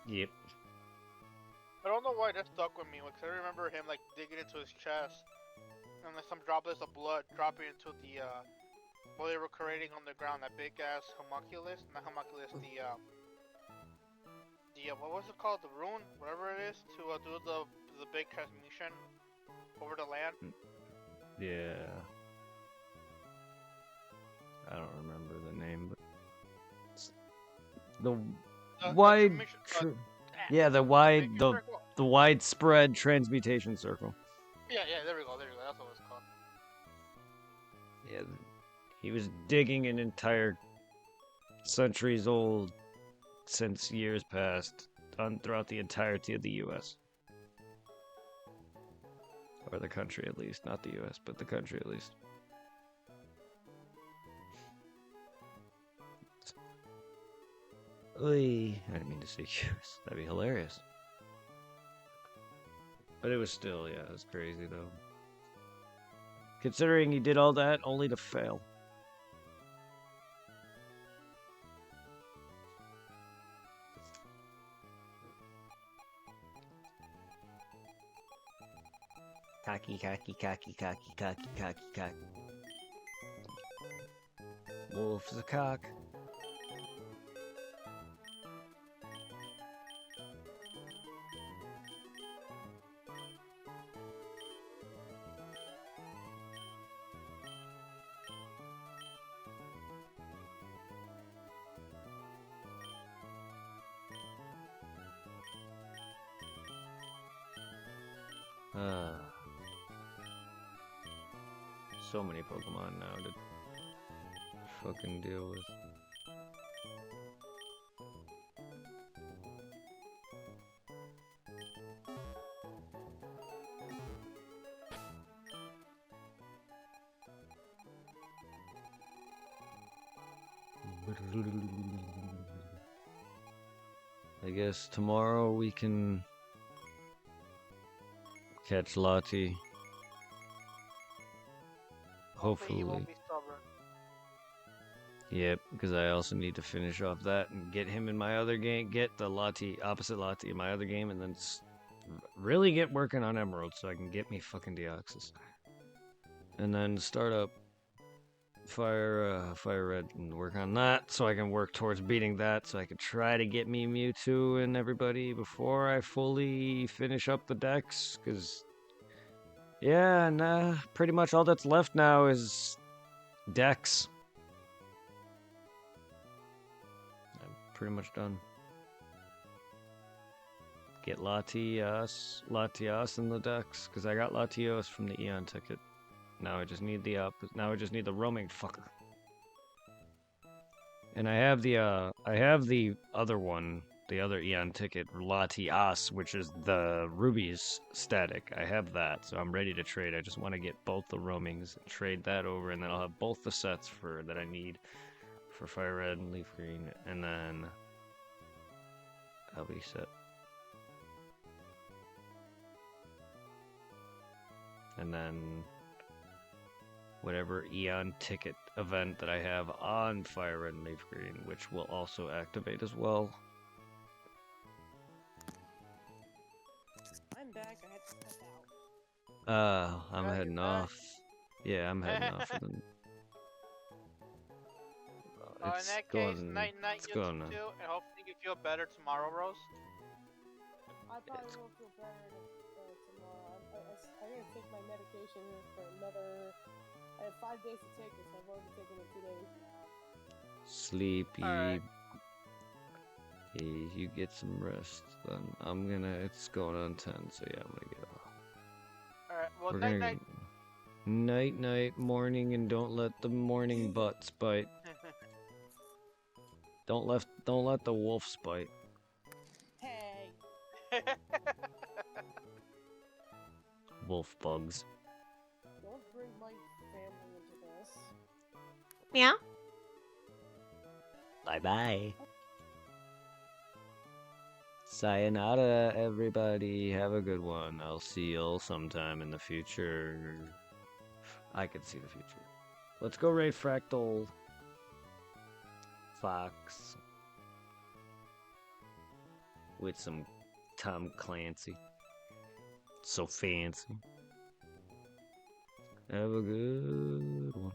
Speaker 1: Yep.
Speaker 2: I don't know why that stuck with me, because I remember him like digging into his chest, and like some droplets of blood dropping into the what they were creating on the ground. That big ass homunculus, not homunculus, the what was it called? The rune, whatever it is, to do the big transmission over the land.
Speaker 1: Yeah. I don't remember the name, but the widespread transmutation circle.
Speaker 2: Yeah, there we go. That's what it's called.
Speaker 1: Yeah, he was digging an entire centuries old since years past throughout the entirety of the U.S. Or the country at least, not the U.S., but the country at least. Oy, I didn't mean to say US. That'd be hilarious. But it was still, yeah, it was crazy though. Considering he did all that only to fail. Cocky, cocky, cocky, cocky, cocky, cocky, cocky. Wolf's a cock. So many Pokemon now to fucking deal with. I guess tomorrow we can catch Lottie.
Speaker 2: Hopefully he
Speaker 1: Hopefully.
Speaker 2: won't be stubborn.
Speaker 1: Yep, because I also need to finish off that and get him in my other game, get the Lottie, opposite Lottie in my other game, and then really get working on Emerald so I can get me fucking Deoxys. And then start up Fire Red and work on that so I can work towards beating that so I can try to get me Mewtwo and everybody before I fully finish up the decks, because yeah, nah, pretty much all that's left now is decks. I'm pretty much done. Get Latios in the decks, because I got Latios from the Eon ticket. Now I just need the roaming fucker. And I have the other one, the other Eon ticket, Latias, which is the Ruby's static. I have that, so I'm ready to trade. I just want to get both the roamings, trade that over, and then I'll have both the sets that I need for Fire Red and Leaf Green, and then I'll be set. And then whatever Eon ticket event that I have on Fire Red and Leaf Green, which will also activate as well.
Speaker 3: I'm back. I had to step out.
Speaker 1: I'm
Speaker 2: Yeah,
Speaker 1: heading
Speaker 2: you're back.
Speaker 1: off. Yeah, I'm heading off. And then...
Speaker 2: In
Speaker 1: it's
Speaker 2: that case,
Speaker 1: going.
Speaker 2: night night
Speaker 1: It's
Speaker 2: you
Speaker 1: going.
Speaker 2: two, and hopefully you feel better tomorrow, Rose.
Speaker 3: I probably will feel better tomorrow. I'm gonna take my medication for another. I have 5 days to take it, so I've already taken it 2 days now.
Speaker 1: Sleepy.
Speaker 2: Alright.
Speaker 1: Hey, you get some rest. Then it's going on 10, so yeah, I'm gonna get off.
Speaker 2: Alright, well,
Speaker 1: We're
Speaker 2: night
Speaker 1: gonna
Speaker 2: night.
Speaker 1: night, night, morning, and don't let the morning butts bite. Don't let the wolves bite.
Speaker 3: Hey,
Speaker 1: Wolf bugs.
Speaker 3: don't bring my family into this.
Speaker 4: Yeah?
Speaker 1: Bye bye. Sayonara, everybody. Have a good one. I'll see y'all sometime in the future. I can see the future. Let's go raid Fractal Fox with some Tom Clancy. So fancy. Have a good one.